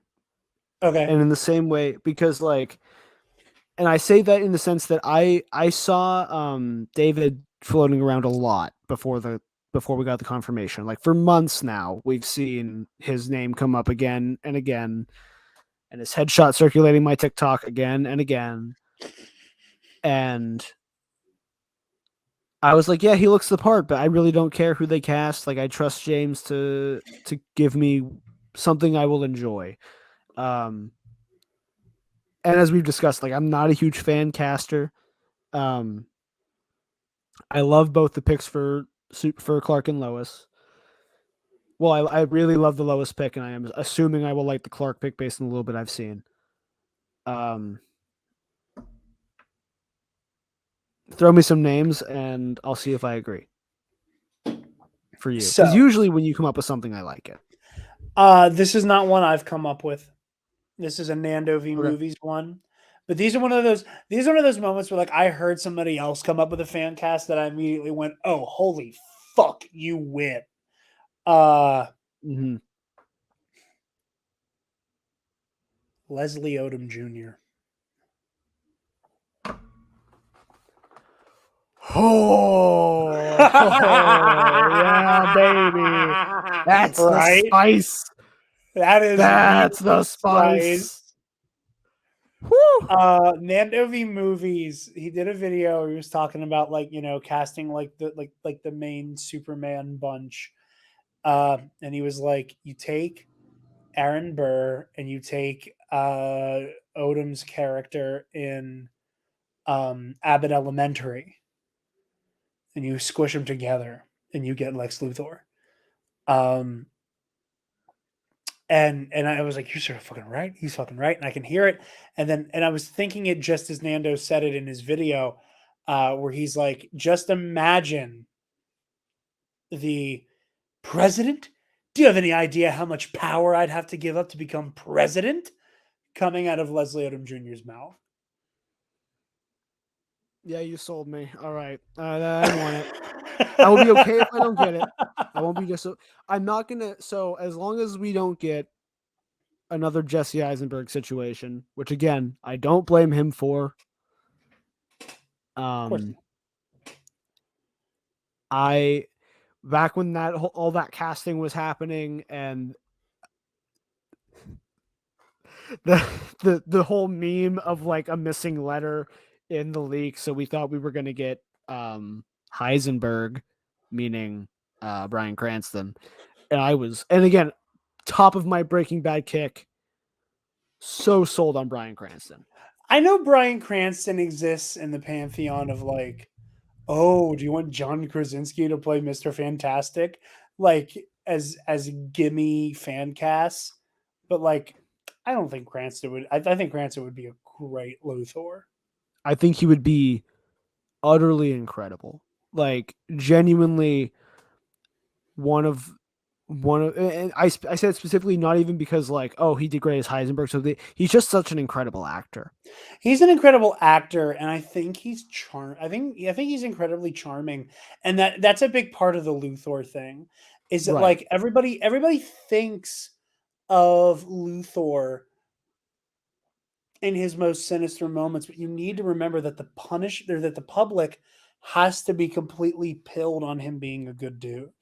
Okay. And in the same way, because like, and I say that in the sense that I saw David floating around a lot before we got the confirmation. Like for months now, we've seen his name come up again and again, and his headshot circulating my TikTok again and again. And I was like, yeah, he looks the part, but I really don't care who they cast. Like I trust James to give me something I will enjoy. Um and as we've discussed, like I'm not a huge fan caster. Um I love both the picks for Clark and Lois. Well, I really love the Lois pick, and I am assuming I will like the Clark pick based on a little bit I've seen. Um, Throw me some names, and I'll see if I agree for you. Because So, usually when you come up with something, I like it. this is not one I've come up with. This is a Nando v Okay. Movies one. But these are one of those moments where like I heard somebody else come up with a fan cast that I immediately went, "Oh, holy fuck, you win." Uh Mm-hmm. Leslie Odom Jr. Oh, yeah, baby. That's right. the spice. That is That's real the spice. Woo. Nando v Movies. He did a video where he was talking about like casting like the main Superman bunch. And he was like, you take Aaron Burr and you take Odom's character in Abbott Elementary, and you squish them together, and you get Lex Luthor. Um, And I was like, "You're sort of fucking right. He's fucking right," and I can hear it. And I was thinking it just as Nando said it in his video, where he's like, "Just imagine the president. Do you have any idea how much power I'd have to give up to become president?" Coming out of Leslie Odom Jr.'s mouth. Yeah, you sold me. All right, I want it. I will be okay if I don't get it. I won't be just. I'm not gonna. So as long as we don't get another Jesse Eisenberg situation, which again I don't blame him for. Of course. I back when all that casting was happening and the whole meme of like a missing letter in the leak, so we thought we were gonna get Heisenberg, meaning Bryan Cranston, and again, top of my Breaking Bad kick, so sold on Bryan Cranston. I know Bryan Cranston exists in the pantheon of like, oh, do you want John Krasinski to play Mr. Fantastic? Like as gimme fan casts. But like I don't think Cranston would I think Cranston would be a great Luthor. I think he would be utterly incredible. Like genuinely one of and I said specifically not even because like, oh, he did great as Heisenberg, so he's just such an incredible actor. He's an incredible actor, and I think he's I think he's incredibly charming, and that's a big part of the Luthor thing. Is that Right. like everybody thinks of Luthor in his most sinister moments, but you need to remember that the public has to be completely pilled on him being a good dude.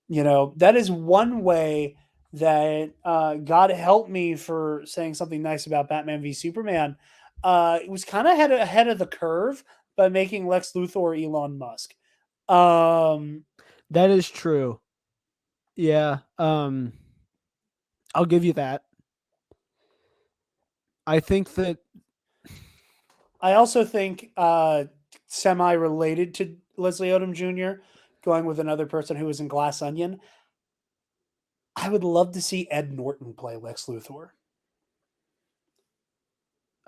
You know, that is one way that God help me for saying something nice about Batman v Superman. It was kind of ahead of the curve by making Lex Luthor Elon Musk. That is true. Yeah. I'll give you that. I think that I also think semi-related to Leslie Odom Jr., going with another person who was in Glass Onion, I would love to see Ed Norton play Lex Luthor.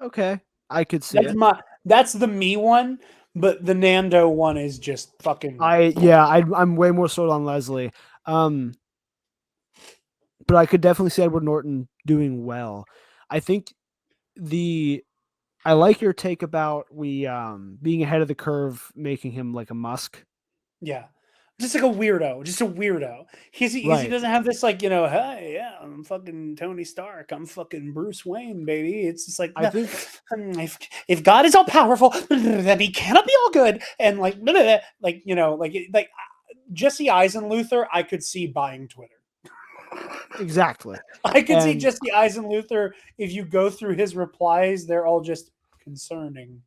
okay, I could see it. That's the me one, but the Nando one is just fucking. I'm way more sold on Leslie. But I could definitely see Edward Norton doing well. I think I like your take about being ahead of the curve, making him like a Musk. Yeah. Just like a weirdo. Just a weirdo. He Right. doesn't have this like, hey, yeah, I'm fucking Tony Stark. I'm fucking Bruce Wayne, baby. It's just like I think if God is all powerful, then he cannot be all good. And like Jesse Eisenluther, I could see buying Twitter. exactly. I could see Jesse Eisenluther, if you go through his replies, they're all just concerning.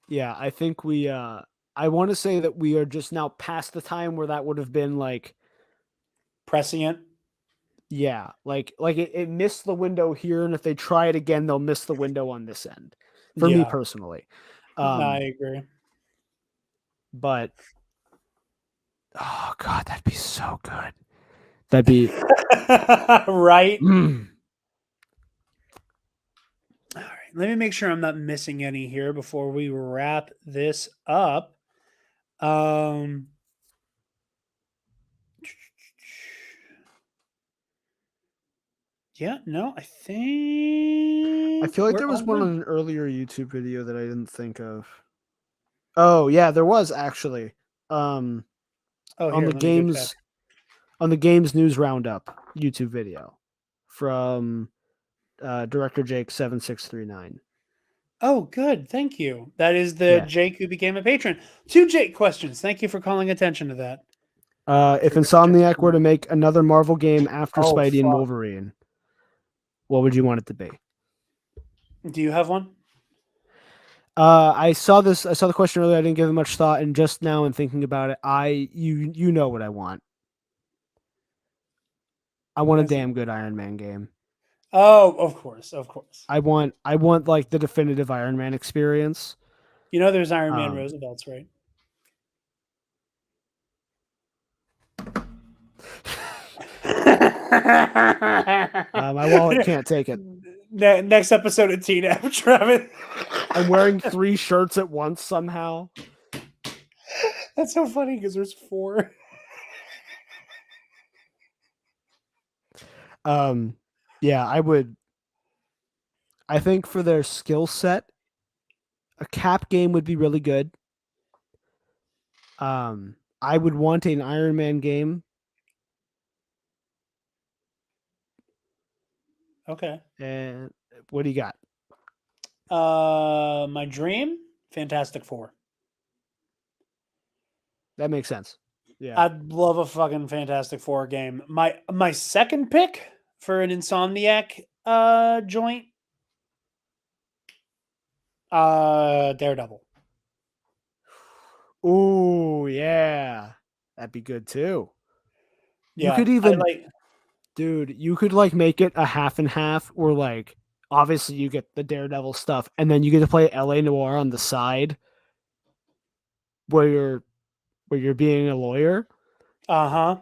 Yeah, I think I want to say that we are just now past the time where that would have been like prescient. Yeah, like it missed the window here, and if they try it again, they'll miss the window on this end. For me personally, I agree. But oh god, that'd be so good. That'd be right. All right, let me make sure I'm not missing any here before we wrap this up. Yeah, no, I think I feel like there was one on an earlier YouTube video that I didn't think of. Oh yeah, there was actually. On the games news roundup YouTube video from director Jake 7639. Oh, good. Thank you. That is the Jake who became a patron. 2 Jake questions. Thank you for calling attention to that. If Insomniac were to make another Marvel game after Spidey and Wolverine, what would you want it to be? Do you have one? I saw the question earlier. I didn't give it much thought, and just now in thinking about it, you know what I want. I want a damn good Iron Man game. Oh, of course. I want like the definitive Iron Man experience. You know, there's Iron Man Roosevelt's, right? My wallet can't take it. Next episode of Teen App, Travis. I'm wearing 3 shirts at once somehow. That's so funny because there's 4. Yeah, I think for their skill set, a Cap game would be really good. I would want an Iron Man game. Okay. And what do you got? My dream, Fantastic Four. That makes sense. Yeah. I'd love a fucking Fantastic Four game. My second pick for an Insomniac joint, Daredevil. Ooh, yeah. That'd be good too. Yeah, You could I even like. dude, you could like make it a half and half, or like obviously you get the Daredevil stuff and then you get to play LA Noir on the side where you're being a lawyer. That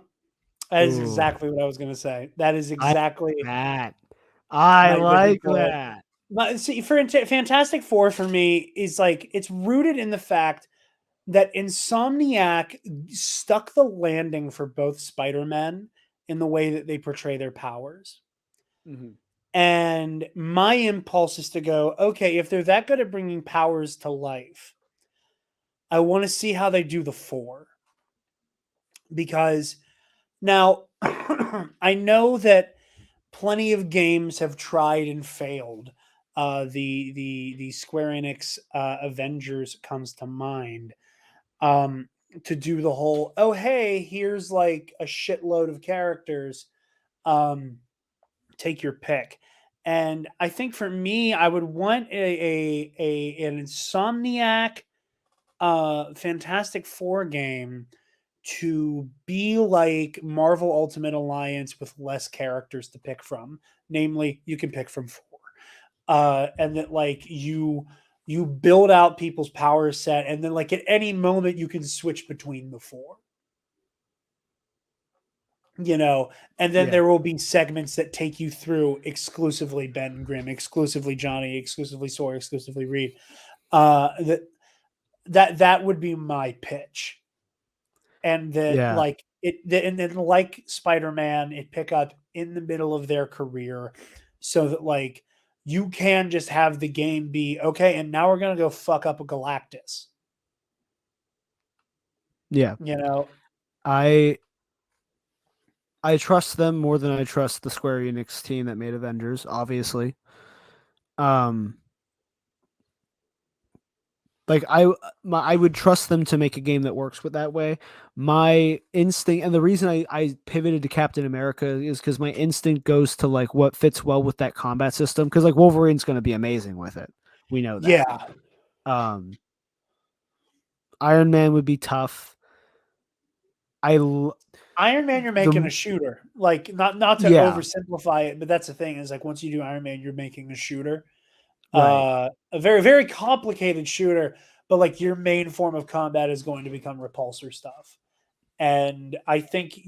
is Ooh. exactly what I was gonna say. That is I exactly that. I my like original- that. But see, for Fantastic Four for me is like it's rooted in the fact that Insomniac stuck the landing for both Spider-Men in the way that they portray their powers. Mhm. And my impulse is to go, okay, if they're that good at bringing powers to life, I want to see how they do the 4. Because now I know that plenty of games have tried and failed. The Square Enix Avengers comes to mind. To do the whole, oh hey, here's like a shitload of characters. Take your pick. And I think for me, I would want an Insomniac Fantastic Four game to be like Marvel Ultimate Alliance with less characters to pick from. Namely, you can pick from 4. And that like you build out people's power set, and then like at any moment you can switch between the 4. And then Yeah. there will be segments that take you through exclusively Ben Grimm, exclusively Johnny, exclusively Sawyer, exclusively Reed. That would be my pitch. And that Yeah. like and then like Spider-Man, it pick up in the middle of their career so that like you can just have the game be okay, and now we're gonna go fuck up a Galactus. Yeah. I trust them more than I trust the Square Enix team that made Avengers, obviously. Like I would trust them to make a game that works with that way. My instinct, and the reason I pivoted to Captain America is because my instinct goes to like what fits well with that combat system. Because like Wolverine's going to be amazing with it. We know that. Yeah. Iron Man would be tough. Iron Man, you're making a shooter. Like not to oversimplify it, but that's the thing is like once you do Iron Man, you're making a shooter. Right. A very, very complicated shooter, but like your main form of combat is going to become repulsor stuff. And I think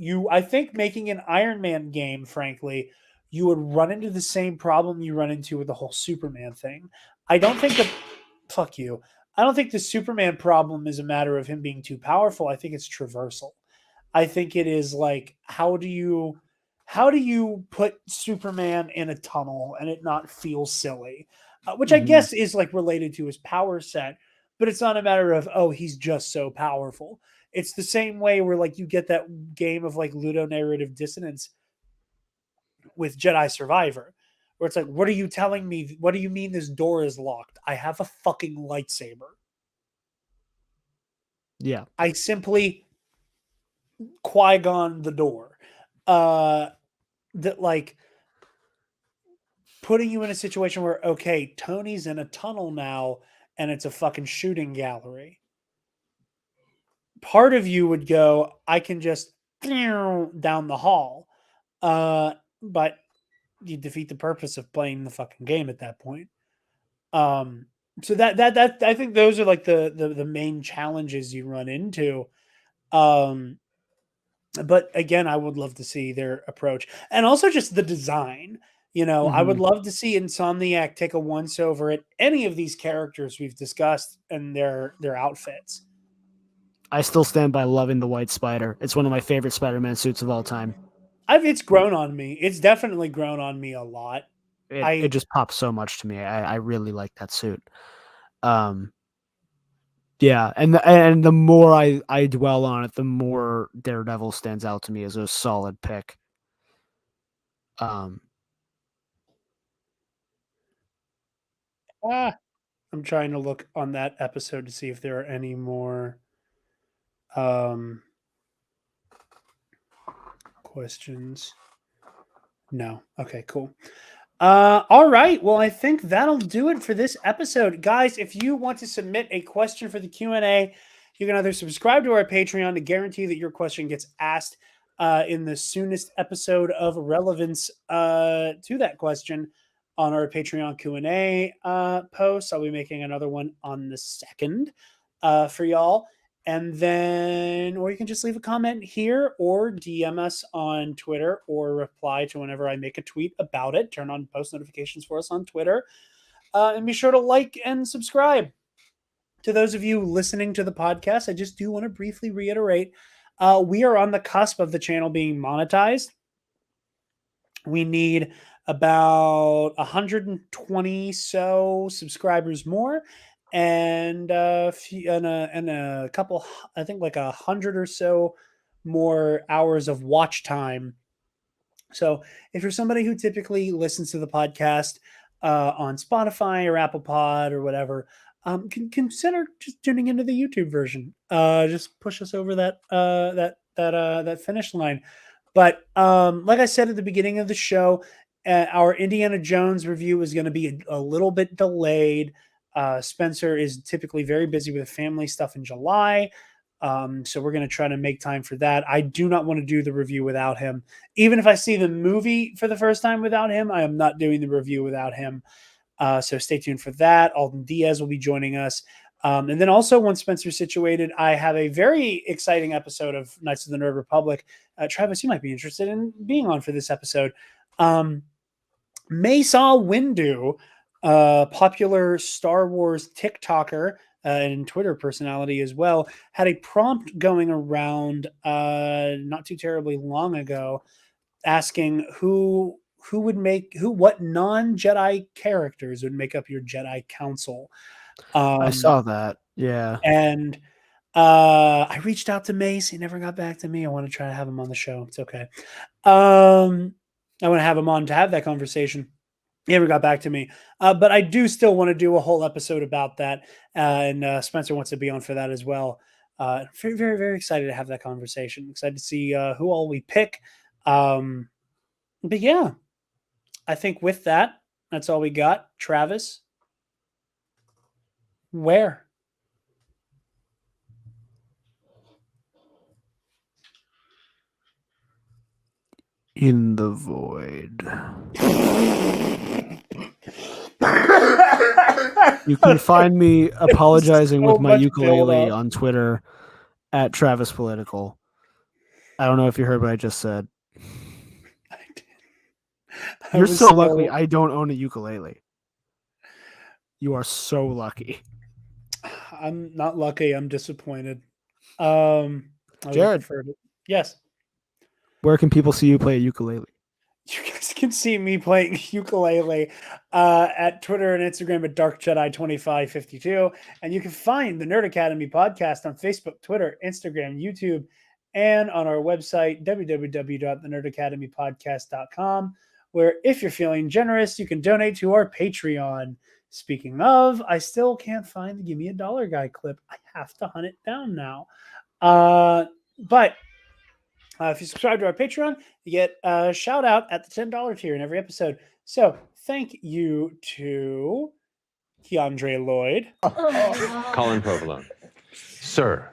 making an Iron Man game, frankly, you would run into the same problem you run into with the whole Superman thing. I don't think that fuck you. I don't think the Superman problem is a matter of him being too powerful. I think it's traversal. I think it is like how do you put Superman in a tunnel and it not feel silly? Which I guess is like related to his power set, but it's not a matter of, oh, he's just so powerful. It's the same way where like you get that game of like ludonarrative dissonance with Jedi Survivor, where it's like, what are you telling me? What do you mean this door is locked? I have a fucking lightsaber. Yeah. I simply Qui-Gon the door. That like putting you in a situation where, okay, Tony's in a tunnel now and it's a fucking shooting gallery. Part of you would go, I can just down the hall. But you defeat the purpose of playing the fucking game at that point. So that I think those are like the main challenges you run into. But again, I would love to see their approach, and also just the design. I would love to see Insomniac take a once over at any of these characters we've discussed and their outfits. I still stand by loving the White Spider. It's one of my favorite Spider-Man suits of all time. It's grown on me. It's definitely grown on me a lot. It just pops so much to me. I really like that suit. Yeah, and the more I dwell on it, the more Daredevil stands out to me as a solid pick. I'm trying to look on that episode to see if there are any more questions. No. Okay, cool. All right. Well, I think that'll do it for this episode. Guys, if you want to submit a question for the Q&A, you can either subscribe to our Patreon to guarantee that your question gets asked in the soonest episode of relevance to that question on our Patreon Q&A post. I'll be making another one on the 2nd for y'all. And then, or you can just leave a comment here or DM us on Twitter or reply to whenever I make a tweet about it. Turn on post notifications for us on Twitter. And be sure to like and subscribe. To those of you listening to the podcast, I just do want to briefly reiterate, we are on the cusp of the channel being monetized. We need about 120 so subscribers more. And a couple, I think like 100 or so more hours of watch time. So if you're somebody who typically listens to the podcast on Spotify or Apple Pod or whatever, consider just tuning into the YouTube version. Just push us over that finish line. But like I said at the beginning of the show, our Indiana Jones review is going to be a little bit delayed. Spencer is typically very busy with family stuff in July. So we're going to try to make time for that. I do not want to do the review without him. Even if I see the movie for the first time without him, I am not doing the review without him. So stay tuned for that. Alden Diaz will be joining us. And then also, once Spencer's situated, I have a very exciting episode of Knights of the Nerd Republic. Travis, you might be interested in being on for this episode. Mesa Windu, popular Star Wars TikToker and Twitter personality as well, had a prompt going around not too terribly long ago asking what non-Jedi characters would make up your Jedi Council. I saw that. Yeah. And I reached out to Mace. He never got back to me. I want to try to have him on the show. It's okay. I want to have him on to have that conversation. He never got back to me. But I do still want to do a whole episode about that. And Spencer wants to be on for that as well. Very, very, very excited to have that conversation. Excited to see who all we pick. But yeah, I think with that, that's all we got. Travis, where? In the void. You can find me apologizing with my ukulele on Twitter at Travis Political. I don't know if you heard what I just said. I did. You're so lucky I don't own a ukulele. You are so lucky. I'm not lucky. I'm disappointed. Jared. Yes. Where can people see you play a ukulele? You guys can see me playing ukulele at Twitter and Instagram at DarkJedi2552. And you can find the Nerd Academy podcast on Facebook, Twitter, Instagram, YouTube, and on our website, www.thenerdacademypodcast.com, where if you're feeling generous, you can donate to our Patreon. Speaking of, I still can't find the Give Me a Dollar Guy clip. I have to hunt it down now. But if you subscribe to our Patreon, you get a shout out at the $10 tier in every episode. So thank you to Keandre Lloyd, Colin Provolone, sir.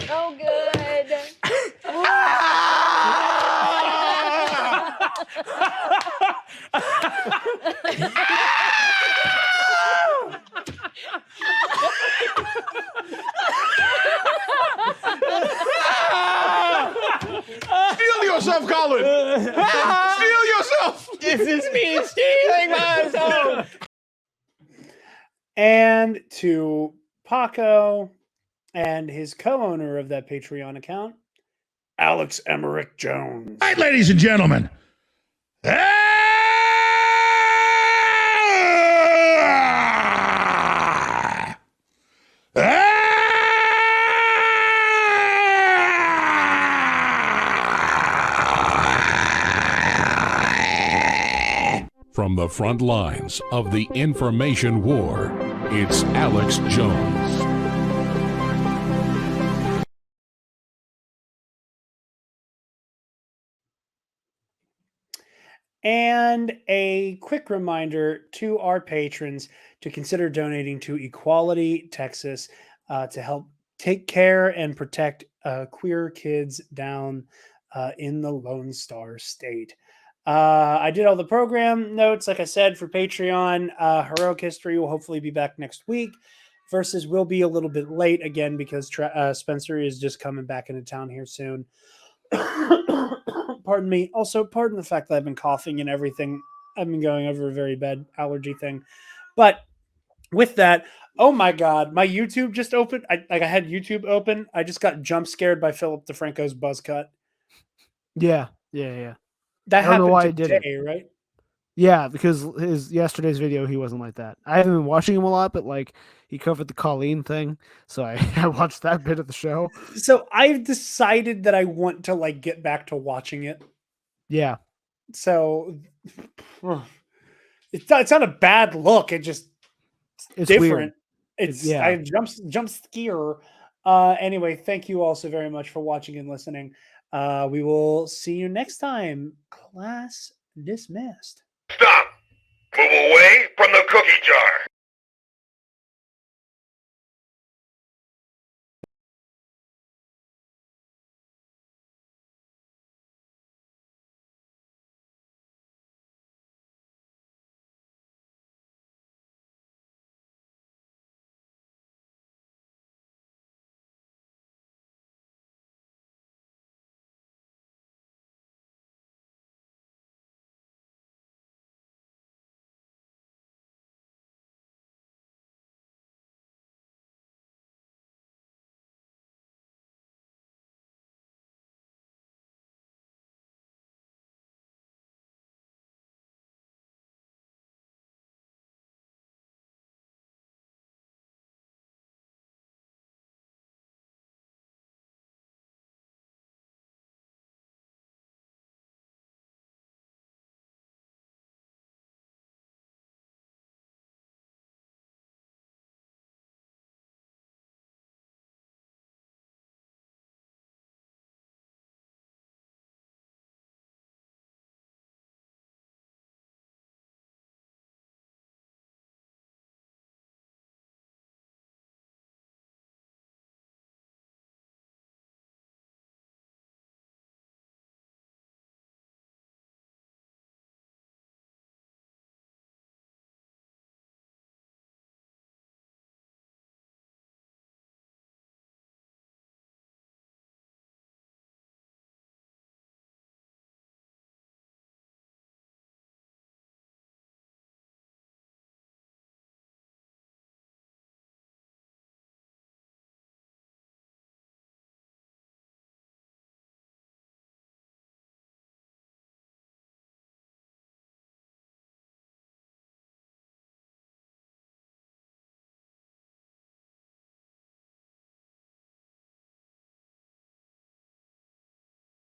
So good. yourself, Colin. Steal yourself. This is me stealing myself. And to Paco and his co-owner of that Patreon account, Alex Emmerich Jones. All right, ladies and gentlemen. From the front lines of the information war, it's Alex Jones. And a quick reminder to our patrons to consider donating to Equality Texas to help take care and protect queer kids down in the Lone Star State. I did all the program notes, like I said, for Patreon. Heroic History will hopefully be back next week. Versus will be a little bit late again because Spencer is just coming back into town here soon. Pardon me. Also, pardon the fact that I've been coughing and everything. I've been going over a very bad allergy thing. But with that, oh my God, my YouTube just opened. I had YouTube open. I just got jump scared by Philip DeFranco's buzz cut. Yeah. That I don't know happened why I did today, it. right? Yeah, because his yesterday's video, he wasn't like that. I haven't been watching him a lot, but like he covered the Colleen thing, so I watched that bit of the show. So I've decided that I want to like get back to watching it. Yeah, So it's not a bad look. It's different. weird. It's Yeah. I jump scare. Anyway, thank you all so very much for watching and listening. We will see you next time. Class dismissed. Stop. Move away from the cookie.